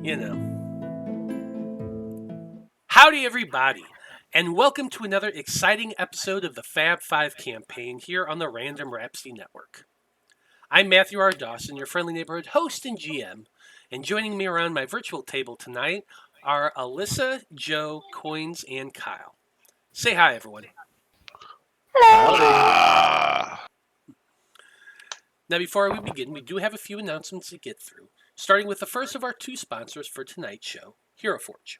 You know. Howdy, everybody, and welcome to another exciting episode of the Faab Five Campaign here on the Random Rhapsody Network. I'm Matthew R. Dawson, your friendly neighborhood host and GM, and joining me around my virtual table tonight are Alyssa, Joe, Koines, and Kyle. Say hi, everyone. Howdy. Now, before we begin, we do have a few announcements to get through, starting with the first of our two sponsors for tonight's show, Hero Forge.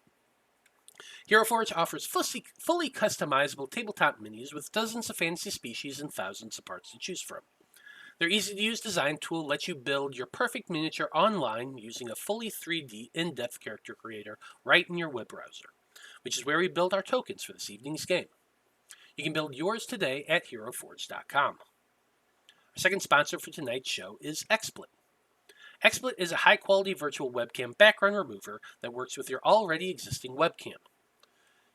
Hero Forge offers fully customizable tabletop minis with dozens of fantasy species and thousands of parts to choose from. Their easy-to-use design tool lets you build your perfect miniature online using a fully 3D in-depth character creator right in your web browser, which is where we build our tokens for this evening's game. You can build yours today at HeroForge.com. Our second sponsor for tonight's show is XSplit. XSplit is a high-quality virtual webcam background remover that works with your already existing webcam.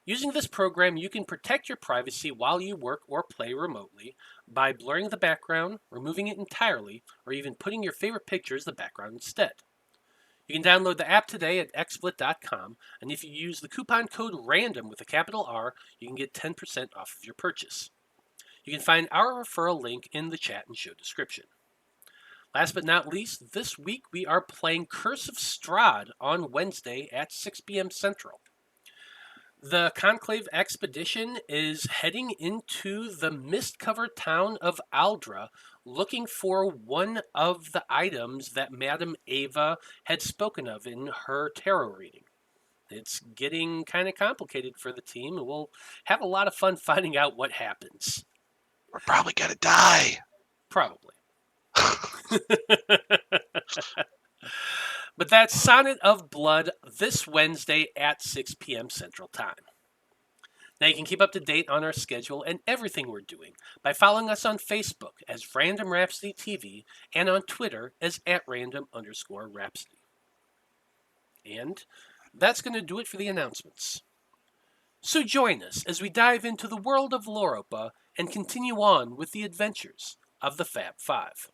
Using this program, you can protect your privacy while you work or play remotely by blurring the background, removing it entirely, or even putting your favorite picture as the background instead. You can download the app today at xsplit.com, and if you use the coupon code RANDOM with a capital R, you can get 10% off of your purchase. You can find our referral link in the chat and show description. Last but not least, this week we are playing Curse of Strahd on Wednesday at 6 p.m. Central. The Conclave Expedition is heading into the mist-covered town of Aldra, looking for one of the items that Madame Ava had spoken of in her tarot reading. It's getting kind of complicated for the team, and we'll have a lot of fun finding out what happens. We're probably gonna die. Probably. But that's Sonnet of Blood this Wednesday at 6 p.m. Central Time. Now you can keep up to date on our schedule and everything we're doing by following us on Facebook as Random Rhapsody TV and on Twitter as @random_Rhapsody. And that's going to do it for the announcements. So join us as we dive into the world of Loroupa and continue on with the adventures of the Faab Five.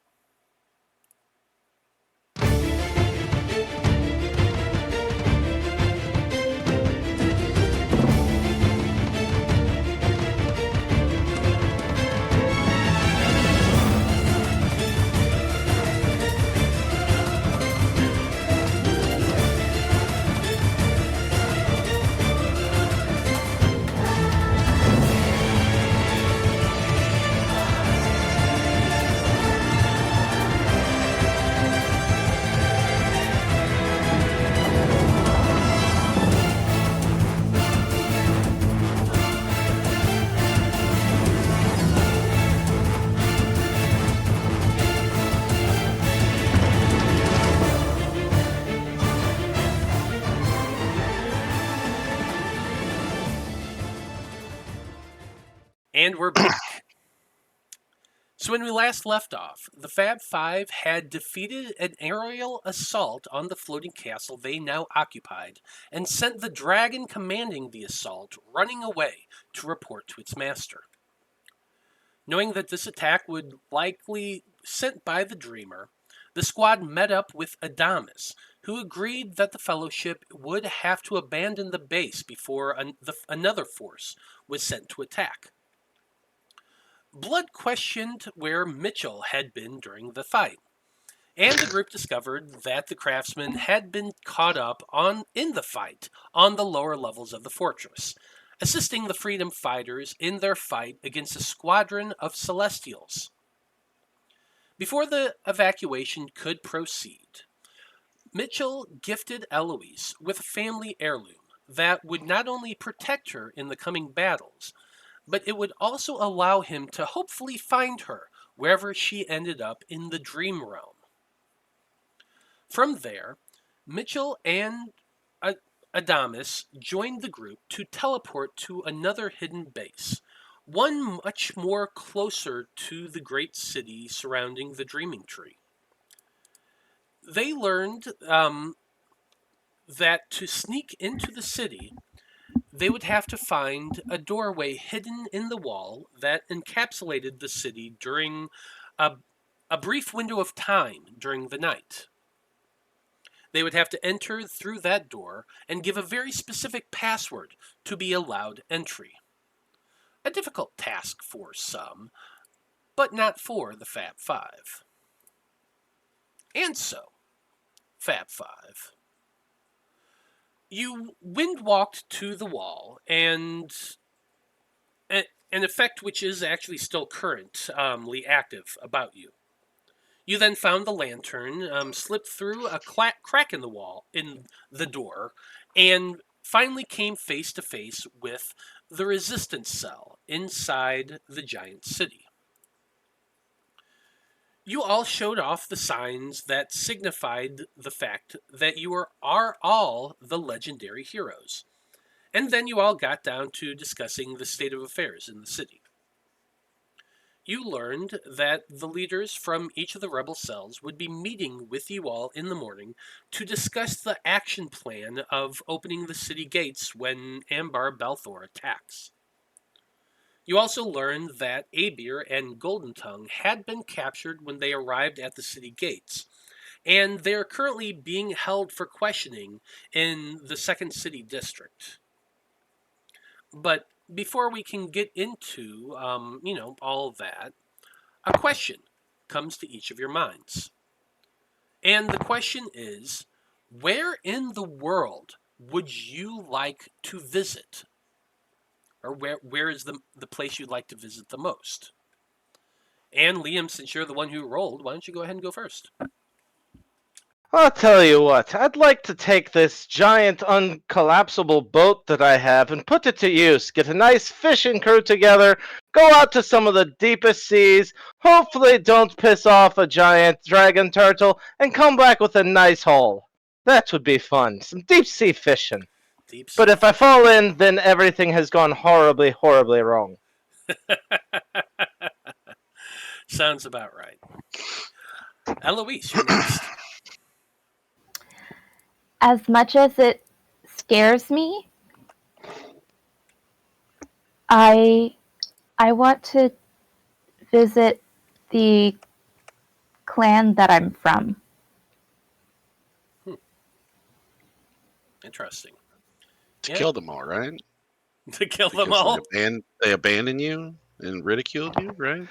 And we're back. So when we last left off, the Faab Five had defeated an aerial assault on the floating castle they now occupied and sent the dragon commanding the assault running away to report to its master. Knowing that this attack would likely sent by the Dreamer, the squad met up with Adamus, who agreed that the Fellowship would have to abandon the base before another force was sent to attack. Blood questioned where Mitchell had been during the fight, and the group discovered that the craftsman had been caught up in the fight on the lower levels of the fortress, assisting the freedom fighters in their fight against a squadron of Celestials. Before the evacuation could proceed, Mitchell gifted Eloise with a family heirloom that would not only protect her in the coming battles, but it would also allow him to hopefully find her wherever she ended up in the Dream Realm. From there, Mitchell and Adamus joined the group to teleport to another hidden base, one much more closer to the great city surrounding the Dreaming Tree. They learned that to sneak into the city, they would have to find a doorway hidden in the wall that encapsulated the city during a brief window of time during the night. They would have to enter through that door and give a very specific password to be allowed entry. A difficult task for some, but not for the Faab Five. And so, Faab Five, you wind walked to the wall, and an effect which is actually still currently active about you. You then found the lantern, slipped through a crack in the wall, in the door, and finally came face to face with the resistance cell inside the giant city. You all showed off the signs that signified the fact that you are all the legendary heroes. And then you all got down to discussing the state of affairs in the city. You learned that the leaders from each of the rebel cells would be meeting with you all in the morning to discuss the action plan of opening the city gates when Ambar Belthor attacks. You also learned that Abir and Goldentongue had been captured when they arrived at the city gates, and they are currently being held for questioning in the Second City District. But before we can get into, all of that, a question comes to each of your minds. And the question is, where in the world would you like to visit? Or where is the place you'd like to visit the most? And Liam, since you're the one who rolled, why don't you go ahead and go first? I'll tell you what, I'd like to take this giant uncollapsible boat that I have and put it to use, get a nice fishing crew together, go out to some of the deepest seas, hopefully don't piss off a giant dragon turtle, and come back with a nice haul. That would be fun, some deep sea fishing. But if I fall in, then everything has gone horribly, horribly wrong. Sounds about right. Eloise, you're next. As much as it scares me, I want to visit the clan that I'm from. Interesting. To kill them all, right? To kill them Because all? They abandoned you and ridiculed you, right?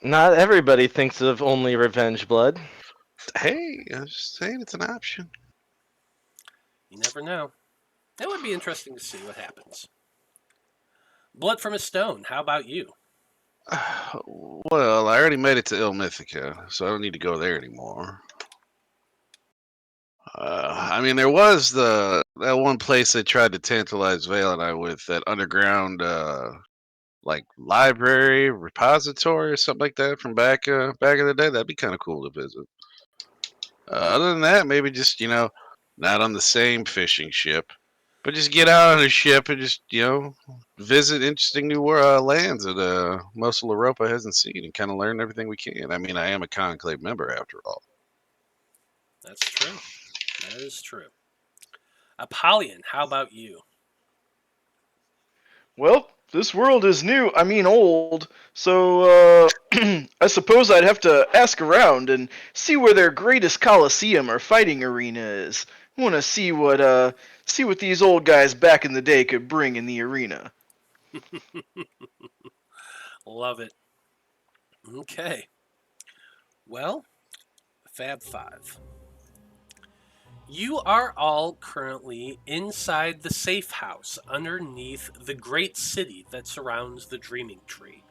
Not everybody thinks of only revenge blood. Hey, I'm just saying it's an option. You never know. That would be interesting to see what happens. Blood from a Stone, how about you? Well, I already made it to Il Mythica, so I don't need to go there anymore. I mean, there was that one place they tried to tantalize Vale and I with, that underground, like library repository or something like that from back in the day. That'd be kind of cool to visit. Other than that, maybe just not on the same fishing ship, but just get out on a ship and just visit interesting new lands that most of Loroupa hasn't seen and kind of learn everything we can. I mean, I am a conclave member after all. That's true. That is true. Apollyon, how about you? Well, this world is new, old, so I suppose I'd have to ask around and see where their greatest coliseum or fighting arena is. I want to see what these old guys back in the day could bring in the arena. Love it. Okay. Well, Faab Five. You are all currently inside the safe house underneath the great city that surrounds the Dreaming Tree.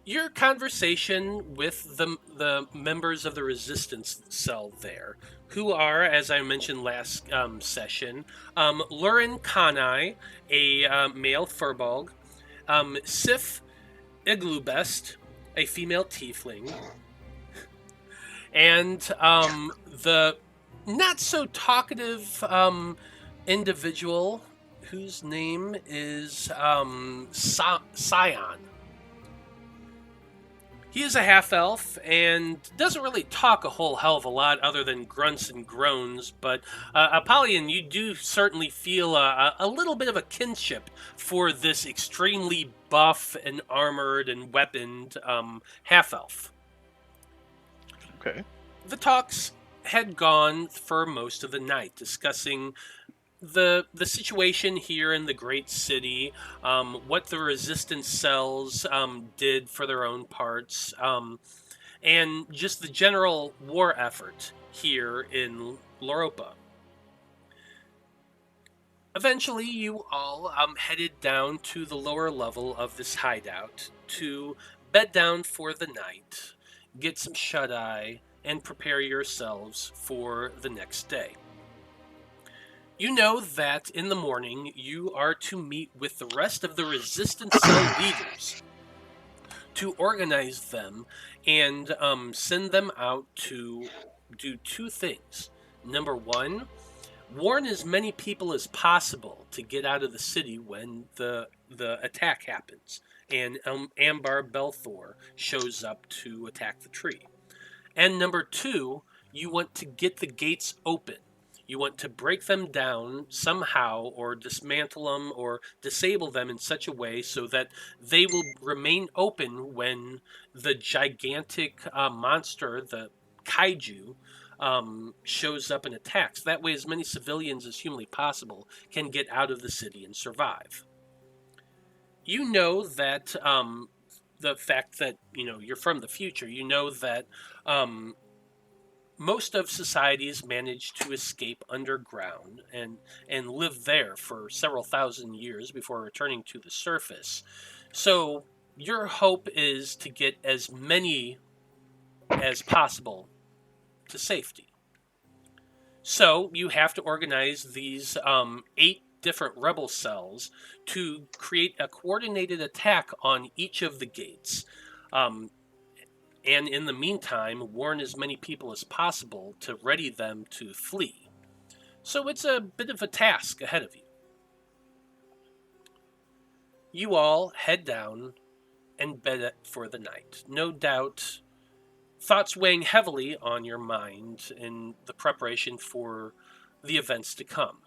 Your conversation with the members of the resistance cell there, who are, as I mentioned last session, Lurin Kanai, a male furbolg, Sif Iglubest, a female tiefling, and the not so talkative individual whose name is Scion. He is a half-elf and doesn't really talk a whole hell of a lot other than grunts and groans, but Apollyon, you do certainly feel a little bit of a kinship for this extremely buff and armored and weaponed half-elf. Okay. The talks had gone for most of the night discussing the situation here in the great city, what the resistance cells did for their own parts, and just the general war effort here in Loroupa. Eventually, you all headed down to the lower level of this hideout to bed down for the night, get some shut-eye, and prepare yourselves for the next day. You know that in the morning you are to meet with the rest of the resistance cell leaders to organize them and send them out to do two things. Number one, warn as many people as possible to get out of the city when the attack happens and Ambar Belthor shows up to attack the tree. And number two, you want to get the gates open. You want to break them down somehow or dismantle them or disable them in such a way so that they will remain open when the gigantic monster, the kaiju, shows up and attacks. That way as many civilians as humanly possible can get out of the city and survive. You know that the fact that, you're from the future, you know that most of societies manage to escape underground and live there for several thousand years before returning to the surface. So your hope is to get as many as possible to safety. So you have to organize these 8 different rebel cells to create a coordinated attack on each of the gates. And in the meantime, warn as many people as possible to ready them to flee. So it's a bit of a task ahead of you. You all head down and bed for the night. No doubt, thoughts weighing heavily on your mind in the preparation for the events to come.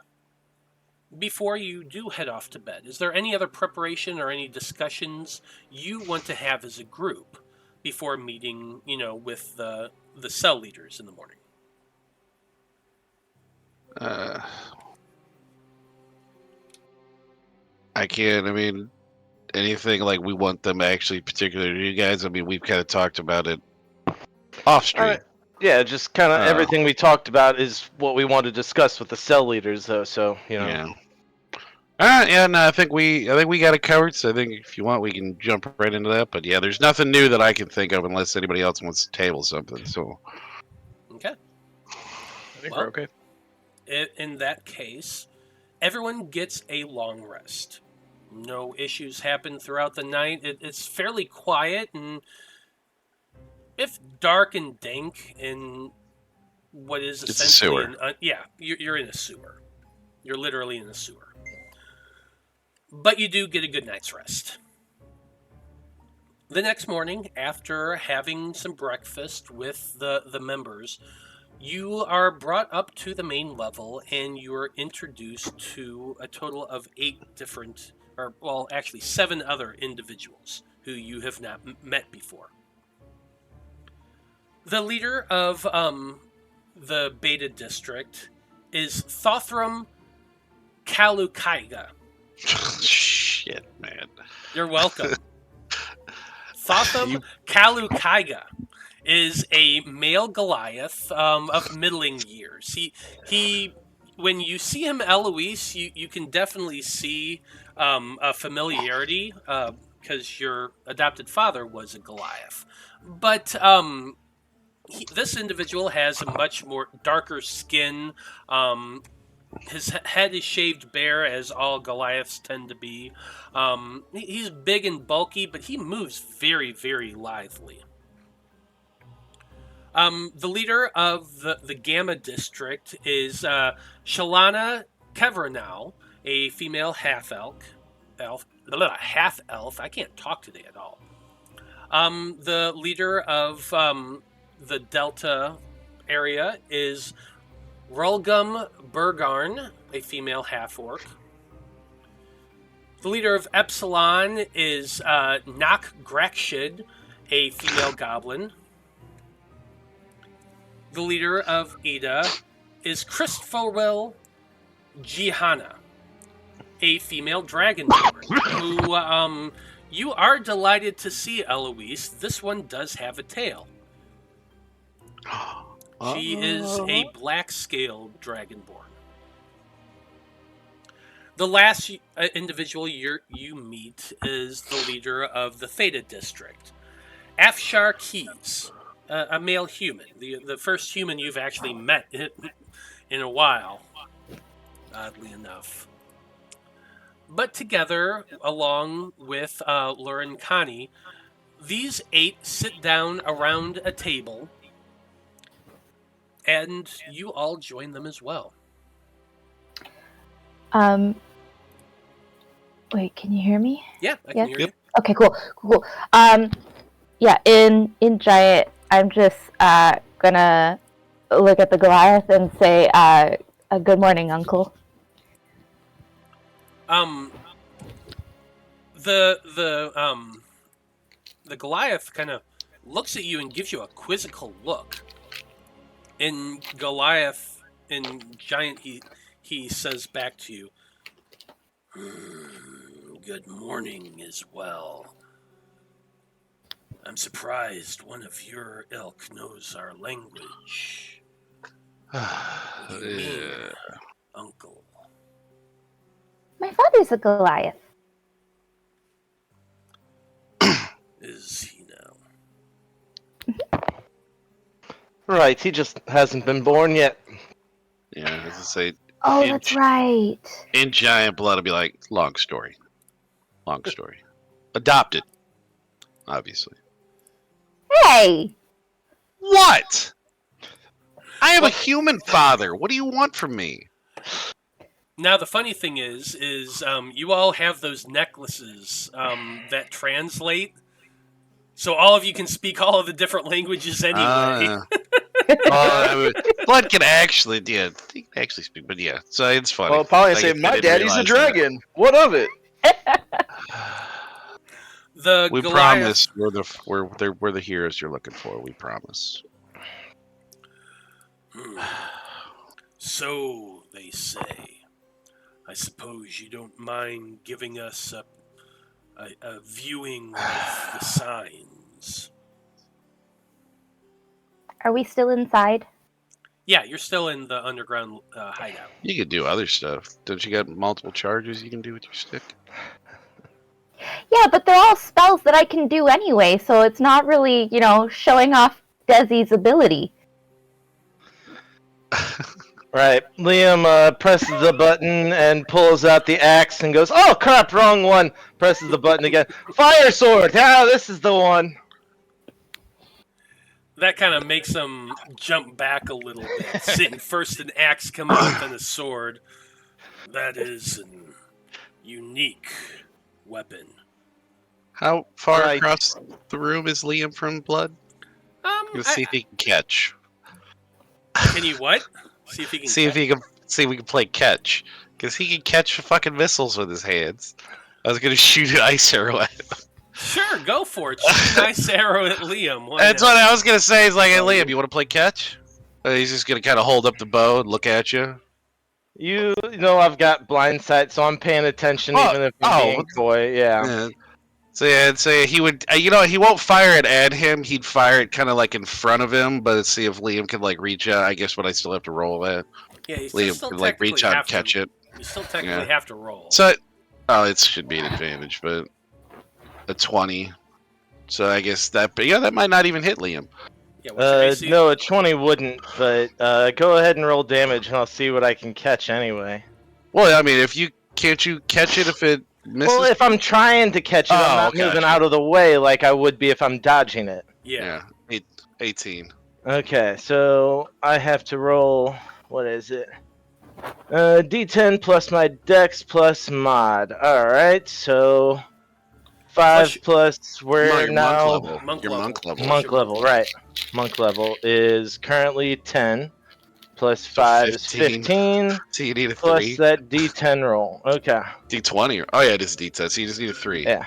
Before you do head off to bed, is there any other preparation or any discussions you want to have as a group before meeting, with the cell leaders in the morning? I can't. I mean, anything like we want them actually, particularly to you guys. I mean, we've kind of talked about it off stream. Yeah, just kind of everything we talked about is what we want to discuss with the cell leaders, though. So Yeah. All right. Yeah. No, I think we got it covered. So I think if you want, we can jump right into that. But yeah, there's nothing new that I can think of unless anybody else wants to table something. So. Okay. I think we're okay. In that case, everyone gets a long rest. No issues happen throughout the night. It's fairly quiet, and if dark and dank in what is essentially it's a sewer. You're in a sewer. You're literally in a sewer. But you do get a good night's rest. The next morning, after having some breakfast with the members, you are brought up to the main level and you're introduced to a total of 7 other individuals who you have not met before. The leader of the Beta District is Thothram Kalukaiga. Shit, man. You're welcome. Thothram Kalukaiga is a male Goliath of middling years. He when you see him, Eloise, you can definitely see a familiarity because your adopted father was a Goliath. But this individual has a much more darker skin. His head is shaved bare, as all Goliaths tend to be. He's big and bulky, but he moves very, very lithely. The leader of the Gamma District is Shalana Kevernau, a female half-elf. I can't talk today at all. The leader of the Delta area is Rulgum Burgarn, a female half-orc. The leader of Epsilon is Nak Grakshid, a female goblin. The leader of Ada is Christopher Jihanna, a female dragonborn, who you are delighted to see, Eloise. This one does have a tail. She is a black-scaled dragonborn. The last individual you meet is the leader of the Theta District, Afshar Keys, a male human, the first human you've actually met in a while, oddly enough. But together, along with Lurin Kani, these 8 sit down around a table, and you all join them as well. Wait, can you hear me? Yeah, I can hear you. Okay, cool. Yeah, in Giant, I'm just gonna look at the Goliath and say, good morning, Uncle. The Goliath kind of looks at you and gives you a quizzical look. In Goliath, in Giant, he says back to you, good morning as well. I'm surprised one of your ilk knows our language. What do you mean, Uncle? My father's a Goliath. Is he now? Right, he just hasn't been born yet. Yeah, as I say, Oh, that's right. in Giant Blood, I'd be like, long story. Long story. Adopted, obviously. Hey! What? I have a human father. What do you want from me? Now, the funny thing is you all have those necklaces that translate, so all of you can speak all of the different languages anyway. Blood can actually, he can actually speak, but yeah, so it's funny. Well, Apollyon Like, say, I my didn't daddy's a realize dragon. What of it? We promise we're the heroes you're looking for. We promise. So they say. I suppose you don't mind giving us a viewing of the signs. Are we still inside? Yeah, you're still in the underground hideout. You could do other stuff. Don't you got multiple charges you can do with your stick? Yeah, but they're all spells that I can do anyway, so it's not really, showing off Desi's ability. Right, Liam presses the button and pulls out the axe and goes, oh crap, wrong one! Presses the button again. Fire sword! This is the one! That kind of makes them jump back a little bit, seeing first an axe come out, then a sword. That is an unique weapon. How far Right. across the room is Liam from Blood? Let's see if he can catch. Can you what? See if he can. See if we can play catch, because he can catch fucking missiles with his hands. I was gonna shoot an ice arrow at him. Sure, go for it. Shoot a nice arrow at Liam. Why That's not? what I was gonna say. Is like, hey, Liam, you want to play catch? He's just gonna kind of hold up the bow and look at you. You know I've got blind sight, so I'm paying attention even if I'm being coy, yeah. So he would, he won't fire it at him. He'd fire it kind of like in front of him, but let's see if Liam can like reach out. I guess what I still have to roll that. Yeah, you Liam still can like reach out and catch it. You still technically have to roll. So, it should be an advantage, but a 20. So I guess that might not even hit Liam. Yeah, what's your AC? No, a 20 wouldn't, but go ahead and roll damage and I'll see what I can catch anyway. Well, I mean, can't you catch it if it misses? Well, if I'm trying to catch it, I'm not moving out of the way like I would be if I'm dodging it. Yeah. 18. Okay, so I have to roll, what is it? D10 plus my dex plus mod. Alright, so 5 plus we're now Monk level. Monk level, right. Monk level is currently 10. Plus 5 is 15. So you need a 3. Plus that D10 roll. Okay. D20. Oh yeah, it is D10. So you just need a 3. Yeah.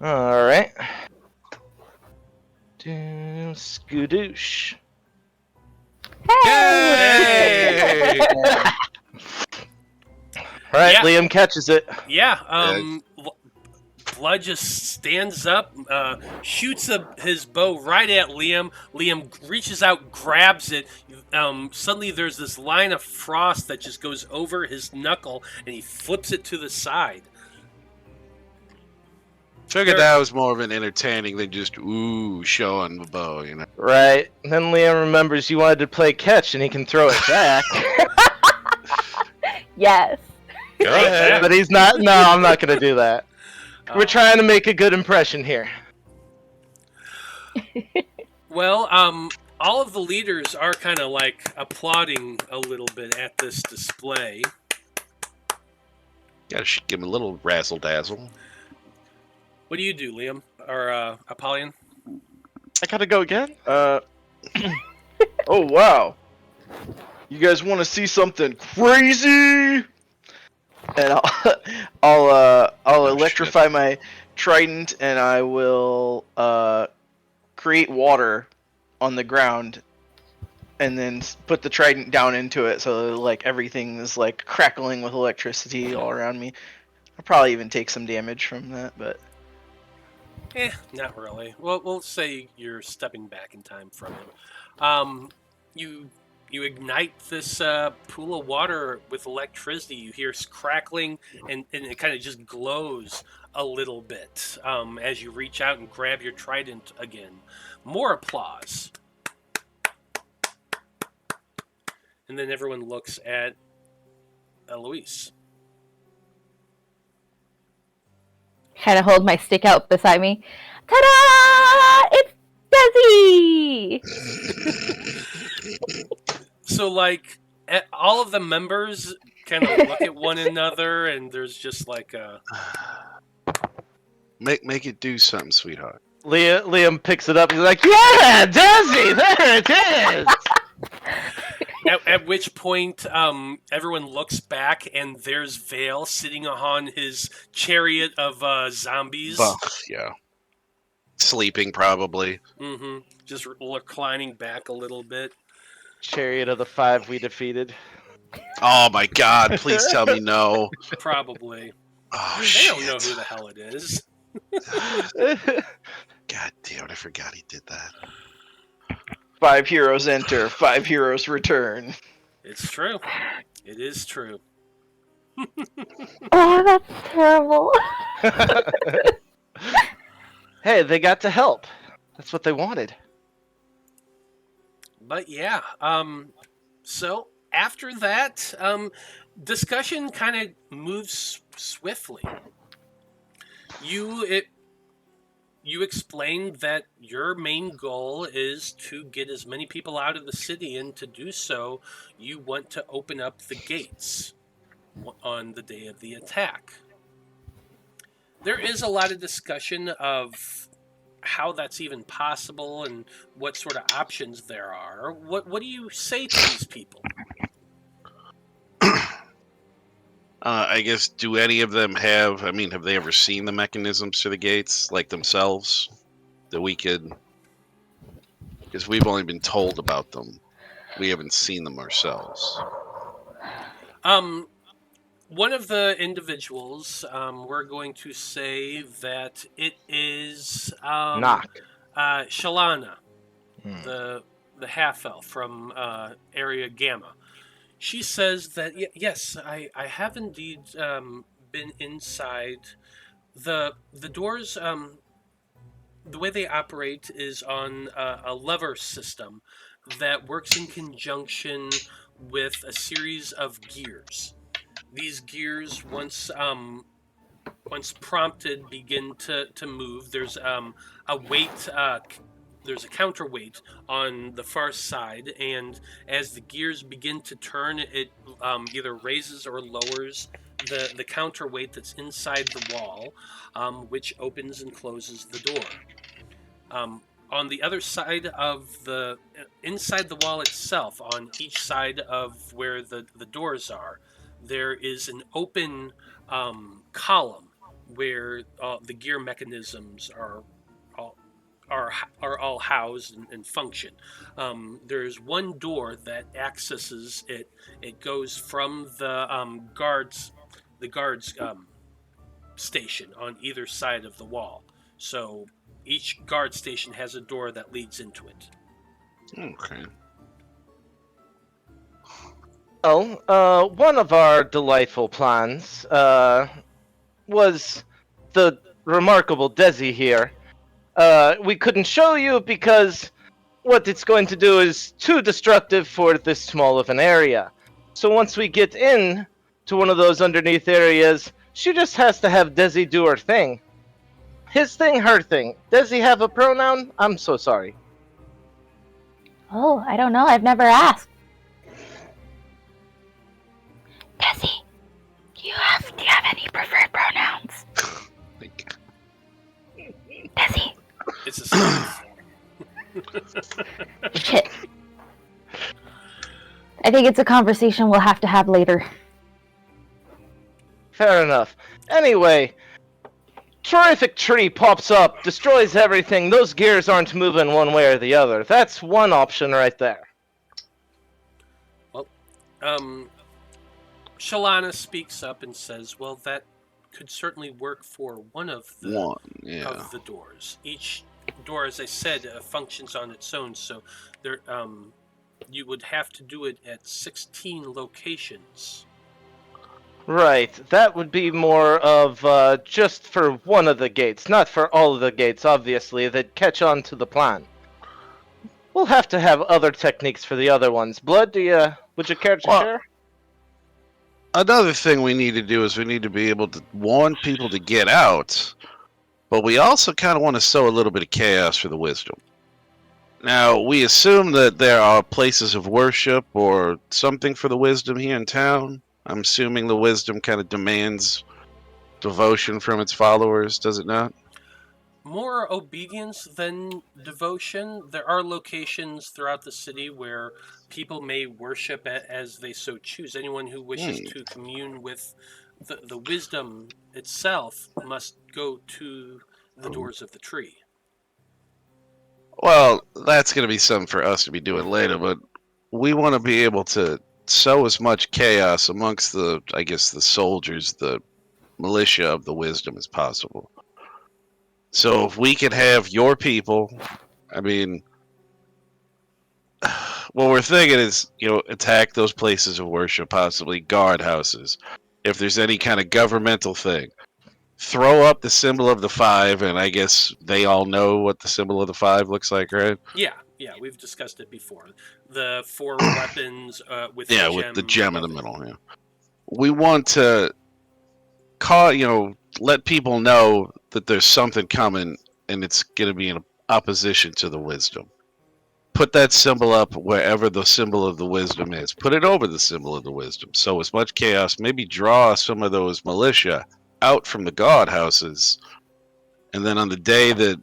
Alright. Skadoosh. Yay! All right, Yeah. Liam catches it. Yeah. Blood just stands up, shoots his bow right at Liam. Liam reaches out, grabs it. Suddenly, there's this line of frost that just goes over his knuckle, and he flips it to the side. Figured that was more of an entertaining than just showing the bow, you know. Right. And then Liam remembers you wanted to play catch, and he can throw it back. Yes. Go ahead. But he's not. No, I'm not going to do that. We're trying to make a good impression here. Well, all of the leaders are kind of like applauding a little bit at this display. Gotta give him a little razzle dazzle. What do you do, Liam or Apollyon? I gotta go again? Oh wow! You guys want to see something crazy? And I'll electrify my trident, and I will create water on the ground, and then put the trident down into it, so like everything is like crackling with electricity all around me. I'll probably even take some damage from that, but Not really. Well, we'll say you're stepping back in time from it. You ignite this pool of water with electricity. You hear crackling, and it kind of just glows a little bit as you reach out and grab your trident again. More applause. And then everyone looks at Eloise. Kind of hold my stick out beside me. Ta-da! It's Desi! So, like, all of the members kind of look at one another, and there's just like a... Make it do something, sweetheart. Liam picks it up. He's like, "Yeah, Desi, there it is." At which point, everyone looks back, and there's Veil sitting on his chariot of zombies. Well, yeah. Sleeping, probably. Mm-hmm. Just reclining back a little bit. Chariot of the 5 we defeated. Oh my god, please tell me no. Probably. Oh, They shit. don't know who the hell it is. God damn it, I forgot he did that. 5 heroes enter, 5 heroes return. It's true. It is true. Oh, that's terrible. Hey, they got to help. That's what they wanted. But yeah, so after that, discussion kind of moves swiftly. You explained that your main goal is to get as many people out of the city, and to do so, you want to open up the gates on the day of the attack. There is a lot of discussion of how that's even possible and what sort of options there are. What do you say to these people? I guess, do any of them have they ever seen the mechanisms to the gates, like themselves? That we could... Because we've only been told about them. We haven't seen them ourselves. One of the individuals, we're going to say that it is Knock. Shalana, Hmm. the half-elf from Area Gamma. She says that, yes, I have indeed been inside. The doors, the way they operate is on a lever system that works in conjunction with a series of gears. These gears, once prompted, begin to move. There's a weight... there's a counterweight on the far side, and as the gears begin to turn, it either raises or lowers the counterweight that's inside the wall, which opens and closes the door. On the other side of inside the wall itself, on each side of where the doors are, there is an open column where the gear mechanisms are are all housed and function. There's one door that accesses it. It goes from the guards station on either side of the wall. So each guard station has a door that leads into it. Okay. Well, one of our delightful plans was the remarkable Desi here. We couldn't show you because what it's going to do is too destructive for this small of an area. So once we get in to one of those underneath areas, she just has to have Desi do her thing. His thing, her thing. Does he have a pronoun? I'm so sorry. Oh, I don't know. I've never asked. Desi, do you have any preferred pronouns? Desi. It's a slave. Shit. I think it's a conversation we'll have to have later. Fair enough. Anyway, terrific tree pops up, destroys everything. Those gears aren't moving one way or the other. That's one option right there. Well, Shalana speaks up and says, "Well, that could certainly work for one of the doors. Each door, as I said, functions on its own. So there, you would have to do it at 16 locations." Right, that would be more of just for one of the gates, not for all of the gates, obviously, that catch on to the plan. We'll have to have other techniques for the other ones. Blood, would you care to share? Another thing we need to do is we need to be able to warn people to get out, but we also kind of want to sow a little bit of chaos for the wisdom. Now, we assume that there are places of worship or something for the wisdom here in town. I'm assuming the wisdom kind of demands devotion from its followers, does it not? More obedience than devotion. There are locations throughout the city where people may worship as they so choose. Anyone who wishes to commune with the wisdom itself must go to the doors of the tree. Well, that's going to be something for us to be doing later, but we want to be able to sow as much chaos amongst the soldiers, the militia of the wisdom as possible. So if we could have your people, I mean, what we're thinking is, attack those places of worship, possibly guard houses. If there's any kind of governmental thing, throw up the symbol of the 5, and I guess they all know what the symbol of the 5 looks like, right? Yeah, we've discussed it before. The 4 weapons with the gem in the middle. Yeah, we want to let people know that there's something coming, and it's going to be in opposition to the wisdom. Put that symbol up wherever the symbol of the wisdom is. Put it over the symbol of the wisdom. So as much chaos, maybe draw some of those militia out from the guard houses, and then on the day that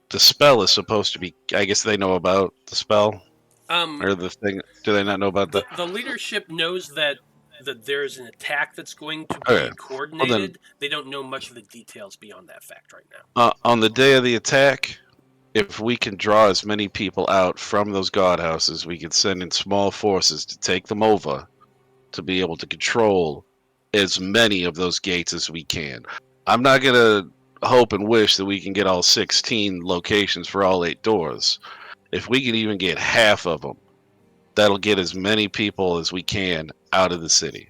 the spell is supposed to be, I guess they know about the spell or the thing. Do they not know about that? The leadership knows that there's an attack that's going to be coordinated. Well, they don't know much of the details beyond that fact right now. On the day of the attack, if we can draw as many people out from those guard houses, we can send in small forces to take them over to be able to control as many of those gates as we can. I'm not going to hope and wish that we can get all 16 locations for all 8 doors. If we can even get half of them, that'll get as many people as we can out of the city.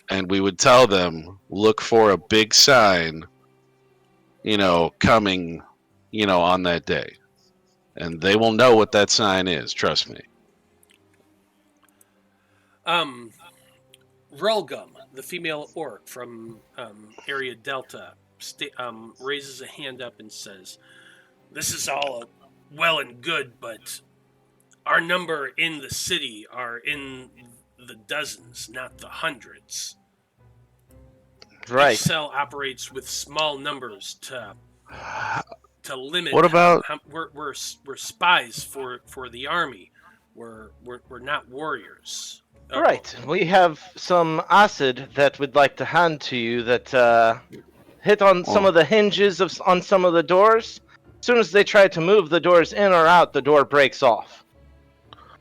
And we would tell them, look for a big sign, coming, on that day. And they will know what that sign is, trust me. Rolgum, the female orc from Area Delta, raises a hand up and says, "This is all well and good, but our number in the city are in the dozens, not the hundreds. Right. Each cell operates with small numbers to limit. What about? We're spies for the army. We're not warriors." Right. We have some acid that we'd like to hand to you that hit on some of the hinges on some of the doors. As soon as they try to move the doors in or out, the door breaks off.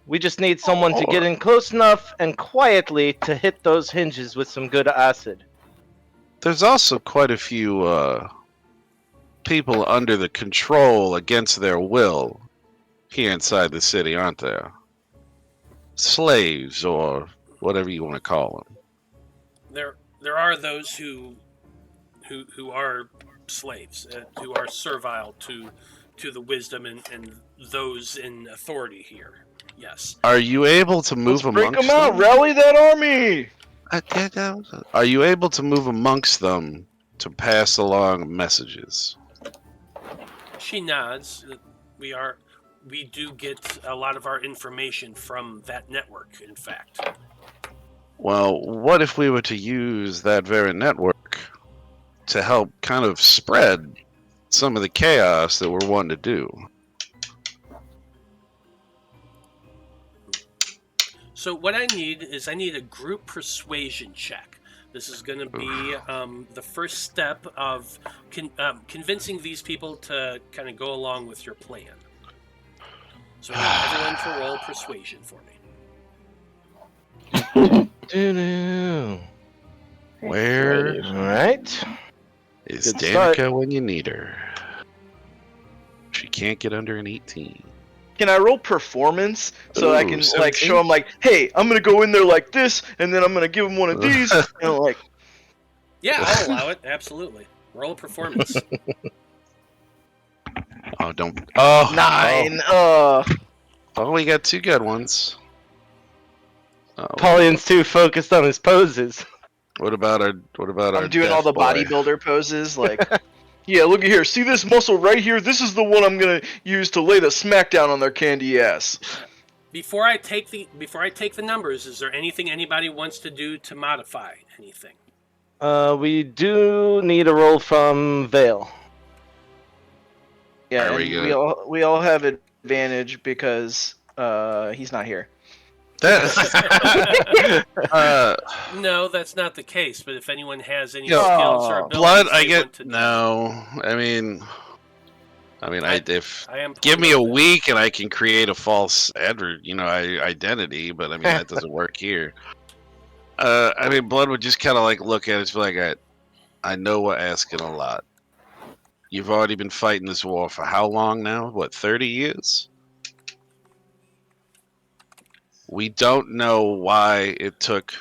We just need someone to get in close enough and quietly to hit those hinges with some good acid. There's also quite a few people under the control against their will here inside the city, aren't there? Slaves, or whatever you want to call them. There are those who are slaves, who are servile to the wisdom and those in authority here. Yes. Are you able to move Let's break amongst them out. Rally that army. Are you able to move amongst them to pass along messages? She nods. We do get a lot of our information from that network, in fact. Well, what if we were to use that very network to help kind of spread some of the chaos that we're wanting to do? So what I need a group persuasion check. This is going to be the first step of convincing these people to kind of go along with your plan. So I need everyone to roll persuasion for me. Where Alright. is Good start. Danica when you need her? She can't get under an 18. Can I roll performance so I Ooh, can like 17? show them like, hey, I'm gonna go in there like this, and then I'm gonna give them one of these, and like, Yeah, I'll allow it. Absolutely. Roll a performance. Oh, don't. Oh, 9. Oh, we got two good ones. Apollyon's too focused on his poses. What about our? I'm doing all the deaf boy? bodybuilder poses, like, yeah, look at here, see this muscle right here? This is the one I'm gonna use to lay the smackdown on their candy ass. Before I take the numbers, is there anything anybody wants to do to modify anything? We do need a roll from Veil. Yeah, There and we go. we all have advantage because he's not here. No, that's not the case. But if anyone has any Yo, skills or abilities, Blood, I they get want to do, no. I mean, if I am. give me a week and I can create a false identity, but I mean that doesn't work here. I mean, Blood would just kind of like look at it, and be like, I know we're asking a lot. You've already been fighting this war for how long now? What, 30 years? We don't know why it took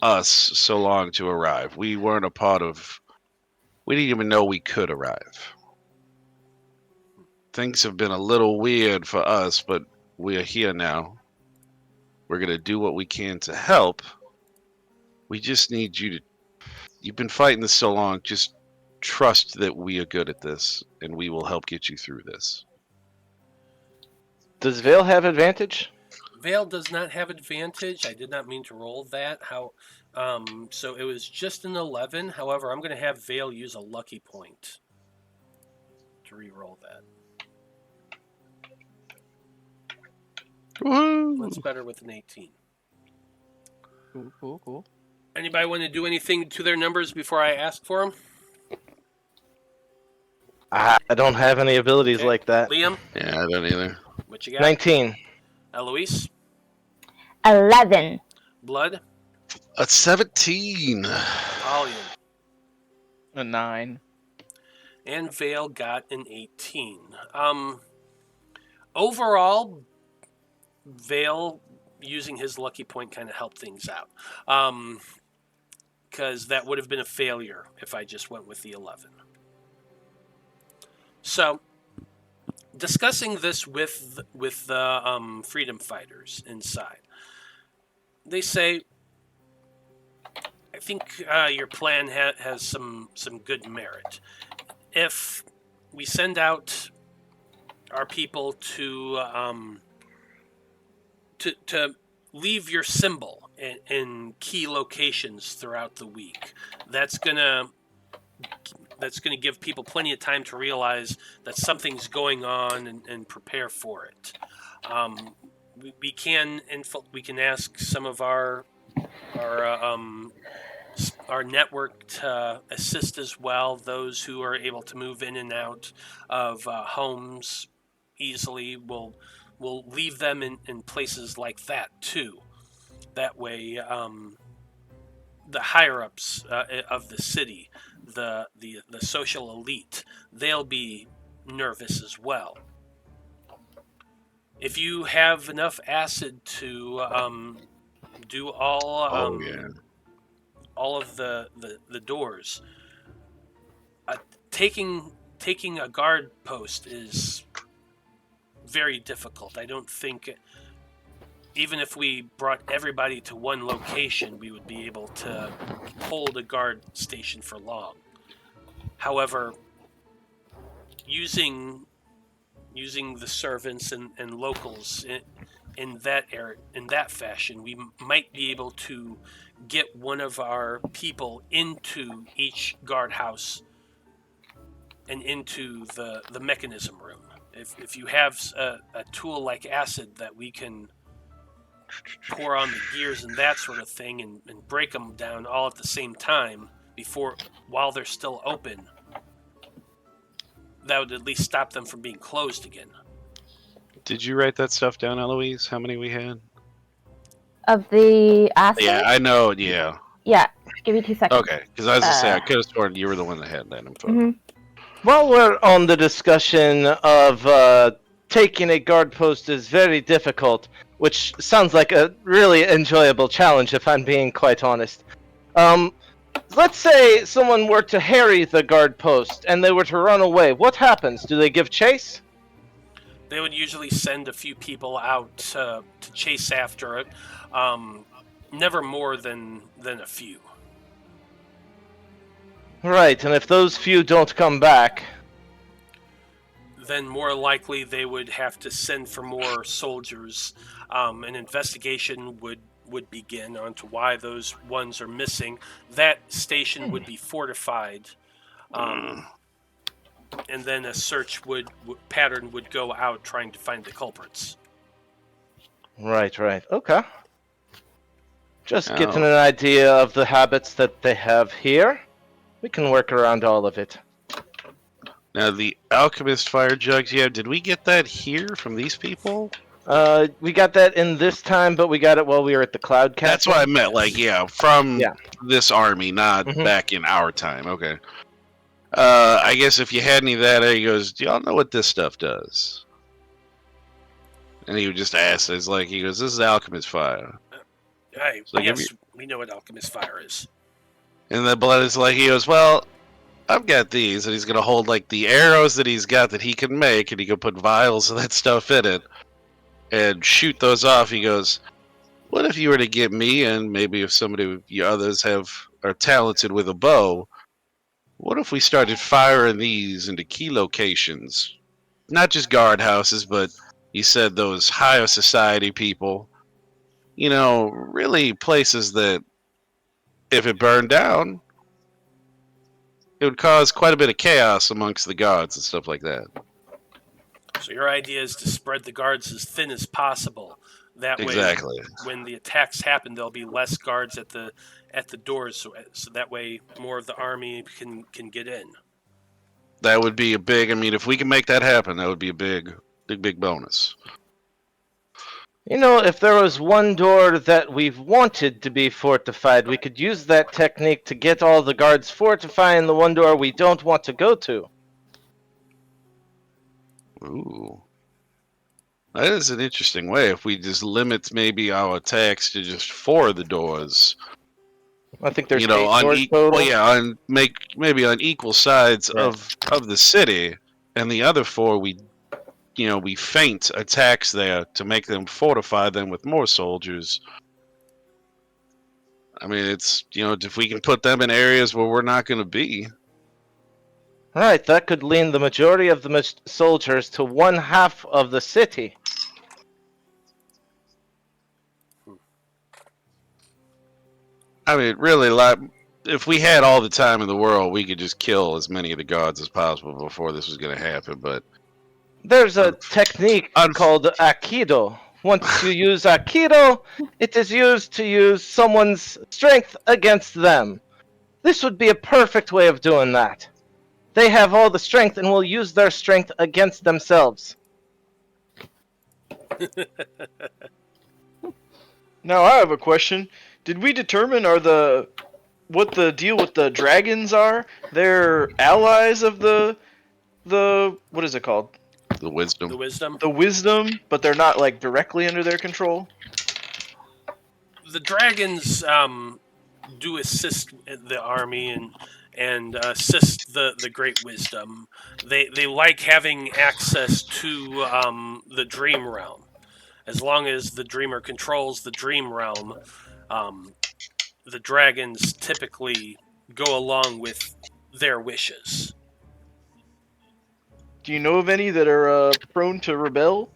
us so long to arrive. We weren't a part of... We didn't even know we could arrive. Things have been a little weird for us, but we're here now. We're going to do what we can to help. We just need you to... You've been fighting this so long, just trust that we are good at this, and we will help get you through this. Does Veil have advantage? Veil does not have advantage. I did not mean to roll that. So it was just an 11. However, I'm going to have Veil use a lucky point to re-roll that. Woo! What's better with an 18? Cool. Anybody want to do anything to their numbers before I ask for them? I don't have any abilities Okay. like that. Liam, Yeah, I don't either. what you got? 19. Eloise, 11. Blood, A 17. Apollyon, A 9. and Veil got an 18. Overall, Veil using his lucky point kind of helped things out. Because that would have been a failure if I just went with the 11. So, discussing this with the freedom fighters inside, they say, I think your plan has some good merit. If we send out our people to leave your symbol in key locations throughout the week, that's gonna give people plenty of time to realize that something's going on and prepare for it. We can ask some of our our network to assist as well. Those who are able to move in and out of homes easily will leave them in places like that too. That way, the higher ups of the city, the social elite, they'll be nervous as well. If you have enough acid to do all all of the doors, taking a guard post is very difficult. I don't think, even if we brought everybody to one location, we would be able to hold a guard station for long. However, using the servants and locals in that fashion, we might be able to get one of our people into each guardhouse and into the mechanism room. If you have a tool like acid that we can pour on the gears and that sort of thing and break them down all at the same time while they're still open, that would at least stop them from being closed again. Did you write that stuff down, Eloise? How many we had? Of the acid? Yeah, I know. Yeah. Yeah. Give me 2 seconds. Okay, because I was gonna say I could have sworn you were the one that had that info. Mm-hmm. While we're on the discussion of taking a guard post is very difficult, which sounds like a really enjoyable challenge if I'm being quite honest. Let's say someone were to harry the guard post and they were to run away. What happens? Do they give chase? They would usually send a few people out to chase after it. Never more than a few. Right, and if those few don't come back, then more likely they would have to send for more soldiers. An investigation would begin onto why those ones are missing. That station would be fortified, and then a search pattern would go out trying to find the culprits. Right. Okay. Just getting an idea of the habits that they have here. We can work around all of it. Now, the alchemist fire jugs, did we get that here from these people? We got that in this time, but we got it while we were at the Cloud Castle. That's what I meant, from this army, not back in our time. Okay. I guess if you had any of that, he goes, do y'all know what this stuff does? And he would just ask, he goes, this is alchemist fire. Yes, we know what alchemist fire is. And the blood is he goes, well, I've got these, and he's going to hold, the arrows that he's got that he can make, and he can put vials of that stuff in it, and shoot those off. He goes, what if you were to get me, and maybe if somebody of you others are talented with a bow, what if we started firing these into key locations? Not just guardhouses, but he said those higher society people. Really places that, if it burned down, it would cause quite a bit of chaos amongst the guards and stuff like that. So your idea is to spread the guards as thin as possible. That way, when the attacks happen, there'll be less guards at the doors, so that way more of the army can get in. That would be a big. If we can make that happen, that would be a big bonus. If there was one door that we've wanted to be fortified, we could use that technique to get all the guards fortifying the one door we don't want to go to. Ooh. That is an interesting way. If we just limit maybe our attacks to just 4 of the doors. I think there's 8 doors total. On equal sides of the city, and the other 4 we feint attacks there to make them fortify them with more soldiers. It's, if we can put them in areas where we're not going to be. Right, that could lean the majority of the soldiers to one half of the city. Really, if we had all the time in the world, we could just kill as many of the guards as possible before this was going to happen, but... There's a technique called Aikido. Once you use Aikido, it is used to use someone's strength against them. This would be a perfect way of doing that. They have all the strength and will use their strength against themselves. Now I have a question. Did we determine what the deal with the dragons are? They're allies of the what is it called? The wisdom. The wisdom. The wisdom, but they're not like directly under their control. The dragons do assist the army and assist the great wisdom. They like having access to the dream realm. As long as the dreamer controls the dream realm, the dragons typically go along with their wishes. Do you know of any that are prone to rebel?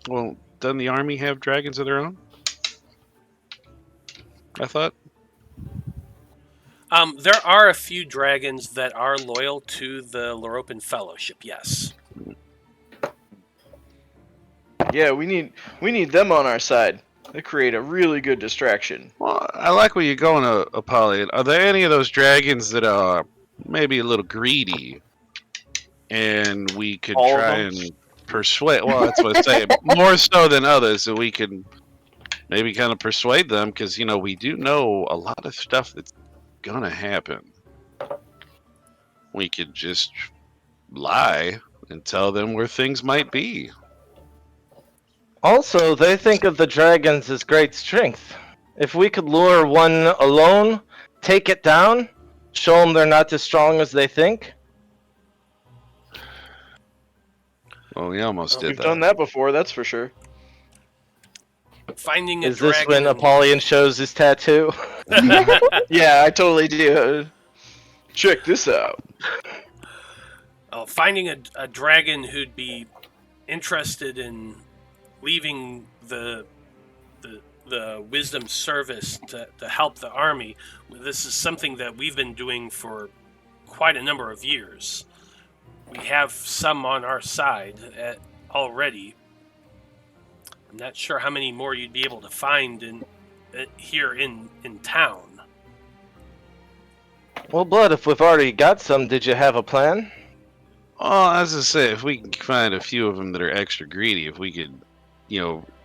Well, doesn't the army have dragons of their own? I thought. There are a few dragons that are loyal to the Loroupan Fellowship, yes. Yeah, we need them on our side. They create a really good distraction. Well, I like where you're going, Apollyon. Are there any of those dragons that are maybe a little greedy, and we could All of try them? and persuade? Well, that's what I say. More so than others, so we can maybe kind of persuade them, because we do know a lot of stuff that's gonna happen. We could just lie and tell them where things might be. Also, they think of the dragons as great strength. If we could lure one alone, take it down, show them they're not as strong as they think. Well, we almost did We've that. done that before, that's for sure. Finding a Is dragon. this when Apollyon shows his tattoo? Yeah, I totally do. Check this out. Finding a dragon who'd be interested in leaving the wisdom service to help the army. This is something that we've been doing for quite a number of years. We have some on our side already. I'm not sure how many more you'd be able to find here in town. Well, Blood, if we've already got some, did you have a plan? Well, as I say, if we can find a few of them that are extra greedy, if we could,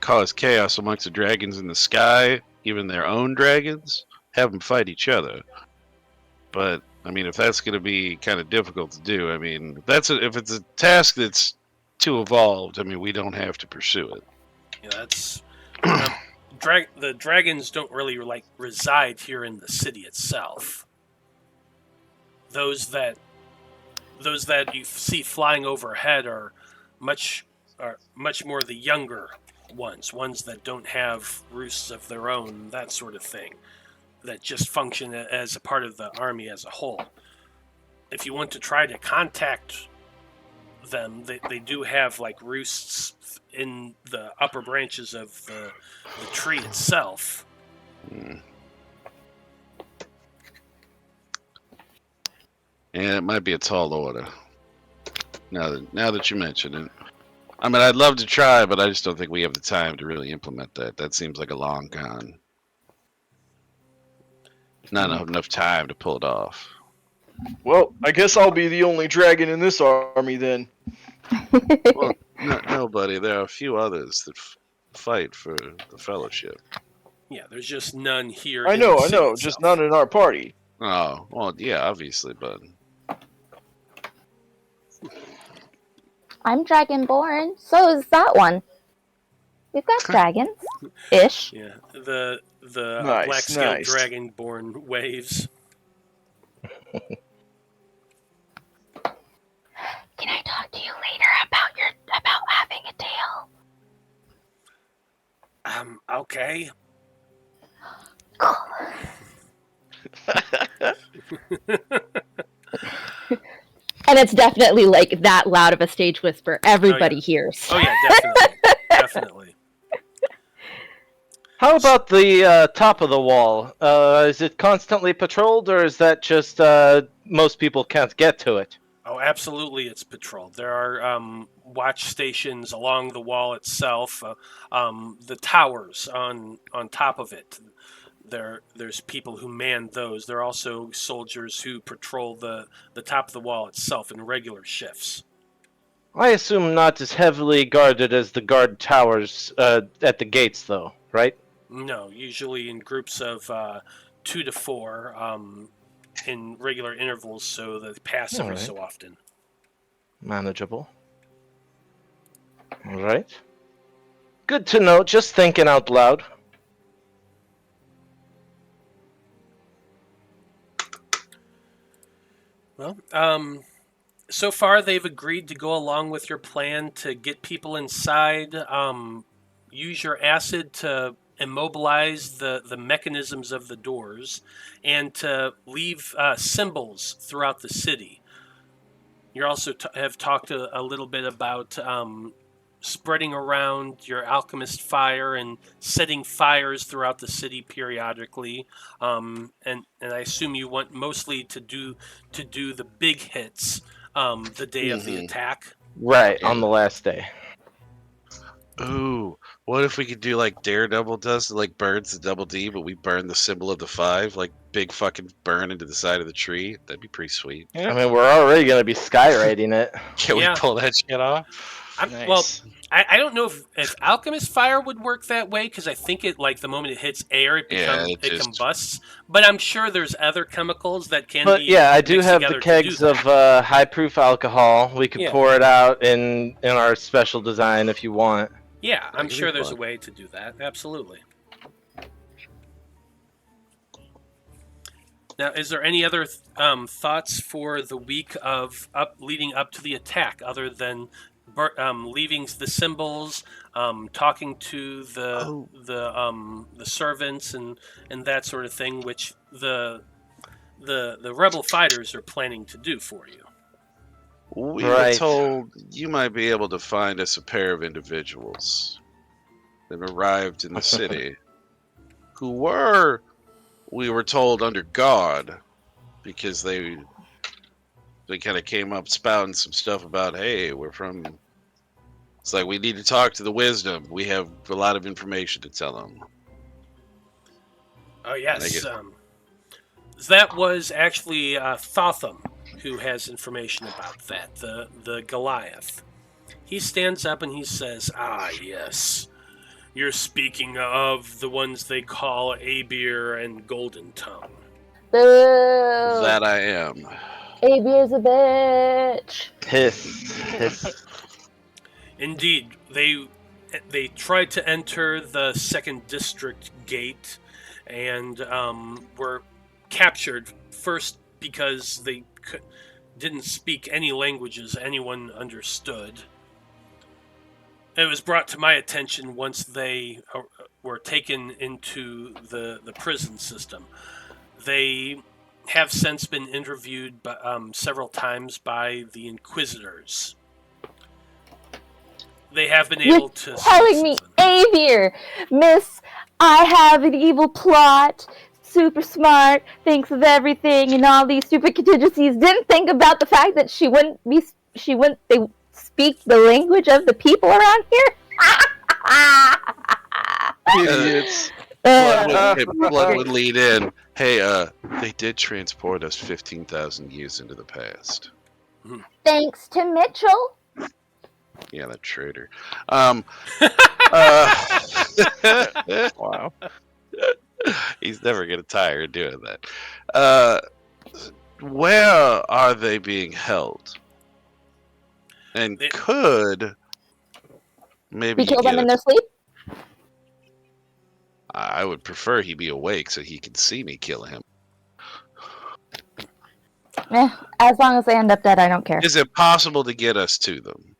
cause chaos amongst the dragons in the sky, even their own dragons, have them fight each other. But if that's going to be kind of difficult to do, if it's a task that's too evolved, we don't have to pursue it. Yeah, that's the dragons don't really reside here in the city itself. Those that you see flying overhead are much more the younger ones that don't have roosts of their own, that sort of thing, that just function as a part of the army as a whole. If you want to try to contact them, they do have roosts in the upper branches of the tree itself. And it might be a tall order. Now that you mention it. I'd love to try, but I just don't think we have the time to really implement that. That seems like a long con. Not enough time to pull it off. Well, I guess I'll be the only dragon in this army then. Well, no, buddy. There are a few others that fight for the Fellowship. Yeah, there's just none here. I in the know, city just itself. not in our party. Oh, well, yeah, obviously, but... I'm dragonborn, so is that one. We've got dragons. Ish. Yeah, the Nice, black scaled nice. dragonborn waves. Can I talk to you later about having a tail? Okay. And it's definitely that loud of a stage whisper. Everybody hears. Oh yeah, definitely, definitely. How about the top of the wall? Is it constantly patrolled, or is that just most people can't get to it? Oh, absolutely, it's patrolled. There are watch stations along the wall itself. The towers on top of it. there's people who man those. There are also soldiers who patrol the top of the wall itself in regular shifts. I assume not as heavily guarded as the guard towers at the gates, though, right? No, usually in groups of 2 to 4 in regular intervals, so that they pass every Alright. so often. Manageable. All right. Good to know. Just thinking out loud. Well, so far they've agreed to go along with your plan to get people inside. Use your acid to immobilize the mechanisms of the doors, and to leave symbols throughout the city. You also have talked a little bit about spreading around your alchemist fire and setting fires throughout the city periodically. And I assume you want mostly to do the big hits the day of the attack. Right, Yeah. on the last day. Ooh, what if we could do like Daredevil does, like burns the double D, but we burn the symbol of the 5, like big fucking burn into the side of the tree? That'd be pretty sweet. I mean, we're already going to be skywriting it. Can Yeah. we pull that shit off? Nice. Well, I don't know if alchemist fire would work that way, because I think it, like, the moment it hits air, it combusts. But I'm sure there's other chemicals that can But be yeah, I do mixed have the together to kegs do of that. high-proof alcohol. We could Yeah. pour it out in our special design if you want. Yeah, I'm could be sure there's a fun. way to do that. Absolutely. Now, is there any other thoughts for the week of leading up to the attack, other than leaving the symbols, talking to the servants and that sort of thing, which the rebel fighters are planning to do for you? We were Right. told you might be able to find us a pair of individuals that arrived in the city who were, we were told, under God, because they kind of came up spouting some stuff about, hey, we're from. It's like, we need to talk to the wisdom. We have a lot of information to tell them. Oh yes, Negative. that was actually Thotham who has information about that. The Goliath. He stands up and he says, "Ah, yes, you're speaking of the ones they call Abir and Goldentongue." Boo! That I am. Abir's a bitch. Hiss. Indeed, they tried to enter the second district gate and were captured first because they didn't speak any languages anyone understood. It was brought to my attention once they were taken into the prison system. They have since been interviewed several times by the Inquisitors. They have been able to... Telling me, Abir, Miss, I have an evil plot, super smart, thinks of everything, and all these super contingencies. Didn't think about the fact that they speak the language of the people around here. Idiots. Blood would lead in. Hey, they did transport us 15,000 years into the past. Thanks to Mitchell. Yeah, that traitor. Wow. He's never gonna tire of doing that. Where are they being held? And could maybe We kill them get in their sleep? I would prefer he be awake so he can see me kill him. As long as they end up dead, I don't care. Is it possible to get us to them?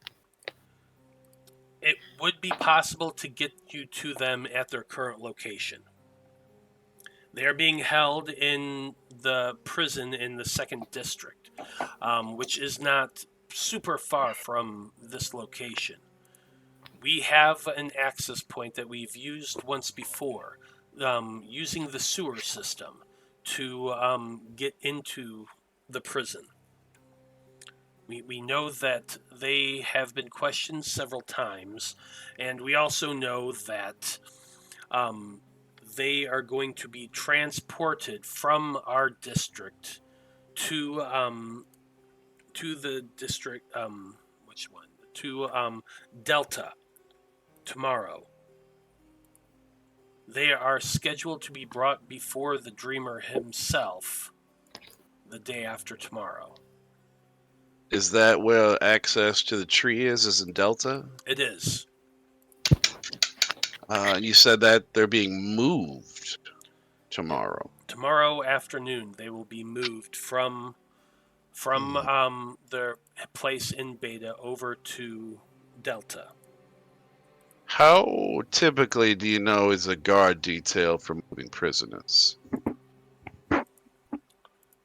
It would be possible to get you to them at their current location. They are being held in the prison in the second district, which is not super far from this location. We have an access point that we've used once before, using the sewer system to get into the prison. We know that they have been questioned several times, and we also know that they are going to be transported from our district to the district which one? To Delta tomorrow. They are scheduled to be brought before the Dreamer himself the day after tomorrow. Is that where access to the tree is in Delta? It is. You said that they're being moved tomorrow. Tomorrow afternoon, they will be moved from their place in Beta over to Delta. How typically do you know is a guard detail for moving prisoners?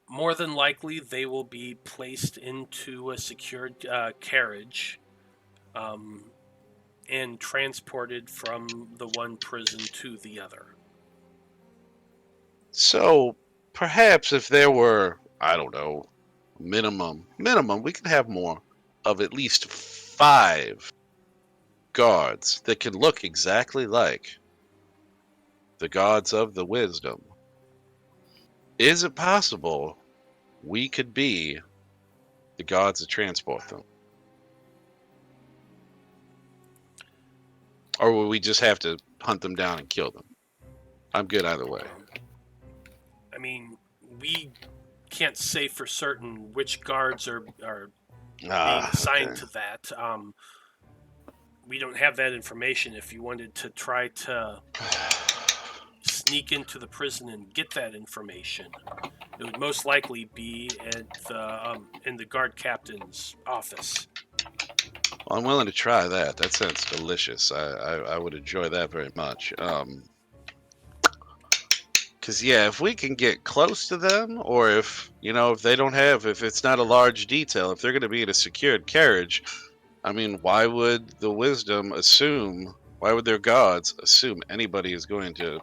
More than likely, they will be placed into a secured carriage and transported from the one prison to the other. So perhaps if there were, I don't know, minimum, we could have more of at least 5 guards that can look exactly like the gods of the wisdom. Is it possible we could be the gods that transport them? Or will we just have to hunt them down and kill them? I'm good either way. I mean, we can't say for certain which guards are being assigned to that. We don't have that information. If you wanted to try to sneak into the prison and get that information, it would most likely be at the in the guard captain's office. Well, I'm willing to try that. That sounds delicious. I would enjoy that very much. Because, yeah, if we can get close to them, or if they don't have, if it's not a large detail, if they're going to be in a secured carriage, I mean, why would the wisdom assume, why would their gods assume anybody is going to,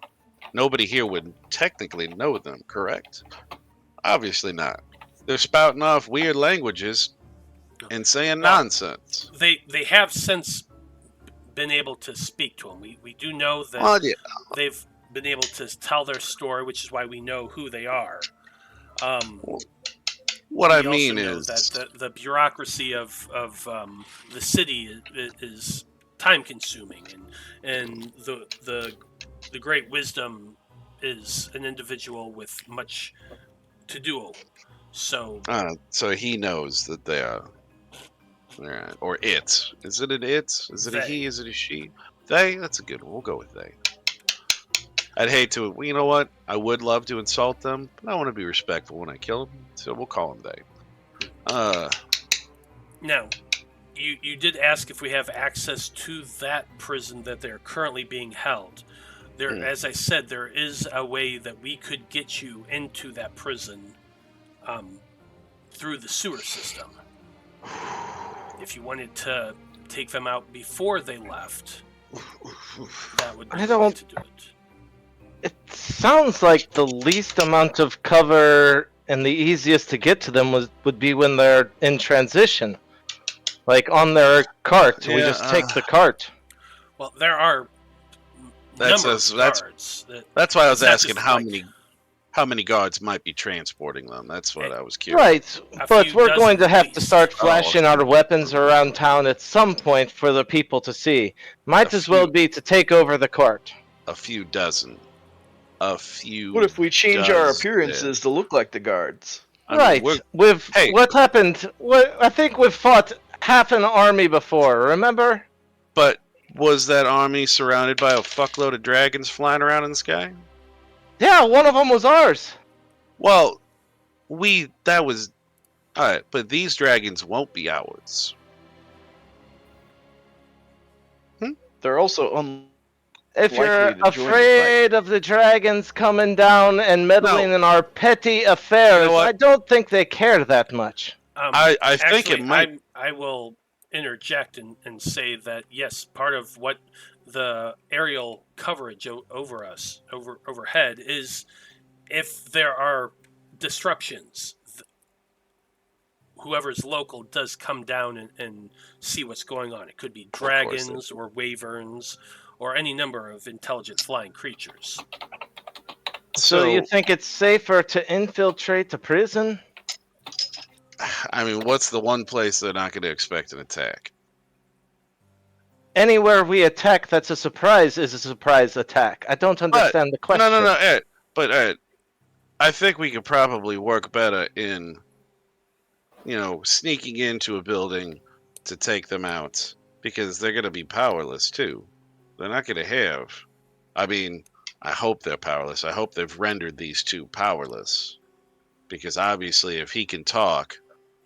nobody here would technically know them, correct? Obviously not. They're spouting off weird languages and saying nonsense. They have since been able to speak to them. We do know that they've been able to tell their story, which is why we know who they are. What I we mean also is know that the bureaucracy of the city is time consuming, and the great wisdom is an individual with much to do. So he knows that they are. Or it. Is it an it? Is it a he? Is it a she? They? That's a good one. We'll go with they. I'd hate to. Well, you know what? I would love to insult them, but I want to be respectful when I kill them, so we'll call them they. Now, you did ask if we have access to that prison that they're currently being held. There, as I said, there is a way that we could get you into that prison through the sewer system. If you wanted to take them out before they left, that would be the way to do it. It sounds like the least amount of cover and the easiest to get to them would be when they're in transition. Like on their cart, we just take the cart. Well, there are guards. That's why I was asking how many guards might be transporting them. That's what I was curious. Right, but we're going to have to start flashing our weapons around town at some point for the people to see. Might as well be to take over the cart. A few dozen. A few. What if we change our appearances to look like the guards? Right. What happened? I think we've fought half an army before, remember? But was that army surrounded by a fuckload of dragons flying around in the sky? Yeah, one of them was ours. Well, that was... Alright, but these dragons won't be ours. They're also If you're afraid of the dragons coming down and meddling in our petty affairs, I don't think they care that much. I think it might... I will interject and say that, yes, part of what the aerial coverage overhead is, if there are disruptions, whoever's local does come down and see what's going on. It could be dragons or wyverns or any number of intelligent flying creatures. So you think it's safer to infiltrate the prison? I mean, what's the one place they're not going to expect an attack? Anywhere we attack that's a surprise is a surprise attack. I don't understand the question. No, Ed. But Ed, I think we could probably work better in, sneaking into a building to take them out, because they're going to be powerless too. They're not going to have. I mean, I hope they're powerless. I hope they've rendered these two powerless, because obviously, if he can talk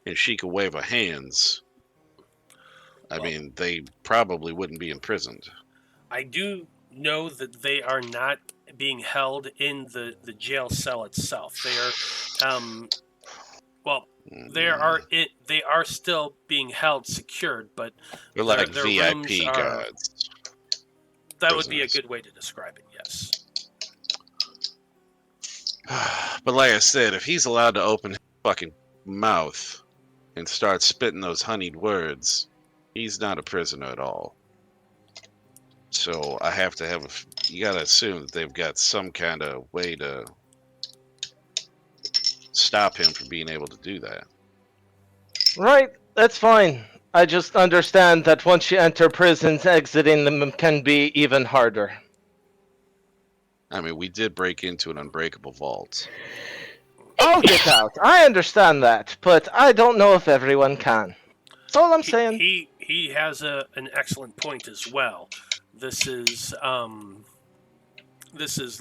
and she can wave her hands, I mean, they probably wouldn't be imprisoned. I do know that they are not being held in the jail cell itself. They are, they are still being held secured, but They're like their VIP rooms are, guards. That would be a good way to describe it. Yes. But like I said, if he's allowed to open his fucking mouth and start spitting those honeyed words, he's not a prisoner at all. So I have to you gotta assume that they've got some kind of way to stop him from being able to do that. Right, that's fine. I just understand that once you enter prisons, exiting them can be even harder. I mean, we did break into an unbreakable vault. I'll get out. I understand that, but I don't know if everyone can. That's all I'm saying. He has an excellent point as well. This is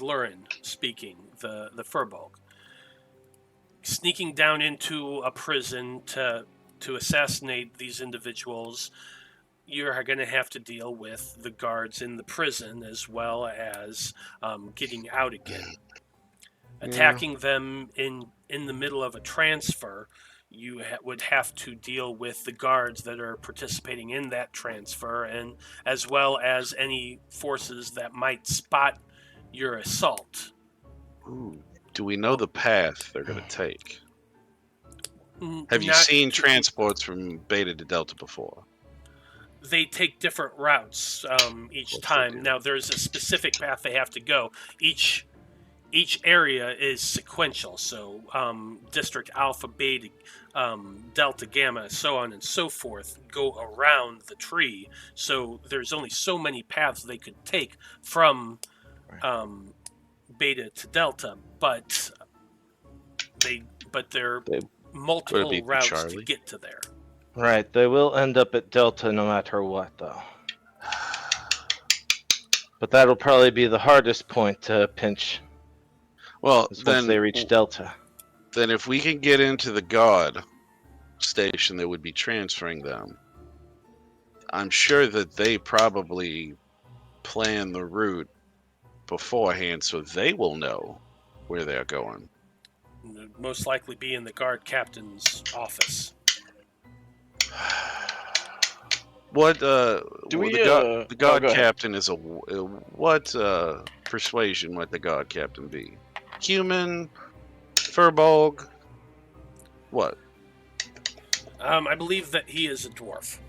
Lurin speaking, the Furbolg. Sneaking down into a prison to assassinate these individuals, you're going to have to deal with the guards in the prison as well as getting out again. Attacking them in the middle of a transfer, you would have to deal with the guards that are participating in that transfer, and as well as any forces that might spot your assault. Ooh. Do we know the path they're going to take? Have you seen transports from Beta to Delta before? They take different routes each time. Now, there's a specific path they have to go. Each area is sequential, so District Alpha, Beta, Delta, Gamma, so on and so forth go around the tree. So there's only so many paths they could take from Beta to Delta, but there are multiple routes to get to there. Right, they will end up at Delta no matter what, though. But that'll probably be the hardest point to pinch. Well, once they reach Delta. Then if we can get into the guard station that would be transferring them, I'm sure that they probably plan the route beforehand so they will know where they're going. It'd most likely be in the guard captain's office. What the guard captain is what persuasion might the guard captain be? Human, Furbolg, what? I believe that he is a dwarf.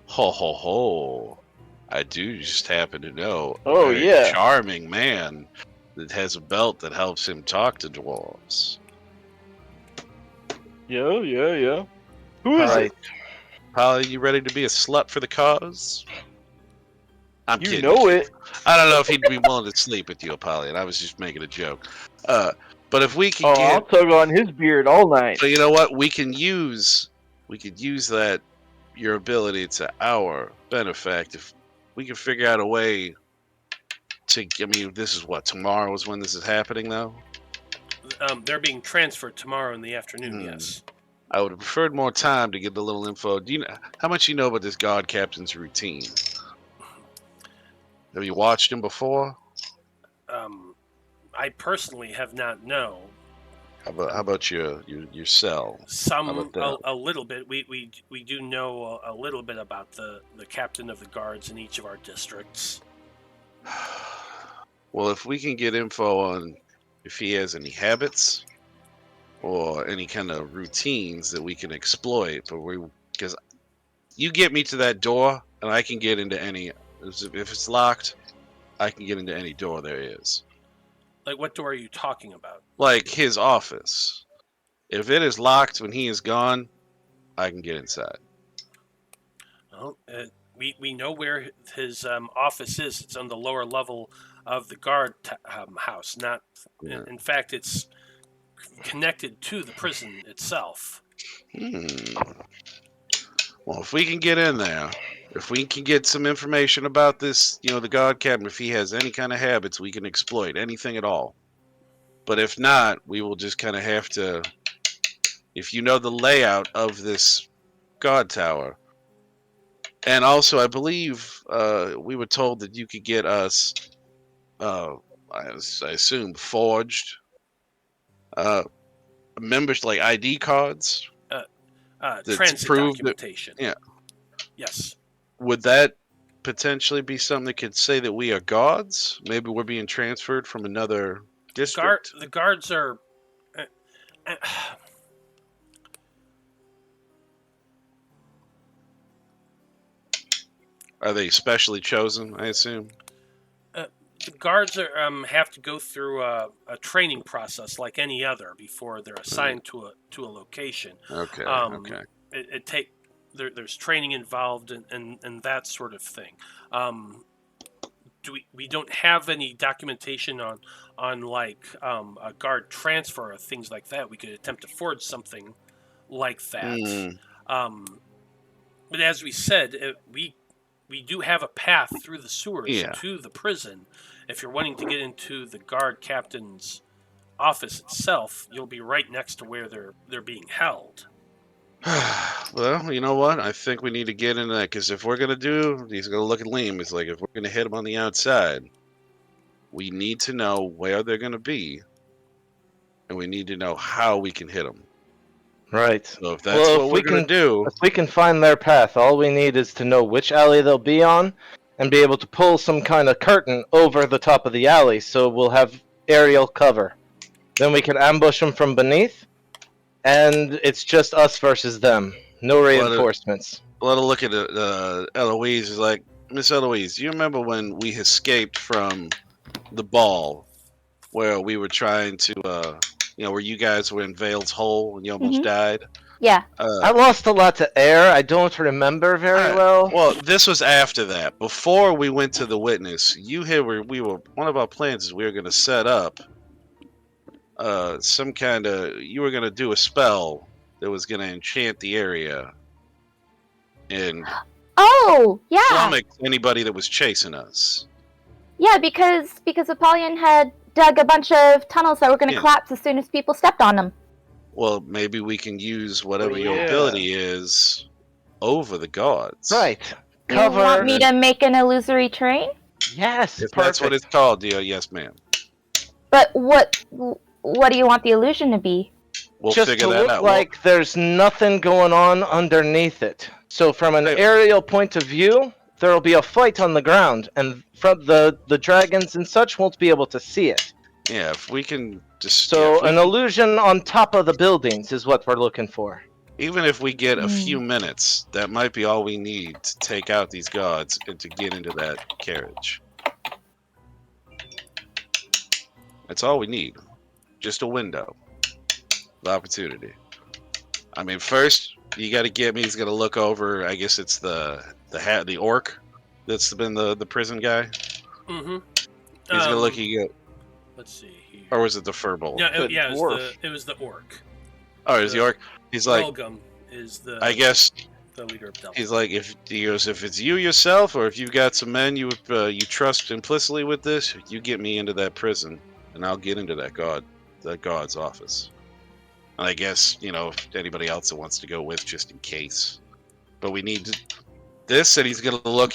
Ho ho ho! I do just happen to know. Oh, yeah. Charming man that has a belt that helps him talk to dwarves. Yeah. Who is it? Polly, you ready to be a slut for the cause? I'm you kidding. know it. I don't know if he'd be willing to sleep with you, Apollyon. I was just making a joke. But if we can I'll tug on his beard all night. So you know what? We could use that, your ability, to our benefit. If we can figure out a way to, I mean, this is what, tomorrow is when this is happening, though? They're being transferred tomorrow in the afternoon, yes. I would have preferred more time to get a little info. Do you know how much you know about this guard captain's routine? Have you watched him before? I personally have not known. How about your cell? A little bit. We do know a little bit about the captain of the guards in each of our districts. Well, if we can get info on if he has any habits or any kind of routines that we can exploit, because you get me to that door and I can get into any If it's locked, I can get into any door there is. Like, what door are you talking about? Like his office. If it is locked when he is gone, I can get inside. Well, we know where his office is. It's on the lower level of the guard house. Not, Yeah. in fact, it's connected to the prison itself. Well, if we can get in there, if we can get some information about this, the guard captain, if he has any kind of habits we can exploit, anything at all. But if not, we will just kind of have to, if you know the layout of this guard tower. And also, I believe we were told that you could get us, I assume, forged members, like ID cards. Transit documentation. Yeah. Yes. Would that potentially be something that could say that we are gods? Maybe we're being transferred from another district. The guards are. Are they specially chosen, I assume? The guards are, have to go through a training process like any other before they're assigned to a location. Okay. There's training involved and that sort of thing. We don't have any documentation on like a guard transfer or things like that. We could attempt to forge something like that. But as we said, we do have a path through the sewers to the prison. If you're wanting to get into the guard captain's office itself, you'll be right next to where they're being held. Well, you know what? I think we need to get into that, because if we're gonna he's gonna look at Liam. It's like, if we're gonna hit him on the outside, we need to know where they're gonna be, and we need to know how we can hit them. Right. So if that's what we're gonna do, if we can find their path, all we need is to know which alley they'll be on, and be able to pull some kind of curtain over the top of the alley, so we'll have aerial cover. Then we can ambush them from beneath, and it's just us versus them. No reinforcements. let a look at it. Eloise is like, Miss Eloise, you remember when we escaped from the ball, where we were trying to, where you guys were in Vale's hole and you almost died? Yeah. I lost a lot to air. I don't remember very well. Well, this was after that. Before we went to the witness, one of our plans is we were going to set up some kind of, you were going to do a spell that was going to enchant the area and flummox anybody that was chasing us. Yeah, because Apollyon had dug a bunch of tunnels that were going to collapse as soon as people stepped on them. Well, maybe we can use whatever your ability is over the gods. Right. Cover. You want me to make an illusory terrain? Yes, if that's what it's called, dear. Yes, ma'am. But what do you want the illusion to be? We'll just figure to that look out. like there's nothing going on underneath it. So from an aerial point of view, there'll be a fight on the ground, and from the dragons and such won't be able to see it. Yeah, if we can just... So an illusion on top of the buildings is what we're looking for. Even if we get a few minutes, that might be all we need to take out these gods and to get into that carriage. That's all we need. Just a window of opportunity. I mean, first, you got to get me. He's going to look over. I guess it's the orc that's been the prison guy. Mm-hmm. He's going to look at. Let's see here. Or was it the furball? It was the orc. Oh, it was the orc. He's like, Welcome is the. I guess the leader of Delta. He's like, if it's you yourself, or if you've got some men you trust implicitly with this, you get me into that prison, and I'll get into that god's office. And I guess if anybody else that wants to go with, just in case. But we need this, and he's gonna look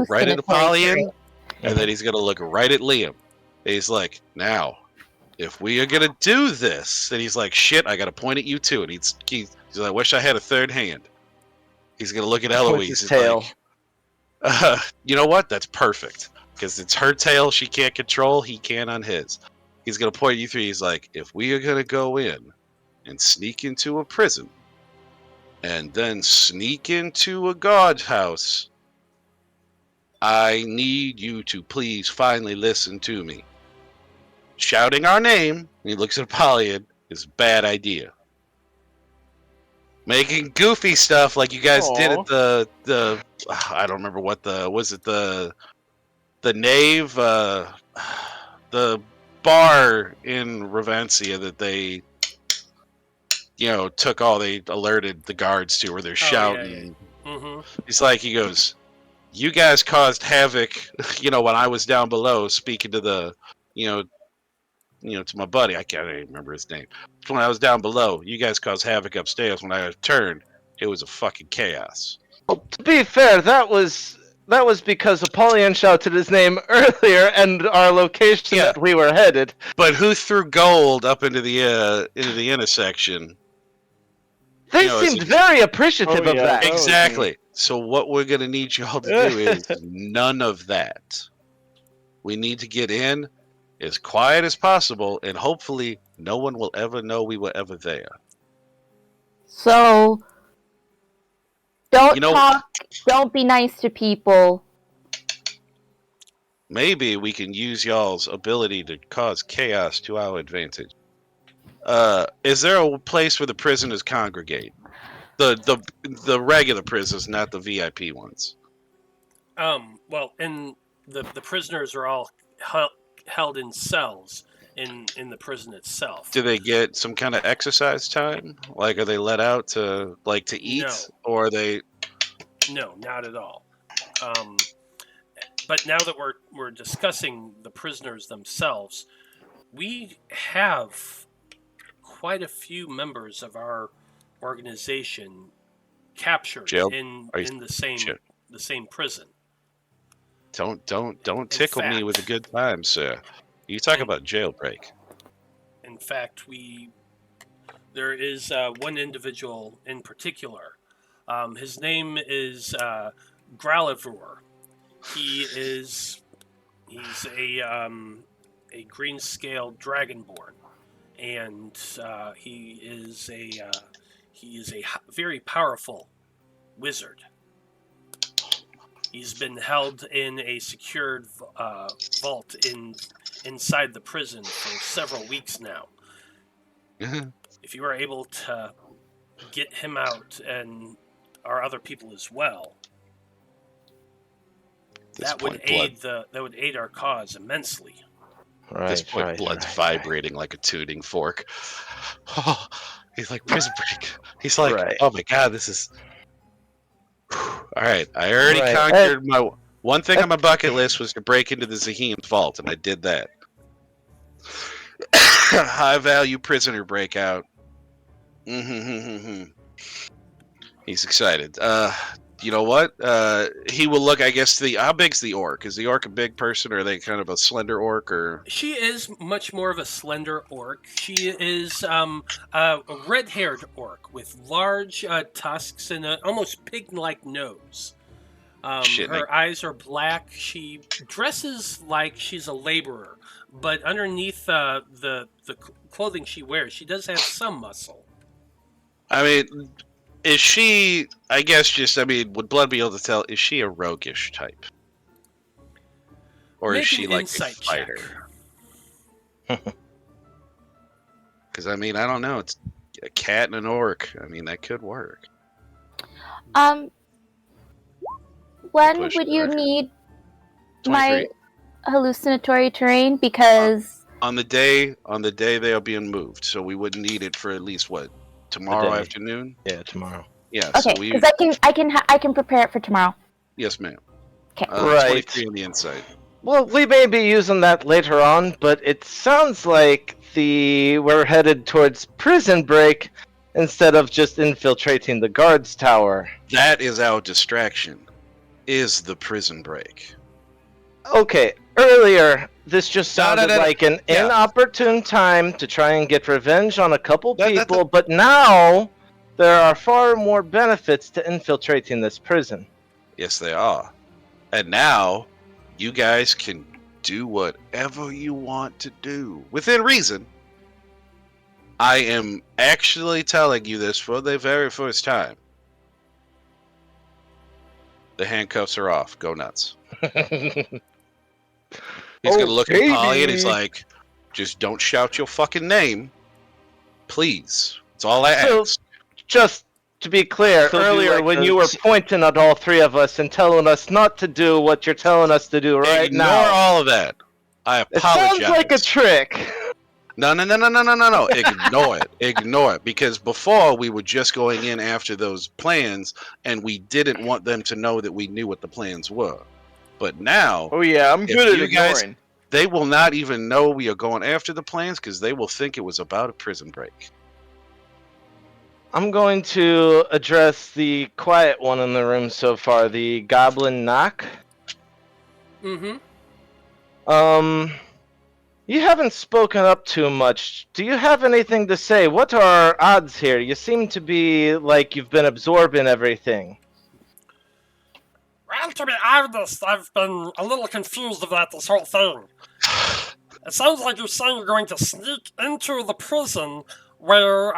right at Apollyon, and then he's gonna look right at Liam. And he's like, now, if we are gonna do this, and he's like, shit, I gotta point at you too. And he's like, I wish I had a third hand. He's gonna look at Eloise. His tail. Like, you know what? That's perfect, because it's her tail she can't control. He can on his. He's gonna point at you three. He's like, if we are gonna go in and sneak into a prison, and then sneak into a god house, I need you to please finally listen to me. Shouting our name, and he looks at Apollyon, is a bad idea. Making goofy stuff like you guys did at the I don't remember what the Knave, the bar in Ravencia that they, they alerted the guards to, where they're shouting. Yeah. Mm-hmm. He goes, you guys caused havoc, when I was down below speaking to the, to my buddy. I can't even remember his name. When I was down below, you guys caused havoc upstairs. When I returned, it was a fucking chaos. Well, to be fair, that was because Apollyon shouted his name earlier and our location that we were headed. But who threw gold up into the intersection? They seemed very appreciative of that. Exactly. So what we're going to need you all to do is none of that. We need to get in as quiet as possible, and hopefully no one will ever know we were ever there. So, don't talk, don't be nice to people. Maybe we can use y'all's ability to cause chaos to our advantage. Is there a place where the prisoners congregate? The regular prisoners, not the VIP ones. Well, and the prisoners are all held in cells in the prison itself. Do they get some kind of exercise time? Like, are they let out to eat? No. Or are they? No, not at all. But now that we're discussing the prisoners themselves, we have quite a few members of our organization captured in the same prison. Don't tickle me with a good time, sir. You talk about jailbreak. In fact, there is one individual in particular. His name is Gralivor. He's a green scale dragonborn, and he is a very powerful wizard. He's been held in a secured vault inside the prison for several weeks now. If you are able to get him out and our other people as well, that would aid our cause immensely. Right, at this point, blood's vibrating like a tuning fork. Oh, he's like, prison break. He's like, oh my god, this is... All right, I already conquered my... One thing on my bucket list was to break into the Zahim's vault, and I did that. High value prisoner breakout. He's excited. You know what? He will look, I guess, how big's the orc? Is the orc a big person, or are they kind of a slender orc? Or she is much more of a slender orc. She is a red-haired orc with large tusks and an almost pig-like nose. Her eyes are black. She dresses like she's a laborer, but underneath the clothing she wears, she does have some muscle. I mean, is she, I guess would Blood be able to tell, is she a roguish type? Or is she like a fighter? Because, I don't know. It's a cat and an orc. That could work. When would you need 23. My hallucinatory terrain? Because on the day they are being moved, so we wouldn't need it for at least tomorrow afternoon. Yeah, tomorrow. Yeah. Okay, because I can prepare it for tomorrow. Yes, ma'am. Okay. 23 on the inside. Well, we may be using that later on, but it sounds like we're headed towards prison break instead of just infiltrating the guards tower. That is our distraction. Is the prison break. Okay, earlier this just sounded like an inopportune time to try and get revenge on a couple people, but now there are far more benefits to infiltrating this prison. Yes, they are. And now you guys can do whatever you want to do within reason. I am actually telling you this for the very first time. The handcuffs are off. Go nuts. Oh, He's gonna look at Polly and he's baby. like, just don't shout your fucking name. Please. That's all I So- ask. Just to be clear, So do earlier like when the- you were pointing at all three of us and telling us not to do what you're telling us to do right Ignore now, all of that. I it apologize. sounds like a trick. No. Ignore it. Ignore it. Because before we were just going in after those plans and we didn't want them to know that we knew what the plans were. But now, Oh yeah, I'm If good at you guys- ignoring. they will not even know we are going after the plans because they will think it was about a prison break. I'm going to address the quiet one in the room so far, the goblin knock. Mm-hmm. You haven't spoken up too much. Do you have anything to say? What are our odds here? You seem to be like you've been absorbing everything. Well, to be honest, I've been a little confused about this whole thing. It sounds like you're saying you're going to sneak into the prison where,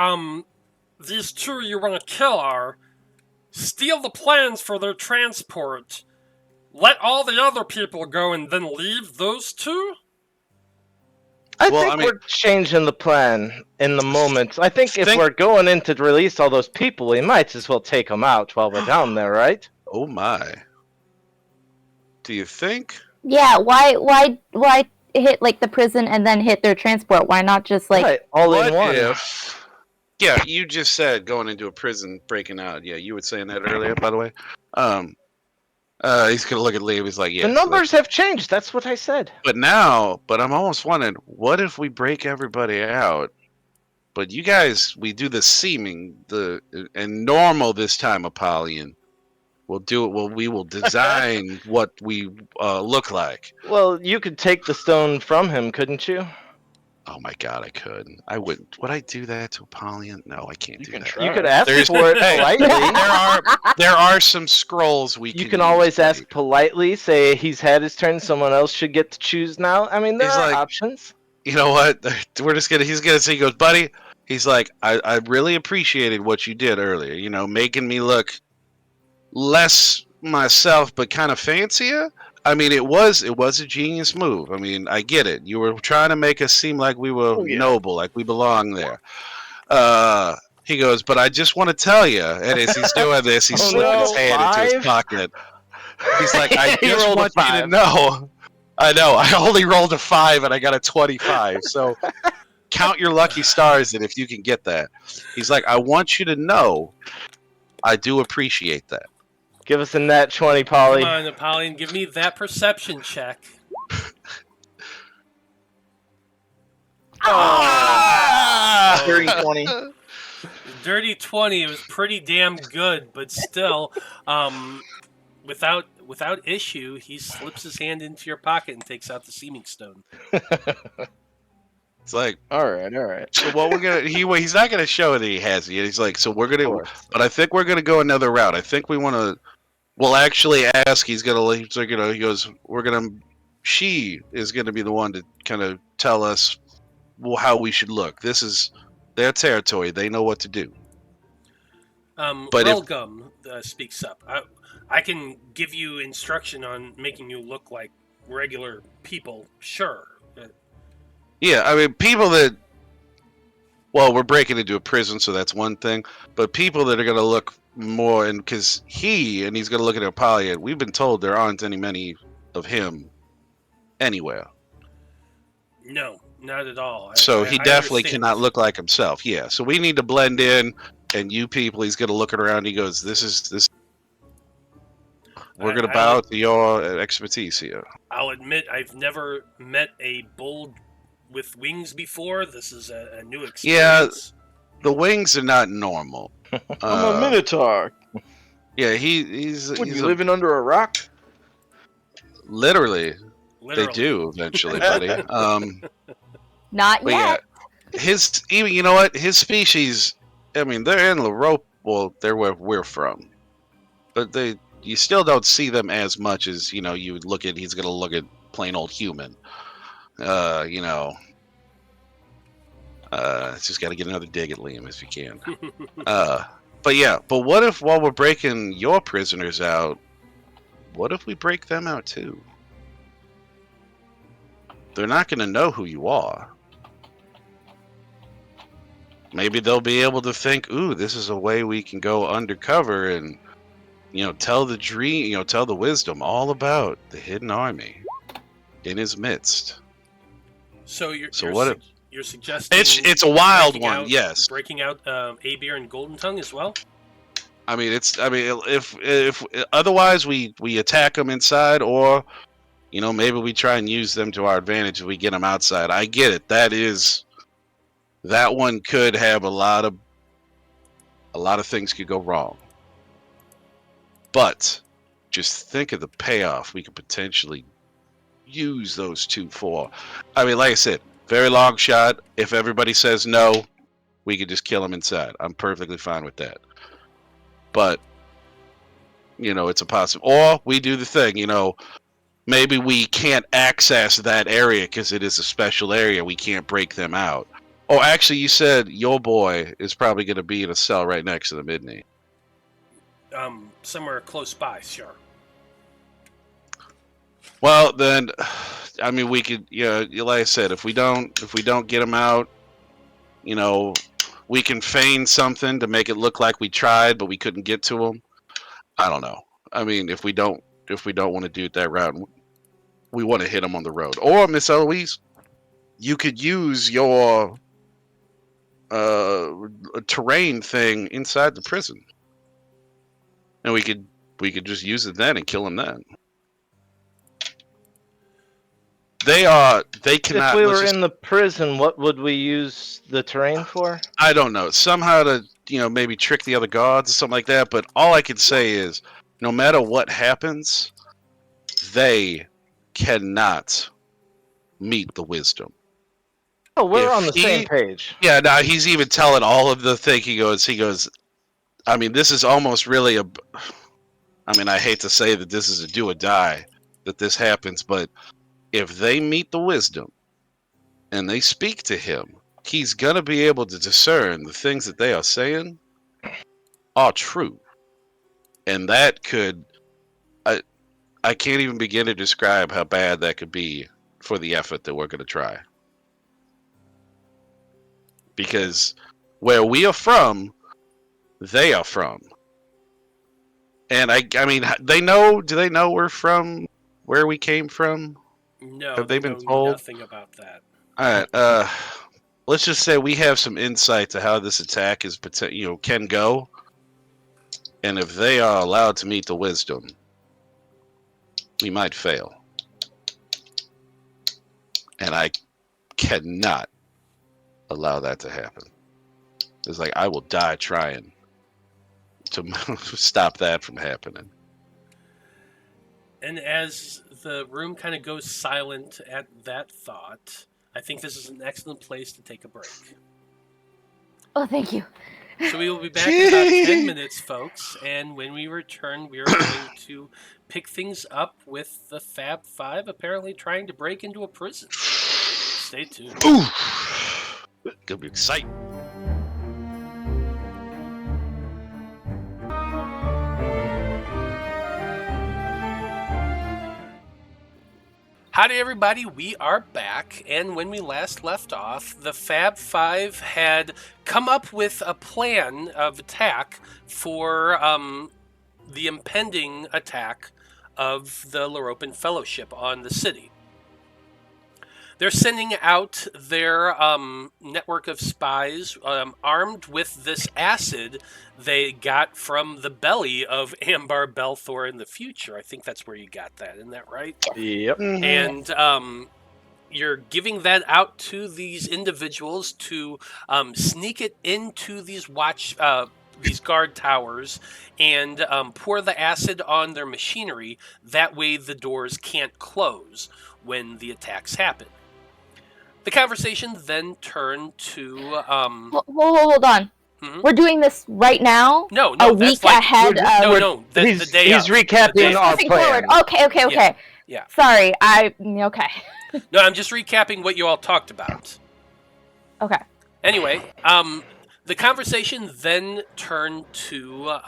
these two you want to kill are, steal the plans for their transport, let all the other people go, and then leave those two? I Well, think I mean- we're changing the plan in the moment. I think if Think- we're going in to release all those people, we might as well take them out while we're down there, right? Oh my. Do you think? Yeah, why hit like the prison and then hit their transport? Why not just like right, all What in one. if? Yeah, you just said going into a prison, breaking out. Yeah, you were saying that earlier, by the way. He's gonna look at Liam. He's like, yeah. The numbers have changed. That's what I said. But I'm almost wondering, what if we break everybody out? But you guys, we do the seeming, and normal this time, Apollyon. We'll do it. We will design what we look like. Well, you could take the stone from him, couldn't you? Oh my god, I could. I wouldn't. Would I do that to Apollyon? No, I can't You do can that. try. You could ask There's- for it Hey, politely. there are some scrolls we You can can use, always buddy. ask politely, say he's had his turn, someone else should get to choose now. I mean, there He's are like- options. You know what? He's gonna say, he goes, buddy. He's like, I really appreciated what you did earlier. You know, making me look less myself, but kind of fancier. I mean, it was a genius move. I mean, I get it. You were trying to make us seem like we were Oh, yeah. noble, like we belong there. He goes, but I just want to tell you, and as he's doing this, he's Oh, slipping his no. hand into his 5? pocket. He's like, I He just rolled a want you to 5. know. I know. I only rolled a 5 and I got a 25. So count your lucky stars, and if you can get that, he's like, I want you to know, I do appreciate that. Give us a nat 20, Polly. Come on, Apollyon, give me that perception check. Ah! Dirty 20. Dirty 20, it was pretty damn good, but still, without issue, he slips his hand into your pocket and takes out the seeming stone. It's like, All right. so what we're gonna he's not gonna show that he has it. He's like, so we're Of gonna, course. but I think we're gonna go another route. I think we want to. We'll actually ask. He goes, she is gonna be the one to kind of tell us how we should look. This is their territory. They know what to do. But if- Relgum speaks up. I can give you instruction on making you look like regular people, sure. Yeah, I mean, people that. Well, we're breaking into a prison, so that's one thing. But people that are going to look more, and because he's going to look at Apollyon. We've been told there aren't many of him anywhere. No, not at all. So he I definitely understand. cannot look like himself. Yeah, so we need to blend in, and you people, he's going to look around. He goes, this. We're going to bow to your expertise here. I'll admit I've never met a bull with wings before. This is a new experience. The wings are not normal. I'm a Minotaur. Yeah, he's What, he's you living under a rock? literally. Literally. They do eventually, buddy. not But yet? yeah, you know what? His species. I mean, they're in Loroupa. Well, they're where we're from, but you still don't see them as much as you would look at. He's gonna look at plain old human. Just got to get another dig at Liam if you can. But what if while we're breaking your prisoners out, what if we break them out too? They're not going to know who you are. Maybe they'll be able to think, ooh, this is a way we can go undercover and, tell the dream, tell the wisdom all about the hidden army in his midst. So you're what suggesting it's a wild breaking one, out, yes. Breaking out Abir and Goldentongue as well. If otherwise we attack them inside, or maybe we try and use them to our advantage if we get them outside. I get it. That one could have a lot of things could go wrong. But just think of the payoff we could potentially use those two for. Like I said, very long shot. If everybody says no, we could just kill them inside. I'm perfectly fine with that. But, it's a possible. Or we do the thing, maybe we can't access that area because it is a special area. We can't break them out. Oh, actually, you said your boy is probably going to be in a cell right next to them, isn't he? Somewhere close by, sure. Well, then, we could, like I said, if we don't get him out, we can feign something to make it look like we tried, but we couldn't get to him. I don't know. If we don't want to do it that route, we want to hit him on the road. Or Miss Eloise, you could use your terrain thing inside the prison, and we could just use it then and kill him then. They cannot. If we were in the prison, what would we use the terrain for? I don't know. Somehow to maybe trick the other guards or something like that. But all I can say is, no matter what happens, they cannot meet the wisdom. Oh, we're on the same page. Yeah, now he's even telling all of the thing. He goes, this is almost really I hate to say that this is a do or die, that this happens, but if they meet the wisdom and they speak to him, he's going to be able to discern the things that they are saying are true. And that could, I can't even begin to describe how bad that could be for the effort that we're going to try. Because where we are from, they are from. And do they know we're from where we came from? No, have they been know told? Nothing about that. All right. Let's just say we have some insight to how this attack is, can go. And if they are allowed to meet the wisdom, we might fail. And I cannot allow that to happen. It's like I will die trying to stop that from happening. And as the room kind of goes silent at that thought, I think this is an excellent place to take a break. Oh, thank you. So we will be back in about 10 minutes, folks. And when we return, we are going to pick things up with the Faab Five apparently trying to break into a prison. Stay tuned. Ooh, gonna be exciting. Howdy, everybody. We are back, and when we last left off, the Faab Five had come up with a plan of attack for the impending attack of the Loroupan Fellowship on the city. They're sending out their network of spies armed with this acid they got from the belly of Ambar Belthor in the future. I think that's where you got that. Isn't that right? Yep. And you're giving that out to these individuals to sneak it into these these guard towers and pour the acid on their machinery. That way the doors can't close when the attacks happen. The conversation then turned to... Hold on. Mhm. We're doing this right now? No, a that's week like... ahead of... No, the day he's of. recapping our Moving plan. forward. Okay. Yeah. Sorry, okay. No, I'm just recapping what you all talked about. Okay. Anyway, The conversation then turned to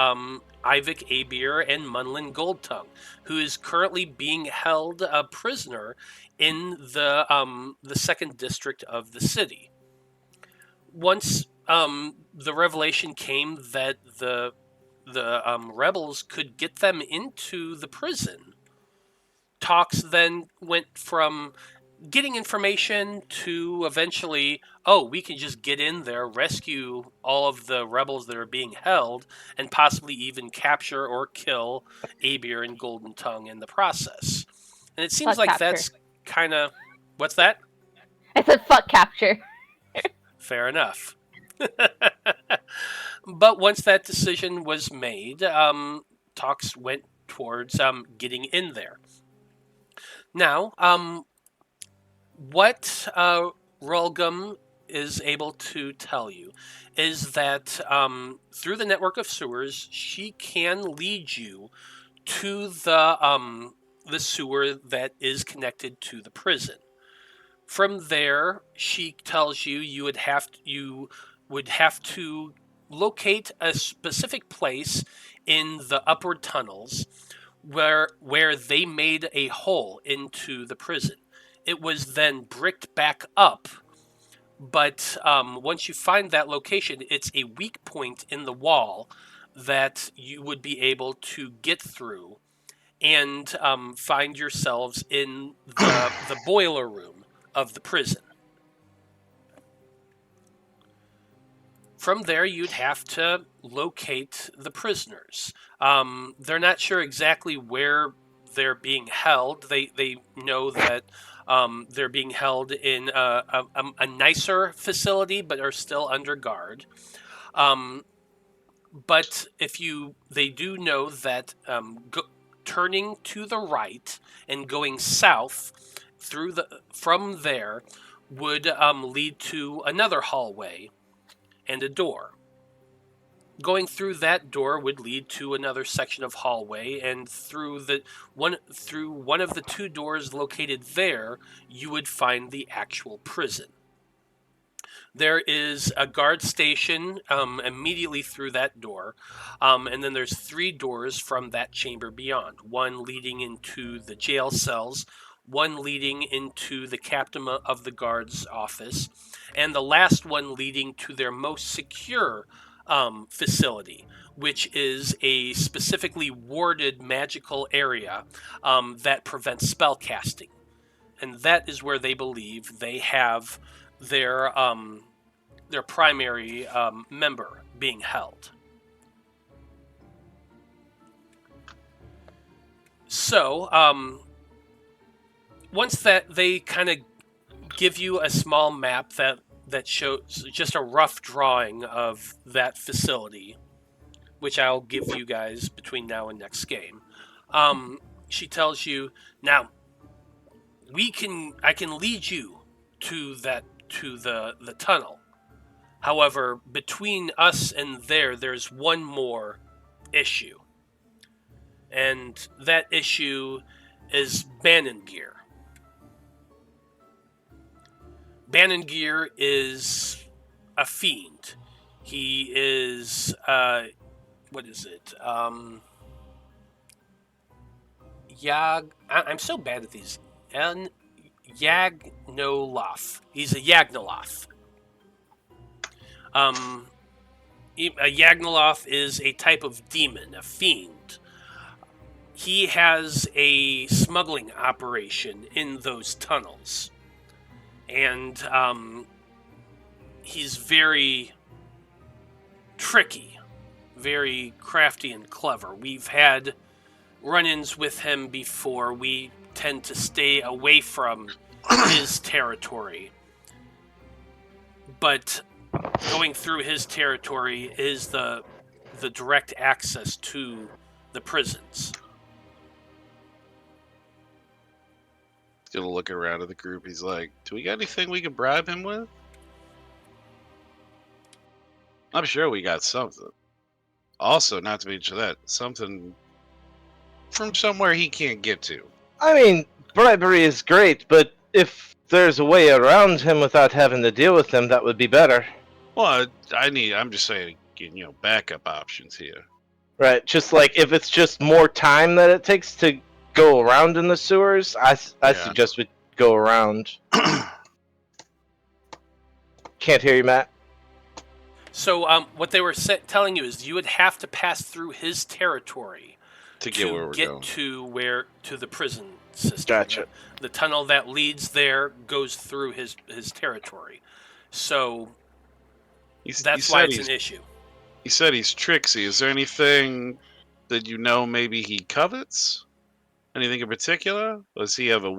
Ivik Abir and Munlin Goldtongue, who is currently being held a prisoner in the second district of the city. Once the revelation came that the rebels could get them into the prison, talks then went from getting information to eventually, oh, we can just get in there, rescue all of the rebels that are being held, and possibly even capture or kill Abir and Goldentongue in the process. And it seems Fuck like capture. that's kind of... What's that? I said fuck capture. Fair enough. But once that decision was made, talks went towards getting in there. Now, what Rulgum is able to tell you is that through the network of sewers, she can lead you to the sewer that is connected to the prison. From there, she tells you you would have to locate a specific place in the upward tunnels where they made a hole into the prison. It was then bricked back up, but once you find that location, it's a weak point in the wall that you would be able to get through and find yourselves in the boiler room of the prison. From there, you'd have to locate the prisoners. They're not sure exactly where they're being held. They know that they're being held in a nicer facility, but are still under guard. But they do know that turning to the right and going south from there would lead to another hallway and a door. Going through that door would lead to another section of hallway, and through one of the two doors located there, you would find the actual prison. There is a guard station immediately through that door, and then there's 3 doors from that chamber beyond. One leading into the jail cells, one leading into the captain of the guard's office, and the last one leading to their most secure facility, which is a specifically warded magical area that prevents spell casting. And that is where they believe they have their primary member being held. So, once that they kind of give you a small map that shows just a rough drawing of that facility, which I'll give you guys between now and next game. She tells you, now I can lead you to the tunnel. However, between us and there's one more issue. And that issue is Banningear. Banningear is a fiend. He is, what is it? I'm so bad at these. Yagnoloth. He's a Yagnoloth. A Yagnoloth is a type of demon, a fiend. He has a smuggling operation in those tunnels. And he's very tricky, very crafty and clever. We've had run-ins with him before. We tend to stay away from his territory. But going through his territory is the direct access to the prisons. He's gonna look around at the group. He's like, do we got anything we can bribe him with? I'm sure we got something. Also, not to mention that, something from somewhere he can't get to. I mean, bribery is great, but if there's a way around him without having to deal with him, that would be better. Well, I'm just saying, backup options here. Right, just like if it's just more time that it takes to go around in the sewers, I Yeah. suggest we go around. Can't hear you, Matt. So what they were telling you is you would have to pass through his territory to get where we're going. to the prison system. Gotcha. The tunnel that leads there goes through his territory. So that's why it's an issue. He said he's tricksy. Is there anything that maybe he covets? Anything in particular? Does he have I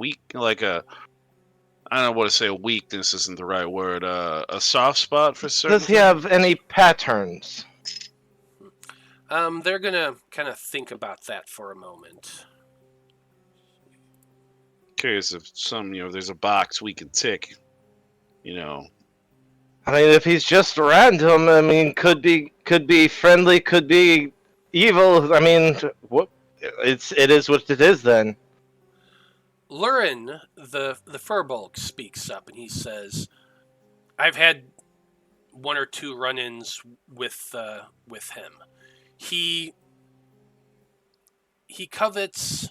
don't know what to say, a weakness isn't the right word, a soft spot for certain Does he have any patterns? They're gonna kind of think about that for a moment. Curious if there's a box we can tick, I mean, if he's just random, I mean, could be friendly, could be evil. I mean, it is what it is then. Lurin, the Furbolg, speaks up and he says, "I've had one or two run-ins with him. He covets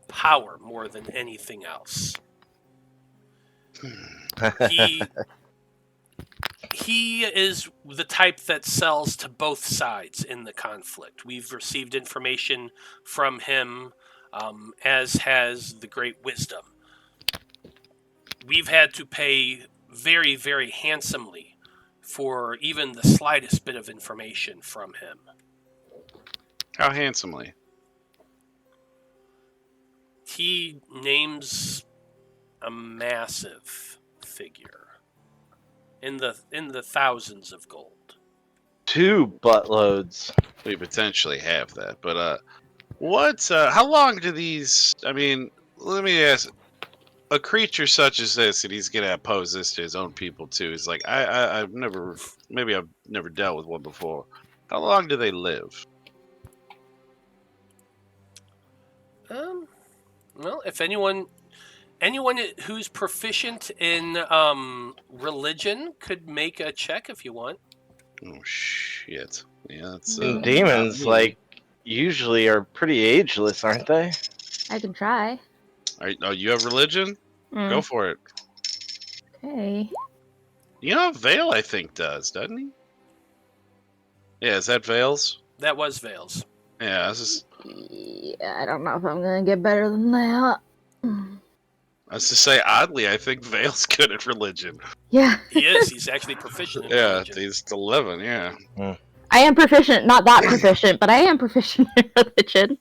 power more than anything else. He is the type that sells to both sides in the conflict. We've received information from him, as has the Great Wisdom. We've had to pay very, very handsomely for even the slightest bit of information from him." How handsomely? He names a massive figure in the thousands of gold. 2 buttloads. We potentially have that, but how long do these? I mean, let me ask. A creature such as this, and he's gonna pose this to his own people too. Is like I've never dealt with one before. How long do they live? Well, if anyone who's proficient in religion could make a check if you want. Oh shit! Yeah, that's Demons usually are pretty ageless, aren't they? I can try. Oh, you have religion? Go for it. Okay. Veil, I think, doesn't he? Yeah, is that Veil's? That was Veil's. Yeah, this is. Yeah, I don't know if I'm gonna get better than that. I was to say, oddly, I think Veil's good at religion. Yeah. He is. He's actually proficient in religion. He's 11, yeah. I am proficient, not that proficient, but I am proficient in religion.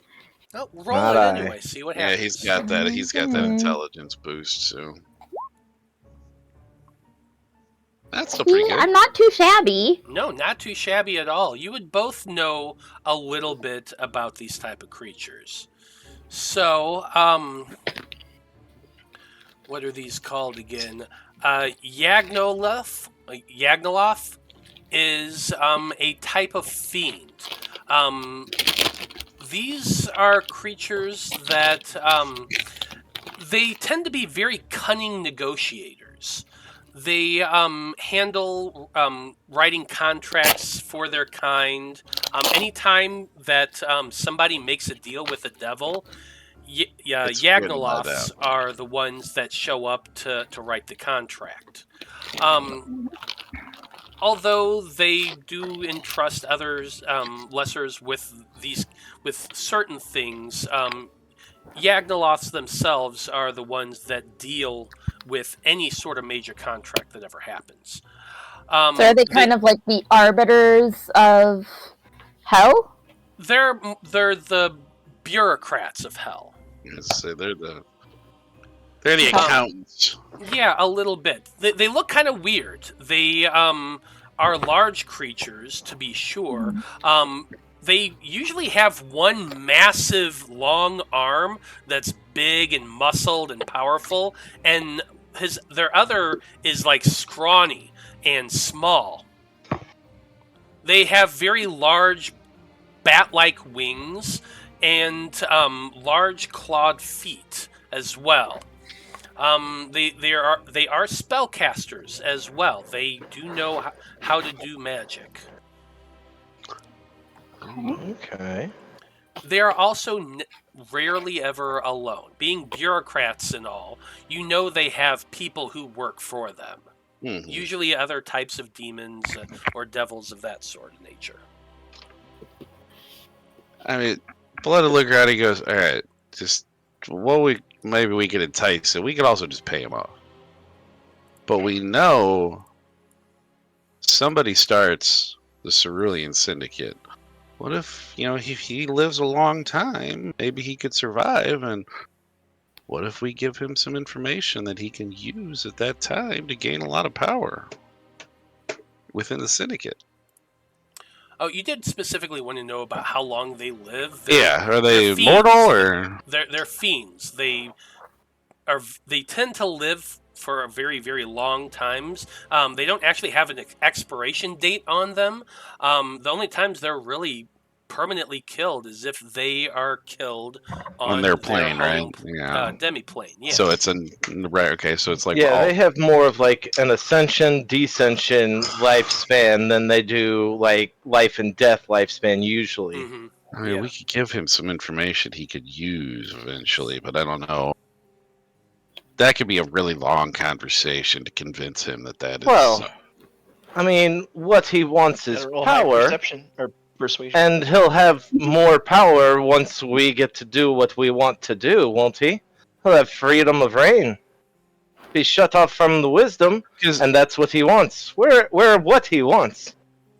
Oh, roll it anyway, see what happens. Yeah, he's got that. He's got that intelligence boost, so. That's still pretty good. I'm not too shabby. No, not too shabby at all. You would both know a little bit about these type of creatures. So, what are these called again? Yagnoloth is a type of fiend. These are creatures that they tend to be very cunning negotiators. They handle writing contracts for their kind. Anytime that somebody makes a deal with the devil, Yagnoloths are the ones that show up to write the contract. Although they do entrust others, lessers, with certain things, Yagnoloths themselves are the ones that deal with any sort of major contract that ever happens. So are they kind of like the arbiters of hell? They're the bureaucrats of hell. So they're the accountants. Yeah, a little bit. They look kind of weird. They are large creatures, to be sure. They usually have one massive long arm that's big and muscled and powerful, and their other is like scrawny and small. They have very large bat-like wings and large clawed feet as well. They are spellcasters as well. They do know how to do magic. Okay. They are also rarely ever alone. Being bureaucrats and all, you know they have people who work for them. Mhm. Usually other types of demons or devils of that sort of nature. I mean, Blood will look around. He goes, "All right, just maybe we could entice him. We could also just pay him off. But we know somebody starts the Cerulean Syndicate. What if he lives a long time? Maybe he could survive. And what if we give him some information that he can use at that time to gain a lot of power within the Syndicate?" Oh, you did specifically want to know about how long they live. Yeah, are they they're mortal fiends. or? They're fiends. They tend to live for a very, very long times. They don't actually have an expiration date on them. The only times they're really permanently killed is if they are killed on their plane, right? home, Yeah. demi-plane. Yeah. So it's right. Okay, so it's like They have more of like an ascension, descension lifespan than they do like life and death lifespan usually. Mhm. I mean, we could give him some information he could use eventually, but I don't know. That could be a really long conversation to convince him that is. Well, I mean, what he wants is Gotta roll high power, perception or persuasion. and he'll have more power once we get to do what we want to do, won't he? He'll have freedom of reign. Be shut off from the wisdom, and that's what he wants. We're what he wants.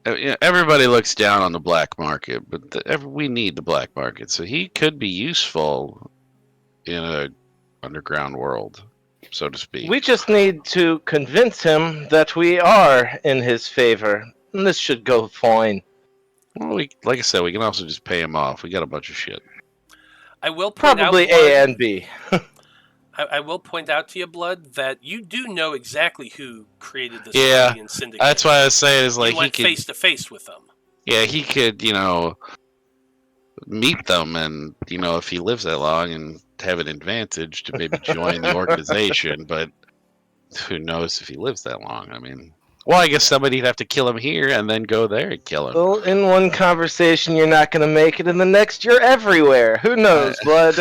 Everybody looks down on the black market, but we need the black market, so he could be useful in a underground world, so to speak. We just need to convince him that we are in his favor, and this should go fine. Well, like I said, we can also just pay him off. We got a bunch of shit. I will point Probably out, A and B. I will point out to you, Blood, that you do know exactly who created the Yeah, Cerulean Syndicate. That's why I was saying is like you went face to face with them. Yeah, he could, meet them, and if he lives that long and have an advantage to maybe join the organization. But who knows if he lives that long? I mean, well, I guess somebody'd have to kill him here and then go there and kill him. Well, in one conversation you're not going to make it, in the next you're everywhere. Who knows, Blood?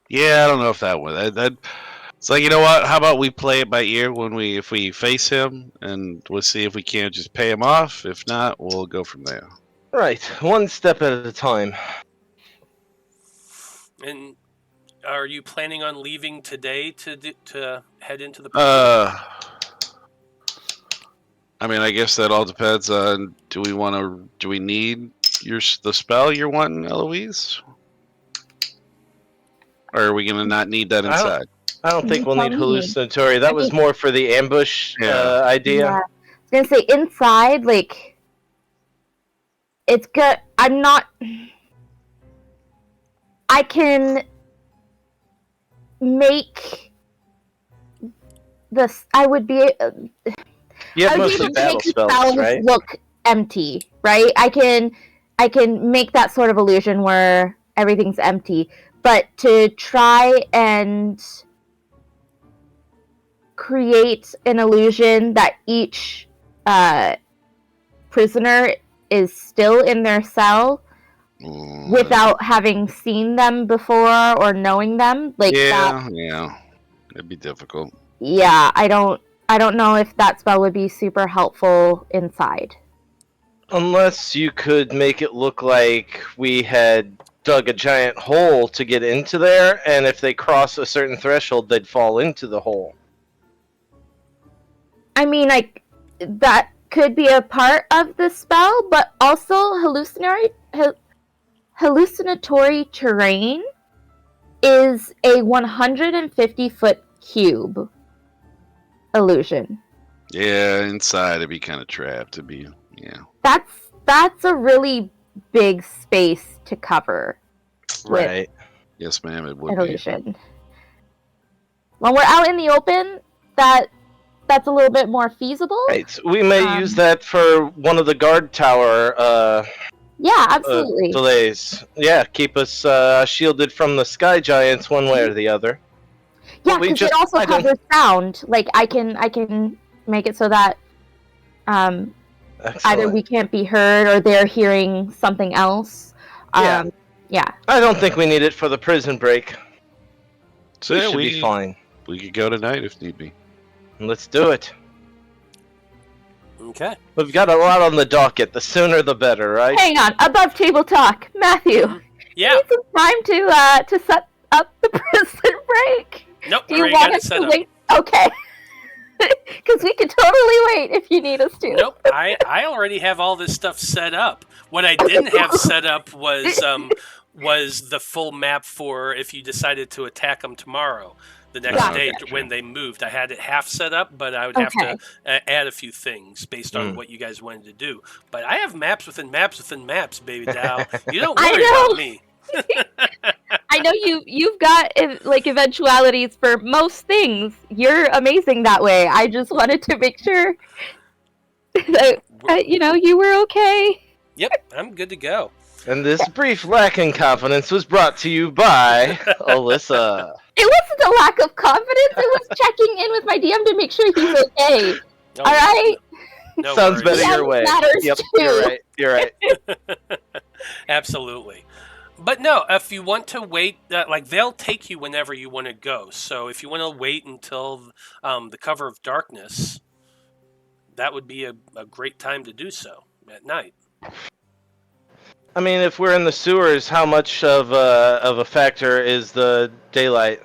Yeah, I don't know if that would. It's like, you know what? How about we play it by ear if we face him, and we'll see if we can't just pay him off. If not, we'll go from there. Right, one step at a time. And are you planning on leaving today to head into the prison? I mean, I guess that all depends on do we need the spell you're wanting, Eloise? Or are we gonna not need that inside? I don't think we'll need hallucinatory. That was more for the ambush idea. Yeah. I was gonna say inside, like it's good. I can make this. I would be. You have I would be mostly able to battle make the spells, right? look empty, right? I can make that sort of illusion where everything's empty, but to try and create an illusion that each prisoner is still in their cell without having seen them before or knowing them, like yeah, it'd be difficult. Yeah, I don't know if that spell would be super helpful inside. Unless you could make it look like we had dug a giant hole to get into there, and if they cross a certain threshold, they'd fall into the hole. I mean, that could be a part of the spell, but also hallucinatory terrain is a 150-foot cube illusion. Yeah, inside it'd be kind of trapped. It'd be That's a really big space to cover. Right. Yes, ma'am. It would illusion. When we're out in the open, that's a little bit more feasible. Right. We may use that for one of the guard tower Yeah, absolutely. Delays. Yeah, keep us shielded from the sky giants one way or the other. Yeah, we because just- it also I don't- covers sound. Like I can make it so that either Excellent. we can't be heard or they're hearing something else. Yeah. Yeah. I don't think we need it for the prison break. So We yeah, should be fine. we could go tonight if need be. Let's do it. Okay. We've got a lot on the docket. The sooner the better, right? Hang on, above table talk, Matthew. Yeah. Need some time to set up the prison break. Nope. Do you Already want got it us set to up. wait? Okay. Because we can totally wait if you need us to. Nope. I already have all this stuff set up. What I didn't have set up was the full map for if you decided to attack them tomorrow. The next Gotcha. day when they moved, I had it half set up, but I would have Okay. to add a few things based on what you guys wanted to do. But I have maps within maps within maps, baby doll. You don't I worry know. about me. I know you've got like eventualities for most things. You're amazing that way. I just wanted to make sure that you were okay. Yep, I'm good to go. And this brief lack in confidence was brought to you by Alyssa. It wasn't a lack of confidence. It was checking in with my DM to make sure he's okay. No, All right. no Sounds worries. better your way. Matters Yep, too. you're right. You're right. Absolutely. But no, if you want to wait, they'll take you whenever you want to go. So if you want to wait until the cover of darkness, that would be a great time to do so at night. I mean, if we're in the sewers, how much of a factor is the daylight?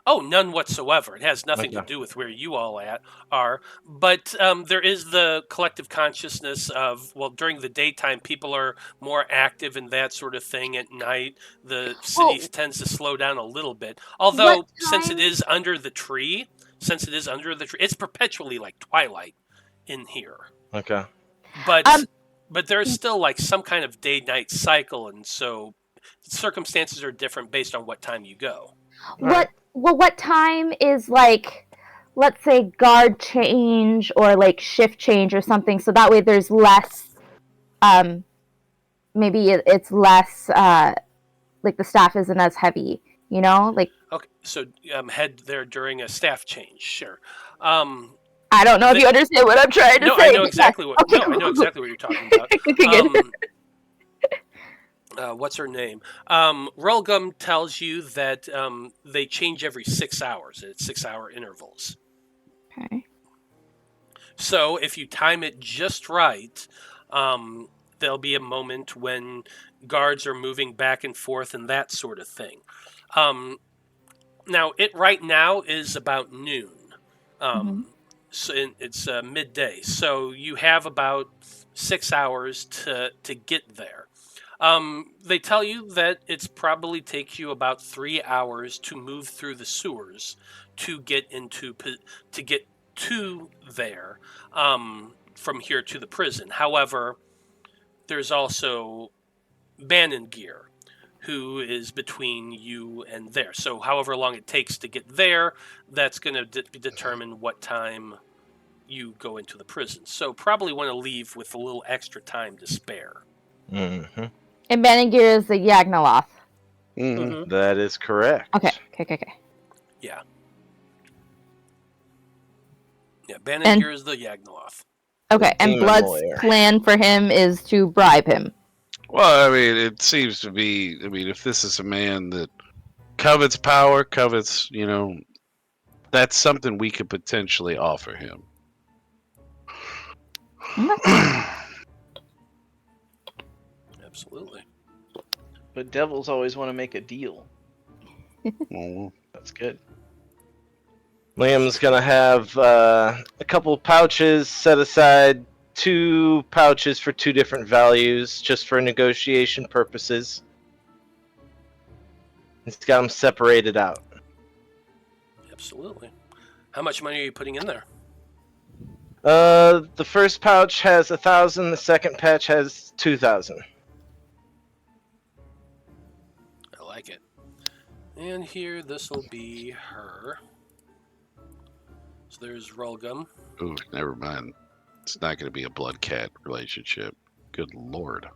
Oh, none whatsoever. It has nothing to Okay. do with where you all are. But there is the collective consciousness of, well, during the daytime, people are more active and that sort of thing. At night, the city tends to slow down a little bit. Although, What since it time? is under the tree, it's perpetually like twilight in here. Okay. But there's still like some kind of day-night cycle, and so circumstances are different based on what time you go. What time is like, let's say guard change or like shift change or something, so that way there's less maybe it's less like the staff isn't as heavy, like Okay, so head there during a staff change, sure. I don't know if you understand what I'm trying to No, say. I know exactly what. Okay, No, I know cool. exactly what you're talking about. Good. What's her name? Rolgum tells you that they change every 6 hours at 6-hour intervals. Okay. So if you time it just right, there'll be a moment when guards are moving back and forth and that sort of thing. Now, it right now is about noon. So it's midday. So you have about 6 hours to get there. They tell you that it's probably takes you about 3 hours to move through the sewers to get to there from here to the prison. However, there's also Bannon-Gear, who is between you and there. So however long it takes to get there, that's going to determine what time you go into the prison. So probably want to leave with a little extra time to spare. Mm-hmm. And Banning-Gear is the Yagnoloth. Mm-hmm. That is correct. Okay. Yeah. Yeah, Bannon-Gear is the Yagnoloth. Okay, and Demon Blood's lawyer. plan for him is to bribe him. Well, I mean, it seems to be. I mean, if this is a man that covets power, covets, that's something we could potentially offer him. Absolutely. But devils always want to make a deal. Well, That's good. Liam's gonna have a couple pouches set aside, 2 pouches for 2 different values, just for negotiation purposes. He's got them separated out. Absolutely. How much money are you putting in there? The first pouch has 1,000. The second pouch has 2,000. I like it. And here, this will be her. So there's Rolgum. ooh, never mind. It's not going to be a blood cat relationship. Good lord.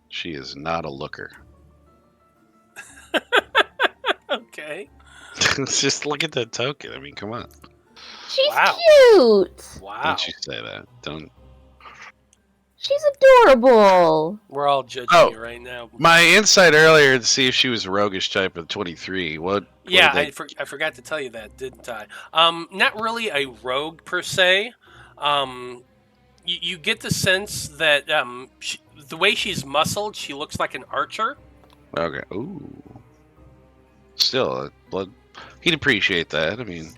She is not a looker. Okay. Just look at that token. I mean, come on. She's Wow. cute. Wow. Don't you say that. Don't. She's adorable. We're all judging Oh. you right now. My insight earlier to see if she was a roguish type of 23. What? Yeah, did I forgot to tell you that, didn't I? Not really a rogue per se. You get the sense that the way she's muscled, she looks like an archer. Okay. Ooh. Still, blood. He'd appreciate that. I mean,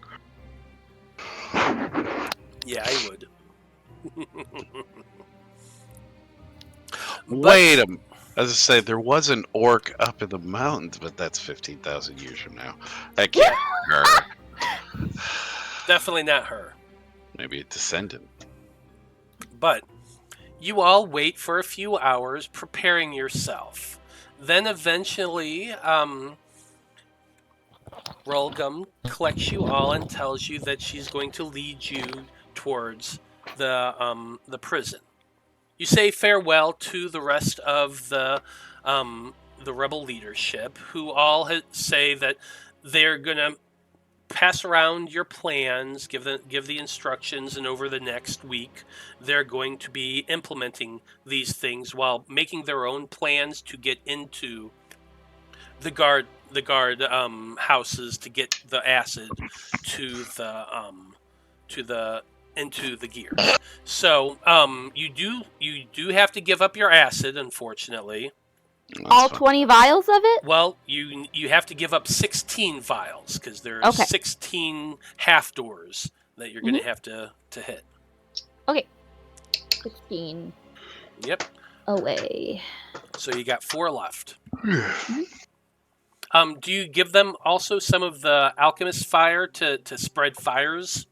Yeah, I would. wait a. As I say, there was an orc up in the mountains, but that's 15,000 years from now. That can't be her. Definitely not her. Maybe a descendant. But you all wait for a few hours preparing yourself. Then eventually, Rolgum collects you all and tells you that she's going to lead you towards the prison. You say farewell to the rest of the rebel leadership, who all say that they're gonna pass around your plans, give the instructions, and over the next week they're going to be implementing these things while making their own plans to get into the guard houses to get the acid to the into the gear. So you do have to give up your acid, unfortunately. That's All fine. 20 vials of it? Well, you have to give up 16 vials because there's Okay. 16 half doors that you're going to have to hit. 16 Yep. away. So you got 4 left. Do you give them also some of the alchemist fire to spread fires?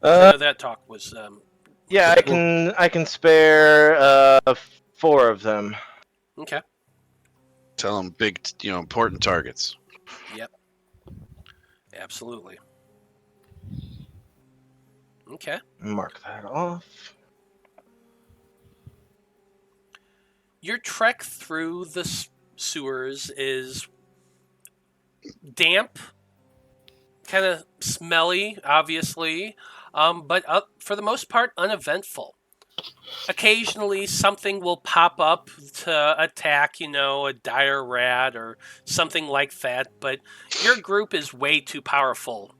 I know that talk was. Yeah, I can spare 4 of them. Okay. Tell them big, important targets. Yep. Absolutely. Okay. Mark that off. Your trek through the sewers is damp, kind of smelly, obviously, but for the most part, uneventful. Occasionally, something will pop up to attack, a dire rat or something like that, but your group is way too powerful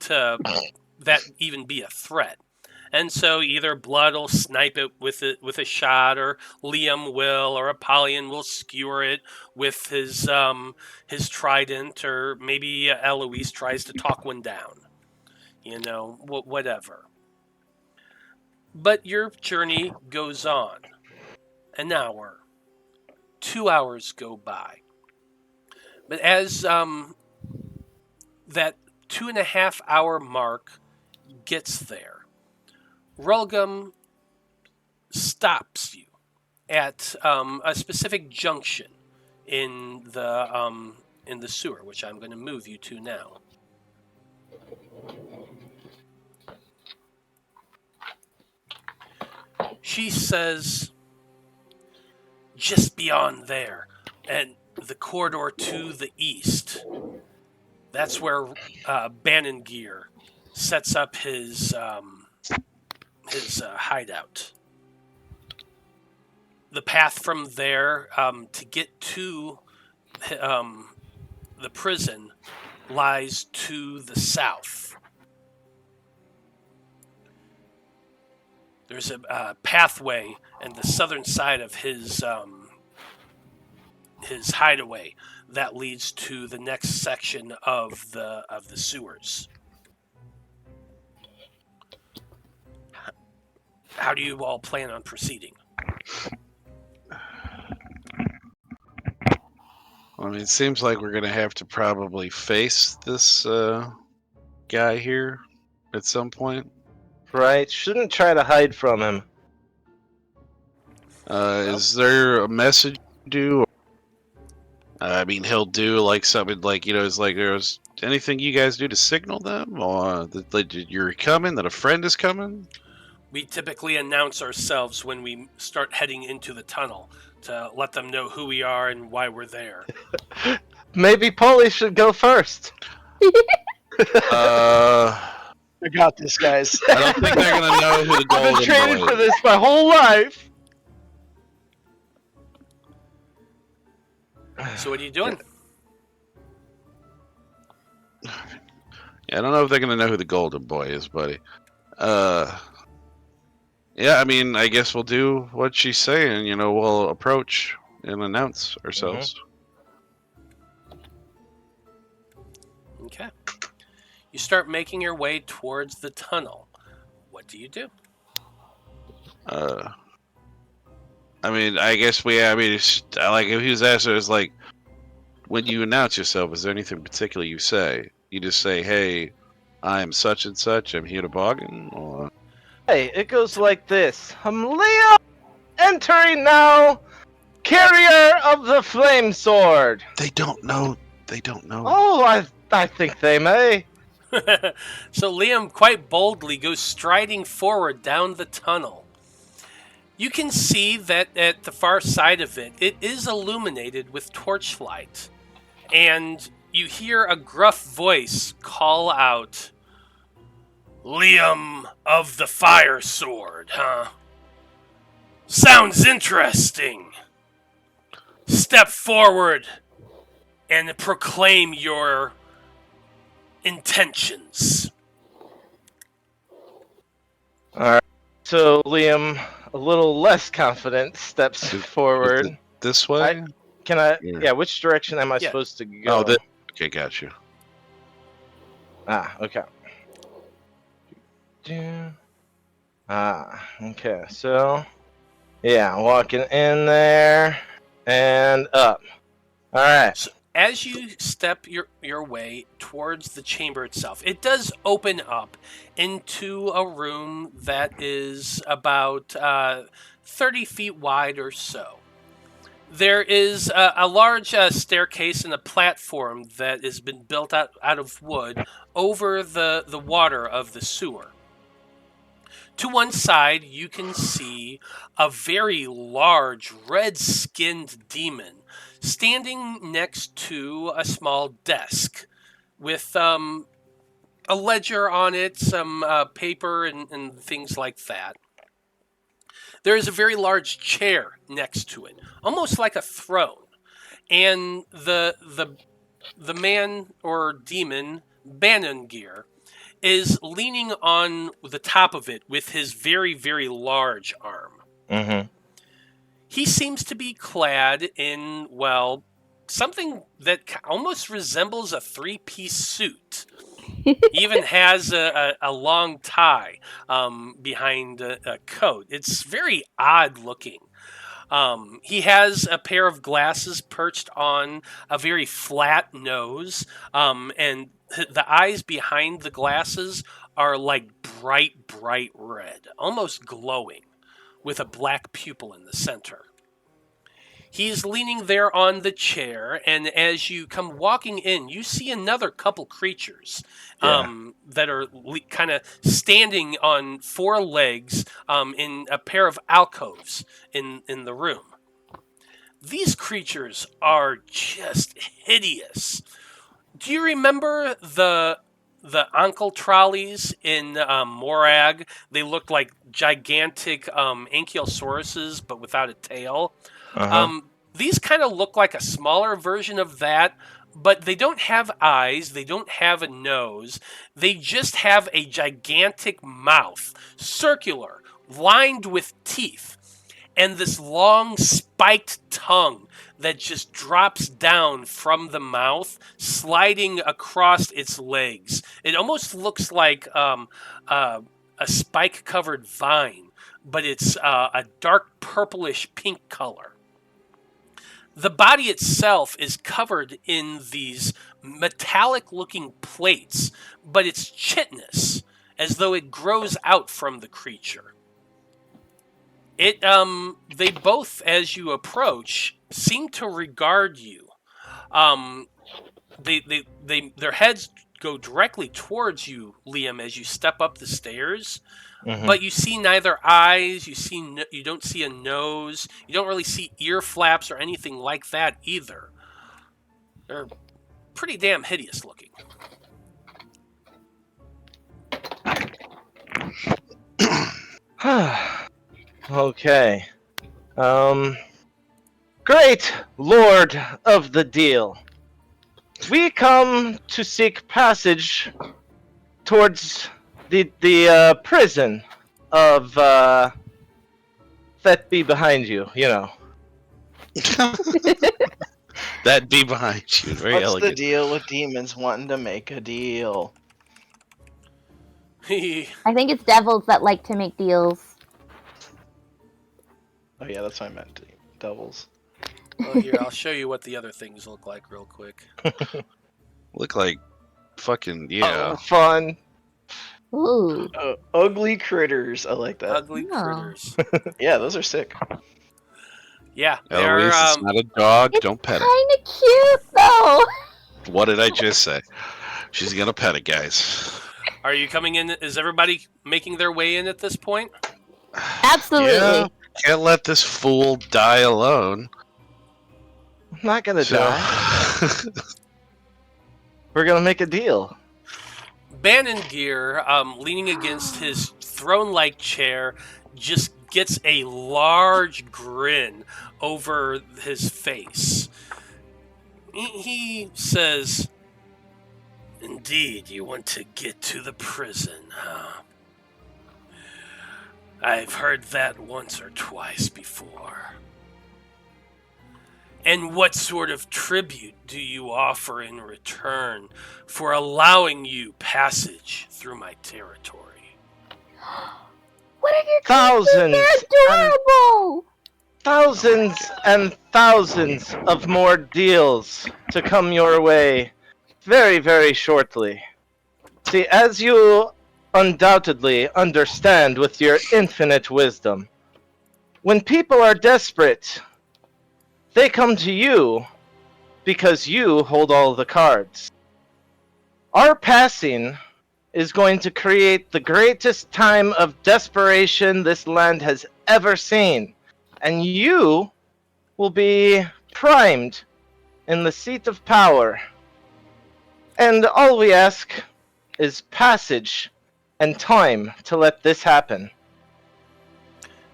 to that even be a threat. And so either Blood will snipe it with a shot, or Liam will, or Apollyon will skewer it with his trident, or maybe Eloise tries to talk one down. Whatever. But your journey goes on. An hour, 2 hours go by. But as that 2.5 hour mark gets there, Rolgum stops you at a specific junction in the sewer, which I'm going to move you to now. She says, just beyond there, and the corridor to the east, that's where Banningear sets up his hideout. The path from there to get to the prison lies to the south. There's a pathway in the southern side of his hideaway that leads to the next section of the sewers. How do you all plan on proceeding? I mean, it seems like we're going to have to probably face this guy here at some point. Right? Shouldn't try to hide from him. Is there a message due? I mean, he'll do like something like, it's like there's anything you guys do to signal them, or that you're coming, that a friend is coming. We typically announce ourselves when we start heading into the tunnel to let them know who we are and why we're there. Maybe Polly should go first. I got this, guys. I don't think they're gonna know who the I've been Golden training Boy for is. this my whole life. So what are you doing? Yeah, I don't know if they're gonna know who the Golden Boy is, buddy. Yeah, I mean, I guess we'll do what she's saying. You know, we'll approach and announce ourselves. Okay. You start making your way towards the tunnel. What do you do? I mean, I guess like if he was asked, it's like, when you announce yourself, is there anything particular you say? You just say, "Hey, I'm such and such. I'm here to bargain," or Hey, it goes like this. I'm Leo, entering now, carrier of the flame sword. they don't know. They don't know. Oh, I think they may. So Liam quite boldly goes striding forward down the tunnel. You can see that at the far side of it, it is illuminated with torchlight. And you hear a gruff voice call out, "Liam of the Fire Sword, huh? Sounds interesting. Step forward and proclaim your intentions." Alright. So Liam, a little less confident, steps forward. This way? Can I? Yeah. Yeah. Which direction am I Yeah. supposed to go? Oh, okay, got you. Okay. Okay. So, yeah, walking in there and up. All right. So as you step your way towards the chamber itself, it does open up into a room that is about 30 feet wide or so. There is a large staircase and a platform that has been built out of wood over the water of the sewer. To one side, you can see a very large red-skinned demon standing next to a small desk with a ledger on it, some paper and things like that. There is a very large chair next to it, almost like a throne. And the man or demon, Banongir, is leaning on the top of it with his very, very large arm. Mm-hmm. He seems to be clad in, well, something that almost resembles a three-piece suit. He even has a long tie behind a coat. It's very odd looking. He has a pair of glasses perched on a very flat nose, and the eyes behind the glasses are like bright, bright red, almost glowing, with a black pupil in the center. He's leaning there on the chair, and as you come walking in, you see another couple creatures that are kind of standing on four legs in a pair of alcoves in the room. These creatures are just hideous. Do you remember the ankle trolleys in Morag? They looked like gigantic ankylosauruses, but without a tail. These kind of look like a smaller version of that, but they don't have eyes, they don't have a nose, they just have a gigantic mouth, circular, lined with teeth, and this long spiked tongue that just drops down from the mouth, sliding across its legs. It almost looks like a spike-covered vine, but it's a dark purplish pink color. The body itself is covered in these metallic-looking plates, but it's chitinous, as though it grows out from the creature. They both, as you approach, seem to regard you. Their heads go directly towards you, Liam, as you step up the stairs. Mhm. But you see neither eyes. You don't see a nose. You don't really see ear flaps or anything like that either. They're pretty damn hideous looking. Okay. Great Lord of the Deal. We come to seek passage towards the prison of that be behind you, you know. That be behind you. Very What's elegant. the deal with demons wanting to make a deal? I think it's devils that like to make deals. Oh yeah, that's what I meant. Devils. Well, here, I'll show you what the other things look like real quick. Look like fucking, Oh, yeah. fun. Ooh. Ugly critters. I like that. Ugly Oh. critters. Yeah, those are sick. Yeah, they're, Eloise, it's not a dog. Don't pet it. Kind of cute, though. What did I just say? She's gonna pet it, guys. Are you coming in? Is everybody making their way in at this point? Absolutely. Yeah, can't let this fool die alone. I'm not gonna die. We're gonna make a deal. Banningear, leaning against his throne-like chair, just gets a large grin over his face. He says, "Indeed, you want to get to the prison, huh? I've heard that once or twice before. And what sort of tribute do you offer in return for allowing you passage through my territory?" What are your Thousands creatures? They're adorable. Thousands and thousands of more deals to come your way very, very shortly. See, as you undoubtedly understand with your infinite wisdom, when people are desperate, they come to you because you hold all the cards. Our passing is going to create the greatest time of desperation this land has ever seen. And you will be primed in the seat of power. And all we ask is passage and time to let this happen.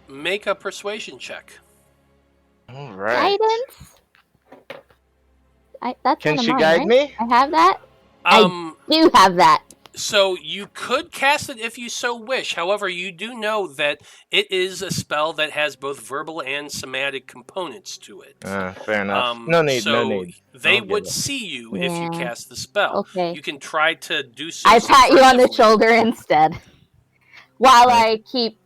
Make a persuasion check. All right. Guidance? That's Can one of she mine, guide right? me? I have that? Um, You have that. So you could cast it if you so wish. However, you do know that it is a spell that has both verbal and somatic components to it. Fair enough. No No need. They I'll get would it. see you if you Yeah. cast the spell. Okay. You can try to do so. I pat you on the subversively. shoulder instead. While Right. I keep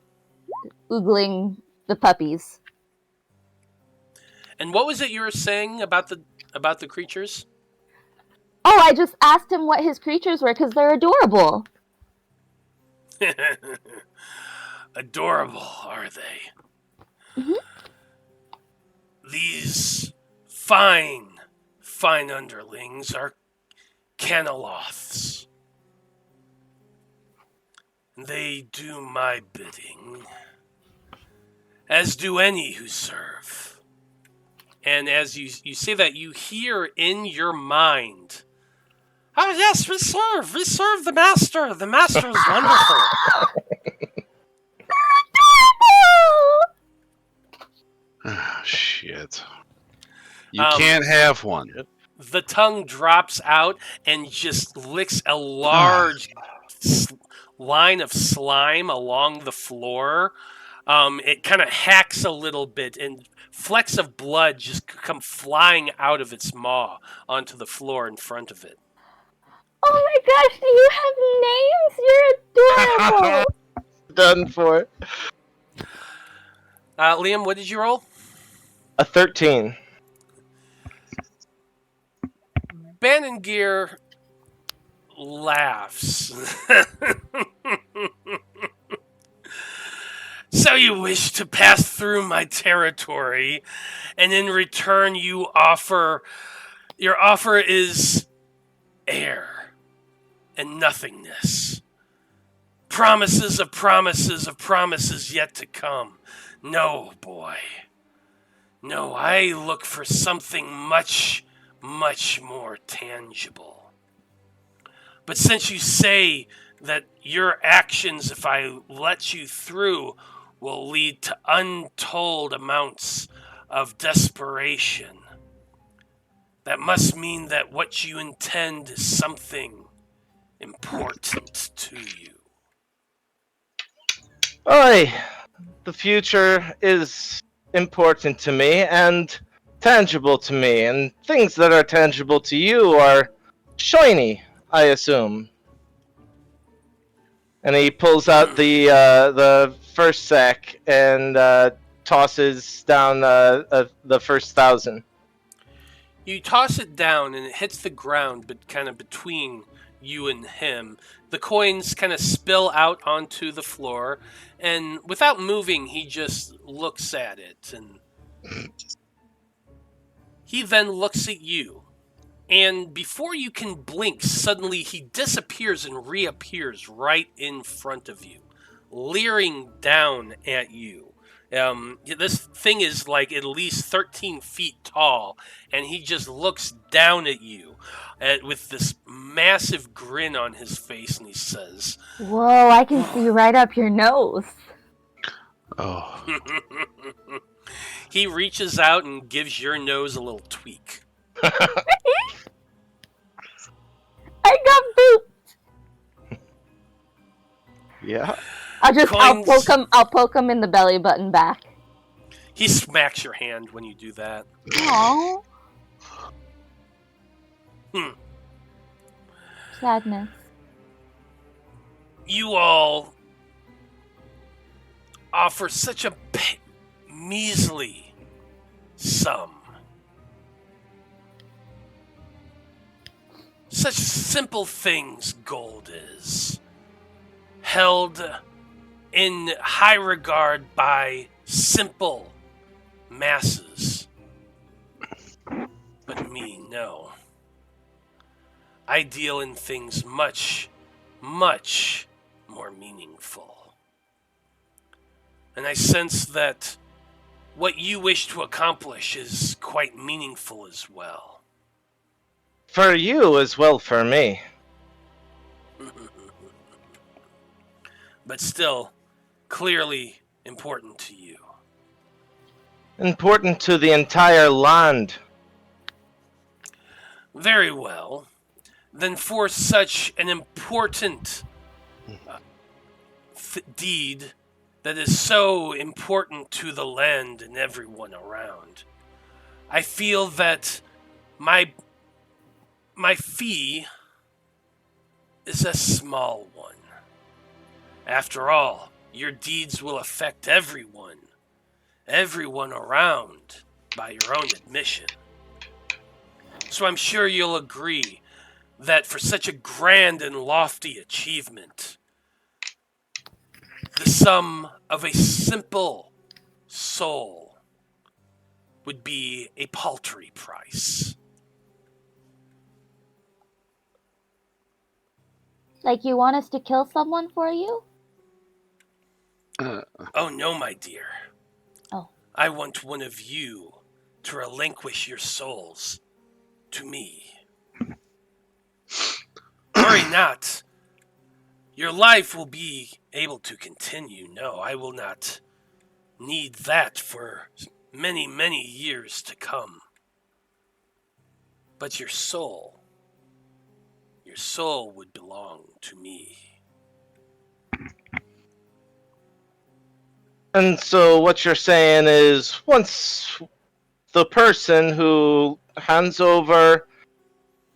oogling the puppies. And what was it you were saying about the creatures? Oh, I just asked him what his creatures were because they're adorable. Adorable, are they? Mhm. These fine underlings are Canoloths. They do my bidding, as do any who serve. And as you say that, you hear in your mind, "Oh yes, we serve the master. The master is wonderful." Ah, shit. You Um, can't have one. The tongue drops out and just licks a large line of slime along the floor. It kind of hacks a little bit, and flecks of blood just come flying out of its maw onto the floor in front of it. Oh my gosh, do you have names? You're adorable. Done for. Liam, what did you roll? A 13. Banningear laughs. "So you wish to pass through my territory, and in return your offer is air. and nothingness. Promises of promises of promises yet to come. No, boy. No, I look for something much, much more tangible. But since you say that your actions, if I let you through, will lead to untold amounts of desperation, that must mean that what you intend is something important to you. Oi, the future is important to me and tangible to me, and things that are tangible to you are shiny, I assume. And he pulls out the first sack and tosses down the first 1,000. You toss it down and it hits the ground, but kind of between you and him. The coins kind of spill out onto the floor, and without moving, he just looks at it. And he then looks at you. And before you can blink, suddenly he disappears and reappears right in front of you, leering down at you. This thing is like at least 13 feet tall, and he just looks down at you with this massive grin on his face, and he says, Whoa, I can see right up your nose. Oh. He reaches out and gives your nose a little tweak. I got booped. Yeah. I'll poke him in the belly button back. He smacks your hand when you do that. Aww. Sadness. You all offer such a measly sum. Such simple things gold is. Held in high regard by simple masses. But me, no. I deal in things much, much more meaningful. And I sense that what you wish to accomplish is quite meaningful as well. For you as well for me. But still, clearly important to you. Important to the entire land. Very well. Then for such an important deed that is so important to the land and everyone around, I feel that my fee is a small one. After all, your deeds will affect everyone around, by your own admission. So I'm sure you'll agree that for such a grand and lofty achievement, the sum of a simple soul would be a paltry price. Like you want us to kill someone for you? Oh no, my dear. Oh. I want one of you to relinquish your souls to me. Worry not. Your life will be able to continue. No, I will not need that for many, many years to come. But your soul would belong to me. And so what you're saying is, once the person who hands over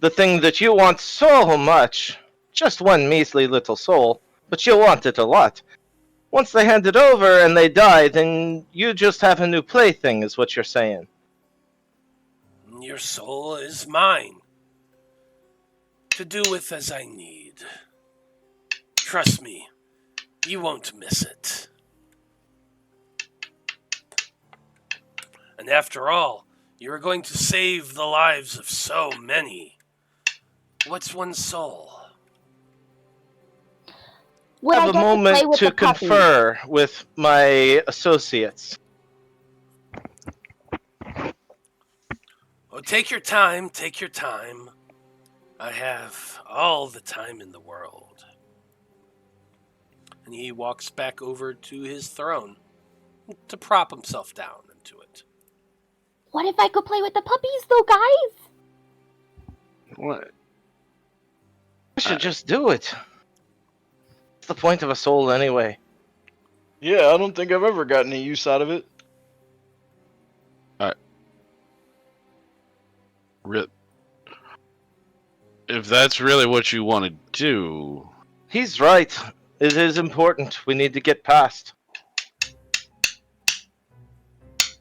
the thing that you want so much, just one measly little soul, but you want it a lot. Once they hand it over and they die, then you just have a new plaything, is what you're saying. Your soul is mine, to do with as I need. Trust me, you won't miss it. And after all, you are going to save the lives of so many. What's one soul? Would have I a get to play moment with to the puppy? confer with my associates. Oh, take your time, take your time. I have all the time in the world. And he walks back over to his throne to prop himself down into it. What if I could play with the puppies, though, guys? What? I should just do it. What's the point of a soul anyway? Yeah, I don't think I've ever gotten any use out of it. If that's really what you want to do, He's right. It is important. We need to get past.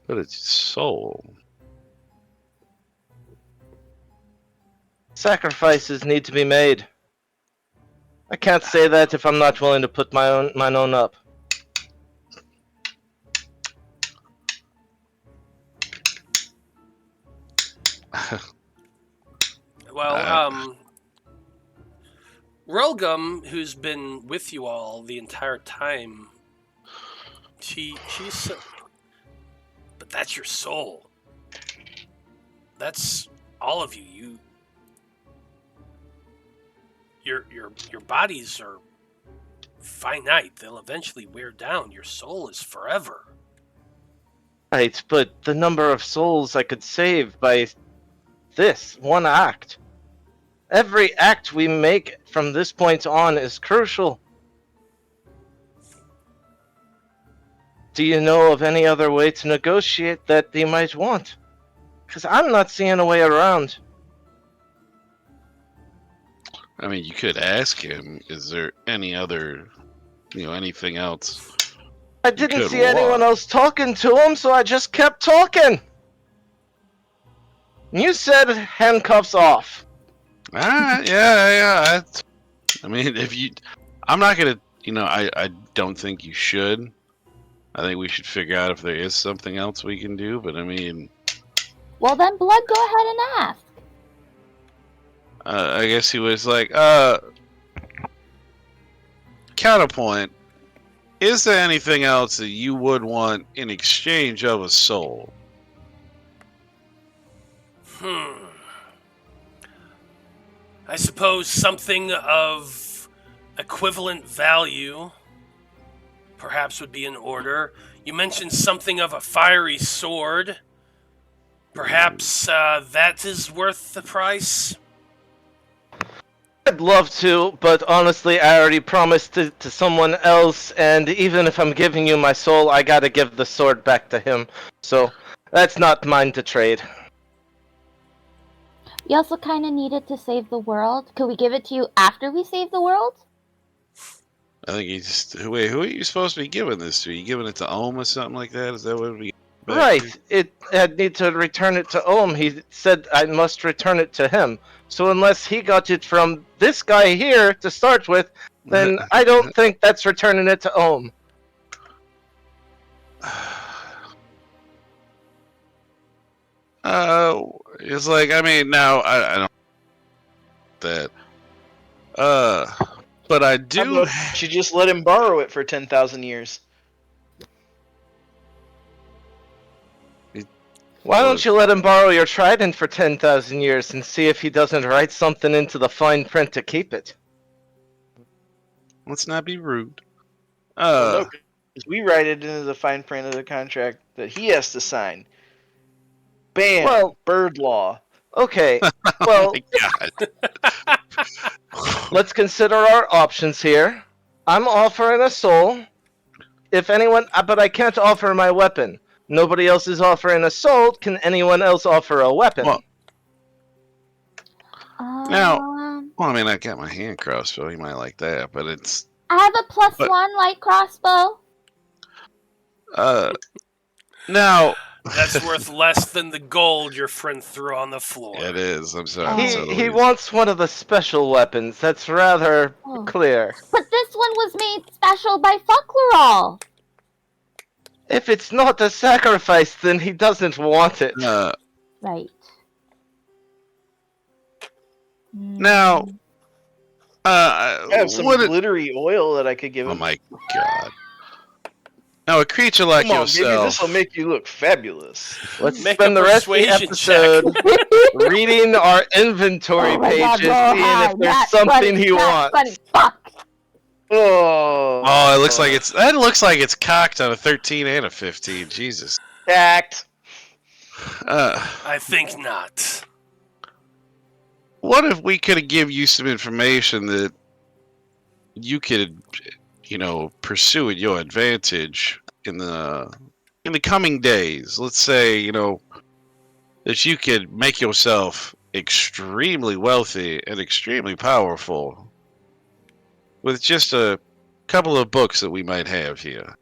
but it's soul. Sacrifices need to be made. I can't say that if I'm not willing to put mine own up. Well, Relgum, who's been with you all the entire time, she's but that's your soul. That's all of you. Your bodies are finite. They'll eventually wear down. Your soul is forever. Right, but the number of souls I could save by this one act. Every act we make from this point on is crucial. Do you know of any other way to negotiate that you might want? Because I'm not seeing a way around. I mean, you could ask him, is there any other, anything else? I didn't could see anyone walk. else talking to him, so I just kept talking. You said handcuffs off. Yeah. I mean, I'm not gonna, I don't think you should. I think we should figure out if there is something else we can do, but I mean, Well, then, Blood, go ahead and ask. I guess he was like, counterpoint, is there anything else that you would want in exchange of a soul? I suppose something of equivalent value perhaps would be in order. You mentioned something of a fiery sword. Perhaps that is worth the price? I'd love to, but honestly, I already promised to someone else, and even if I'm giving you my soul, I gotta give the sword back to him. So, that's not mine to trade. We also kind of needed to save the world. Could we give it to you after we save the world? I think wait, who are you supposed to be giving this to? Are you giving it to Ohm or something like that? Is that what we Right, I'd need to return it to Ohm. He said I must return it to him. So unless he got it from this guy here to start with, then I don't think that's returning it to Ohm. It's like, I mean, now I don't that. But I How do. about you just let him borrow it for 10,000 years? Why don't you let him borrow your trident for 10,000 years and see if he doesn't write something into the fine print to keep it? Let's not be rude. Well, no, 'cause we write it into the fine print of the contract that he has to sign. Bam! Well- Bird law. Okay, Oh well, my God. let's consider our options here. I'm offering a soul. If anyone, but I can't offer my weapon. Nobody else is offering a soul. Can anyone else offer a weapon? Well, Um, well, I mean, I got my hand crossbow. You might like that, but it's I have a plus But- 1 light crossbow. now. That's worth less than the gold your friend threw on the floor. It is. I'm sorry. He wants one of the special weapons. That's rather Oh. clear. But this one was made special by Fucklerall. If it's not a sacrifice, then he doesn't want it. Right. Now, I have some what? glittery oil that I could give Oh him. my god! Now a creature like Come on, baby, yourself. this will make you look fabulous. Let's Make spend a the rest of the persuasion check. episode reading our inventory Oh my God, pages, roll seeing high. if there's That's something funny. he That's wants. funny. Fuck. Oh, Oh, it looks like it's cocked on a 13 and a 15. Jesus. Act. I think not. What if we could give you some information that you could, pursue at your advantage in the coming days? Let's say, that you could make yourself extremely wealthy and extremely powerful with just a couple of books that we might have here.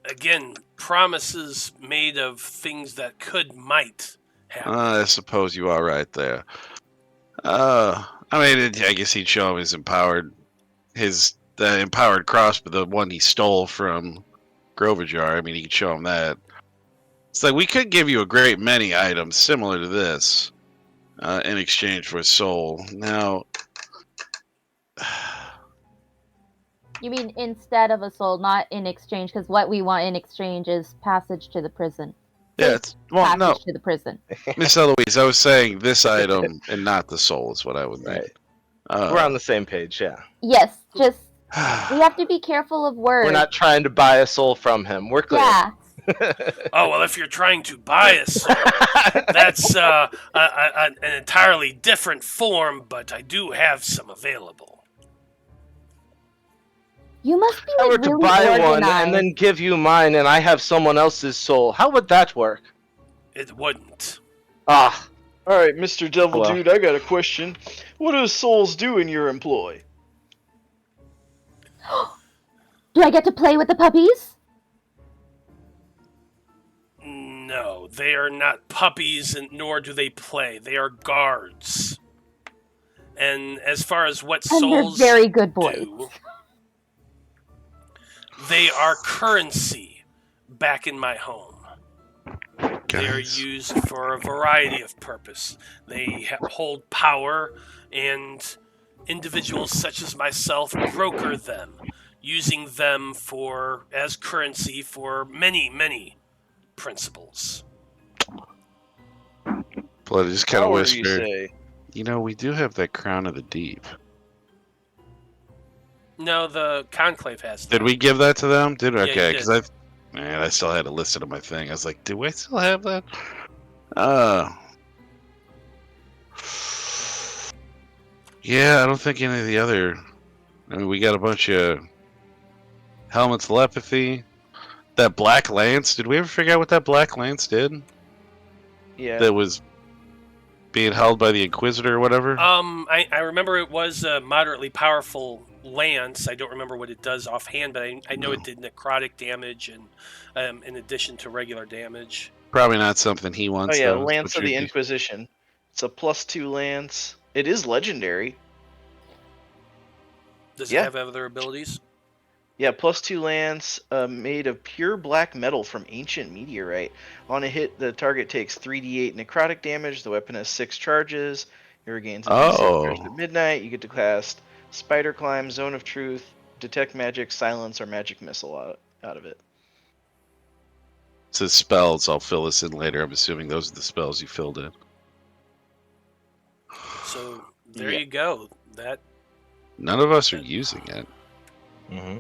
Again, promises made of things that might happen. I suppose you are right there. I guess he'd show him his empowered crossbow, the one he stole from Groverjar. I mean, he could show him that. It's like we could give you a great many items similar to this in exchange for a soul. Now, You mean instead of a soul, not in exchange? Because what we want in exchange is passage to the prison. yeah, Passage to the prison. Miss Eloise, I was saying this item and not the soul is what I would mean. Right. We're on the same page, yeah. Yes, just we have to be careful of words. We're not trying to buy a soul from him. We're clear. Yeah. Oh, well, if you're trying to buy a soul, that's an entirely different form, but I do have some available. You must be If I were like to really buy organized. one and then give you mine and I have someone else's soul, how would that work? It wouldn't. Ah, All right, Mr. Devil Well. Dude, I got a question. What do souls do in your employ? Do I get to play with the puppies? No, they are not puppies, and nor do they play. They are guards. And as far as what And they're souls very good boys. do, they are currency back in my home. They are Guys. used for a variety of purpose. They hold power, and individuals such as myself broker them, using them as currency for many, many principles. Blood just kind of Power, you whispered, say? we do have that Crown of the Deep. No, the Conclave has Did them. we give that to them? Did we? Yeah, you Okay, did. because I still had it listed on my thing. I was like, do I still have that? Yeah, I don't think any of the other. I mean, we got a bunch of Helmet Telepathy. That Black Lance. Did we ever figure out what that Black Lance did? Yeah. That was being held by the Inquisitor or whatever. I remember it was a moderately powerful lance. I don't remember what it does offhand, but I know it did necrotic damage, and in addition to regular damage. Probably not something he Oh wants. yeah, though, Lance but of the you'd be- Inquisition. It's a +2 lance. It is legendary. Does Yeah. it have other abilities? Yeah, +2 lance, made of pure black metal from ancient meteorite. On a hit, the target takes 3d8 necrotic damage. The weapon has 6 charges. It regains a D6 charge at midnight. You get to cast Spider Climb, Zone of Truth, Detect Magic, Silence, or Magic Missile out of it. It says spells. I'll fill this in later. I'm assuming those are the spells you filled in. So there Yeah. you go. That None of us are using it. Mm-hmm.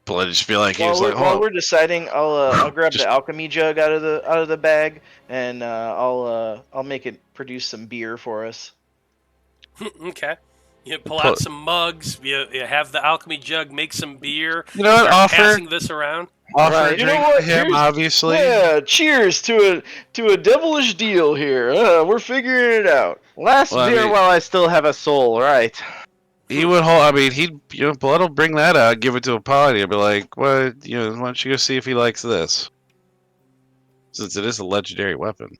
But I just feel like he was like, While oh, we're deciding, I'll grab Just- the alchemy jug out of the bag, and I'll make it produce some beer for us. okay. You pull Pull- out some mugs. You have the alchemy jug. Make some beer. you know what? Start Offer passing this around. a Right. You know drink what? to him, Here's- obviously. Yeah, cheers to a devilish deal here. We're figuring it out. Last Well, I beer mean- while I still have a soul, right? He would hold. I mean, Blood will bring that out, give it to Apollyon. He'll be like, "What? Why don't you go see if he likes this?" Since it is a legendary weapon.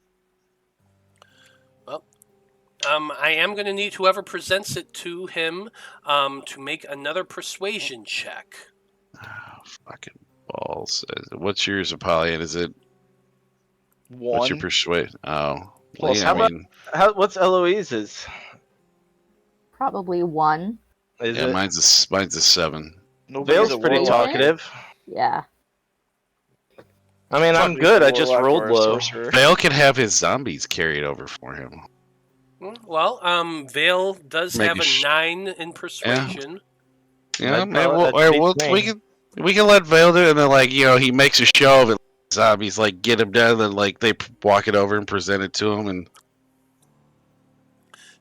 I am going to need whoever presents it to him to make another persuasion check. Fucking balls. What's yours, Apollyon? Is it? What's your One. persuade? Oh, Well, yeah, how I about mean, what's Eloise's? Probably 1. Is yeah, it? mine's a 7. Nobody's Vale's a pretty warlock. talkative. Yeah. I mean, I'm Nobody's good. a I just warlock rolled or a low. sorcerer. Vale can have his zombies carried over for him. Well, Vale does Maybe have a 9 in persuasion. Yeah, That- man. that beats me. We can let Vale do it, and then like he makes a show of it. Zombies like get him down, then like they walk it over and present it to him, and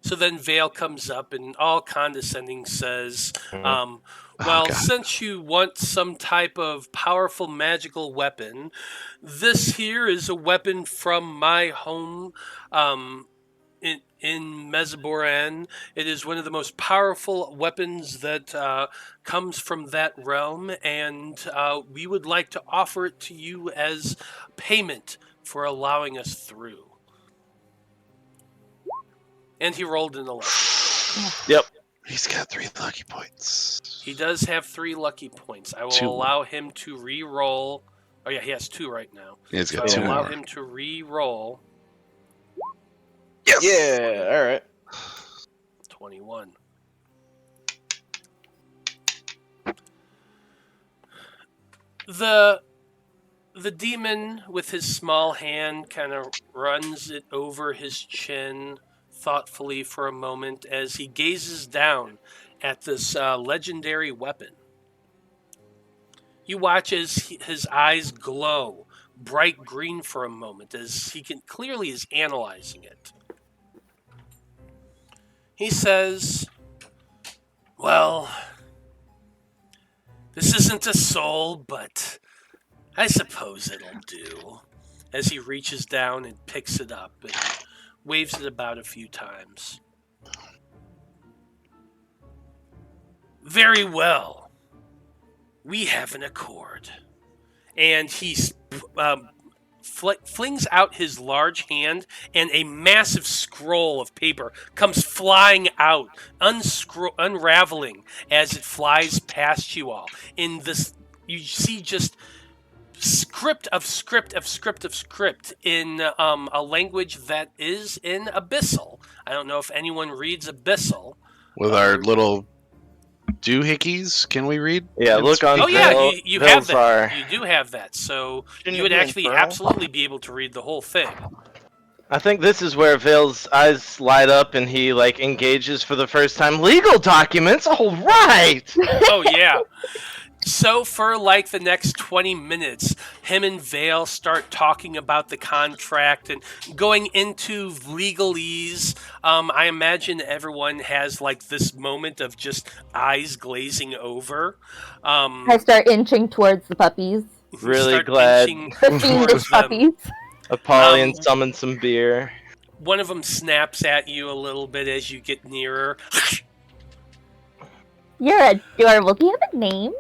So then Vale comes up and all condescending says, Mhm. well, God. since you want some type of powerful magical weapon, this here is a weapon from my home in Mesaboran. It is one of the most powerful weapons that comes from that realm, and we would like to offer it to you as payment for allowing us through. And he rolled an 11. Yep. He's got 3 lucky points. He does have 3 lucky points. I will 2. allow him to re-roll. Oh yeah, he has 2 right now. Yeah, he's So got I 2 will allow more. him to re-roll. Yes. Yeah, all right. 21. The demon with his small hand kind of runs it over his chin thoughtfully for a moment as he gazes down at this legendary weapon. You watch as his eyes glow bright green for a moment as he clearly is analyzing it. He says, well, this isn't a soul, but I suppose it'll do. As he reaches down and picks it up and waves it about a few times. Very well. We have an accord. And he flings out his large hand, and a massive scroll of paper comes flying out, unraveling as it flies past you all. In this, you see just script of script of script of script in a language that is in Abyssal. I don't know if anyone reads Abyssal. With our little doohickeys, can we read? Yeah, and look on speak Oh yeah, Vale- you have Vale's that. are- You do have that. So Shouldn't you it would be actually infernal? absolutely be able to read the whole thing. I think this is where Vale's eyes light up and he like engages for the first time. Legal documents, all right. Oh yeah. So for like the next 20 minutes, him and Vale start talking about the contract and going into legalese. I imagine everyone has like this moment of just eyes glazing over. I start inching towards the puppies. You Really start glad. inching The towards fiendish them. puppies. Apollyon summons some beer. One of them snaps at you a little bit as you get nearer. You're adorable. Do you have a name?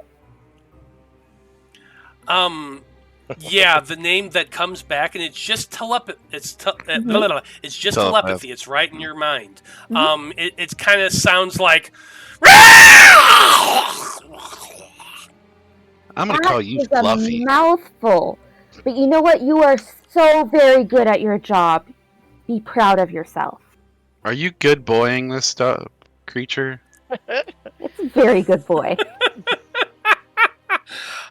Yeah, the name that comes back, and it's just telepathy. It's it's just Telepath. telepathy. It's right in your mind. Mhm. It kind of sounds like. I'm gonna call you That is Fluffy. a mouthful. But you know what? You are so very good at your job. Be proud of yourself. Are you good boying this creature? It's a very good boy.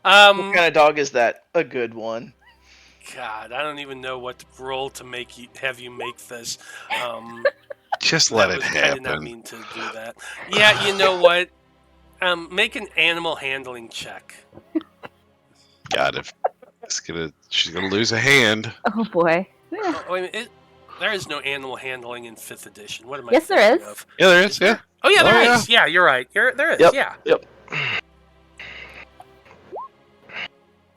What kind of dog is that? A good one. God, I don't even know what role to have you make this. Just let that it was kind of not happen. mean to do that. Yeah, you know what? Make an animal handling check. God, if she's gonna lose a hand. Oh boy. Oh, wait a minute, there is no animal handling in 5th edition. What am I Yes, there thinking is. of? Yeah, there is. Yeah. Oh yeah, there Oh, is. Yeah, you're right. There is. Yep. Yeah. Yep.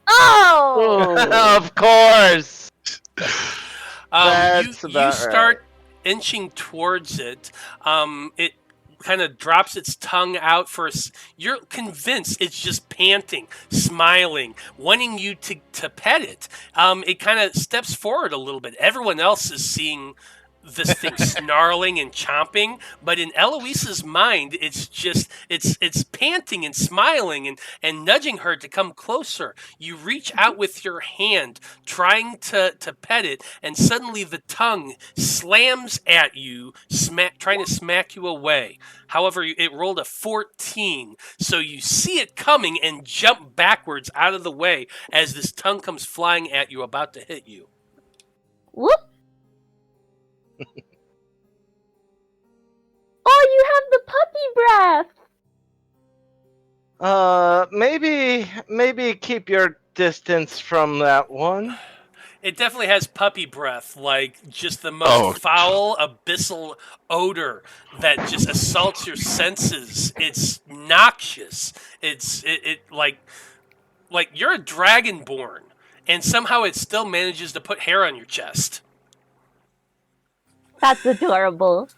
Oh! Of course. You That's about start inching towards it. It kind of drops its tongue out for you're convinced it's just panting, smiling, wanting you to pet it. It kind of steps forward a little bit. Everyone else is seeing this thing snarling and chomping, but in Eloise's mind, it's just it's panting and smiling and nudging her to come closer. You reach out with your hand, trying to pet it, and suddenly the tongue slams at you, trying to smack you away. However, it rolled a 14, so you see it coming and jump backwards out of the way as this tongue comes flying at you, about to hit you. Whoop! Oh, you have the puppy breath! Maybe keep your distance from that one. It definitely has puppy breath, like just the most foul, abyssal odor that just assaults your senses. It's noxious. It like you're a dragonborn, and somehow it still manages to put hair on your chest. That's adorable.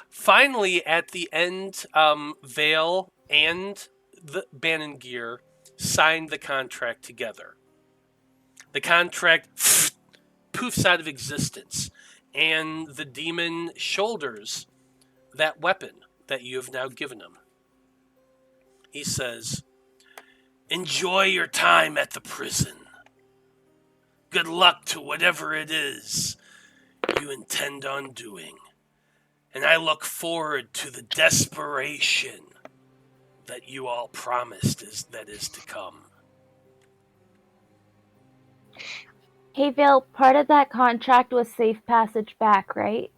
Finally, at the end, Veil and the Bannon Gear signed the contract together. The contract poofs out of existence, and the demon shoulders that weapon that you have now given him. He says, "Enjoy your time at the prison. Good luck to whatever it is you intend on doing. And I look forward to the desperation that you all promised that is to come." Hey, Vale, part of that contract was safe passage back, right?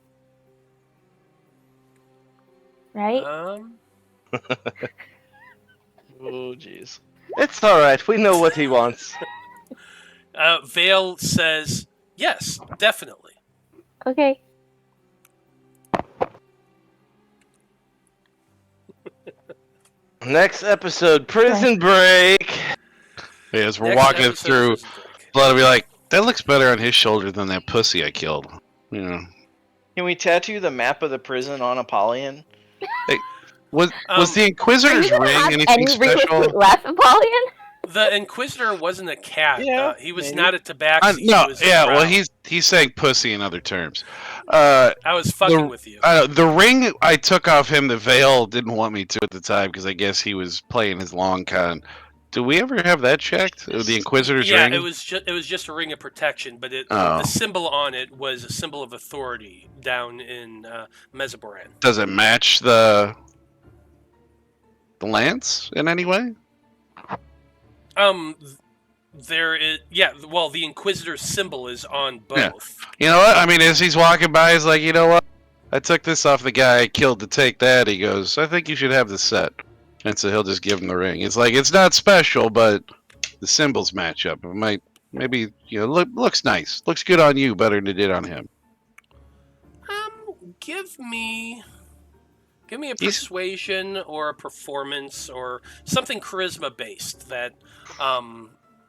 Right? Oh, jeez. It's alright, we know what he wants. Vale says, "Yes, definitely." Okay. Next episode, Prison Break. Yeah, as we're Next walking episode through, is Break. Blood will be like, that looks better on his shoulder than that pussy I killed. You know. Can we tattoo the map of the prison on Apollyon? Was the Are Inquisitor's you gonna ring have anything any real special? estate left, Apollyon? The Inquisitor wasn't a cat. Yeah, He was maybe. not a tabaxi. No, he was a yeah, well, drow. he's saying pussy in other terms. I was fucking with you. The ring I took off him, the Veil didn't want me to at the time because I guess he was playing his long con. Do we ever have that checked? The Inquisitor's Yeah, ring? it was just a ring of protection, but Oh. the symbol on it was a symbol of authority down in Mesoboran. Does it match the lance in any way? There is, yeah. Well, the Inquisitor's symbol is on both. Yeah. You know what? I mean, as he's walking by, he's like, you know what? I took this off the guy I killed to take that. He goes, I think you should have the set. And so he'll just give him the ring. It's like, it's not special, but the symbols match up. It might, maybe, you know, looks nice. Looks good on you, better than it did on him. Give me a persuasion or a performance or something charisma based that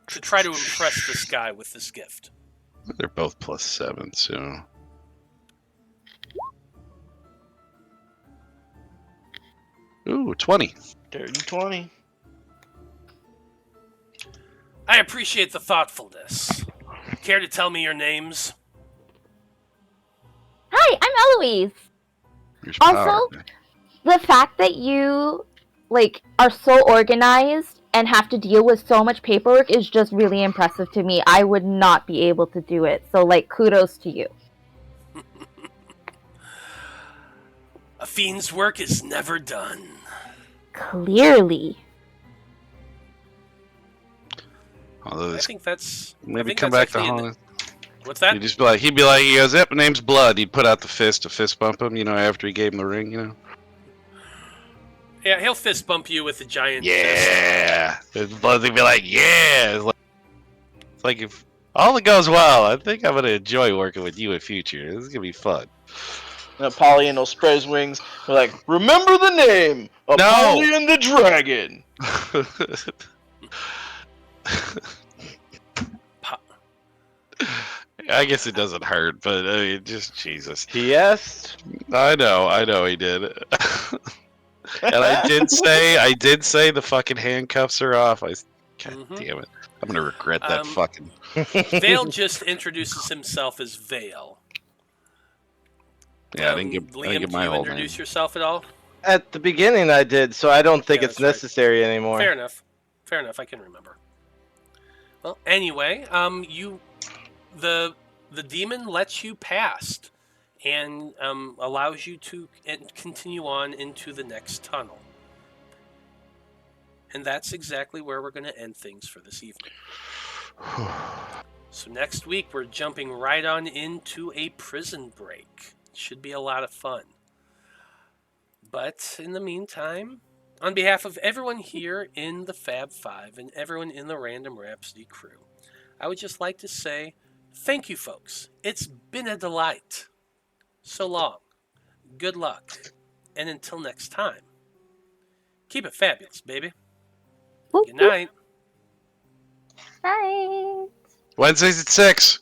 to try to impress this guy with this gift. They're both +7, so. Ooh, 20. Dirty 20. I appreciate the thoughtfulness. Care to tell me your names? Hi, I'm Eloise. Here's Also, power. The fact that you, are so organized and have to deal with so much paperwork is just really impressive to me. I would not be able to do it. So, kudos to you. A fiend's work is never done. Clearly. Although I this, think that's... maybe I think come that's back to actually Holland. What's that? He'd just be like, he goes, yep, name's Blood. He'd put out the fist to fist bump him, after he gave him the ring, Yeah, he'll fist bump you with a giant fist. Yeah. Blood would be like, yeah. It's like if all goes well, I think I'm going to enjoy working with you in future. This is going to be fun. And Apollyon will spread his wings. Be like, remember the name, Apollyon the Dragon. I guess it doesn't hurt, but I mean, just Jesus. He asked. I know he did. And I did say the fucking handcuffs are off. God damn it. I'm gonna regret that fucking. Vale just introduces himself as Vale. Yeah, I didn't get Liam, my do you whole introduce name. yourself at all? At the beginning, I did, so I don't think Yeah, it's that's right. necessary anymore. Fair enough. Fair enough. I can remember. Well, anyway, the demon lets you past and allows you to continue on into the next tunnel. And that's exactly where we're going to end things for this evening. So next week, we're jumping right on into a prison break. Should be a lot of fun. But in the meantime, on behalf of everyone here in the Faab Five and everyone in the Random Rhapsody crew, I would just like to say thank you, folks. It's been a delight. So long. Good luck. And until next time, keep it fabulous, baby. Whoop, Good night. Bye. Wednesdays at 6.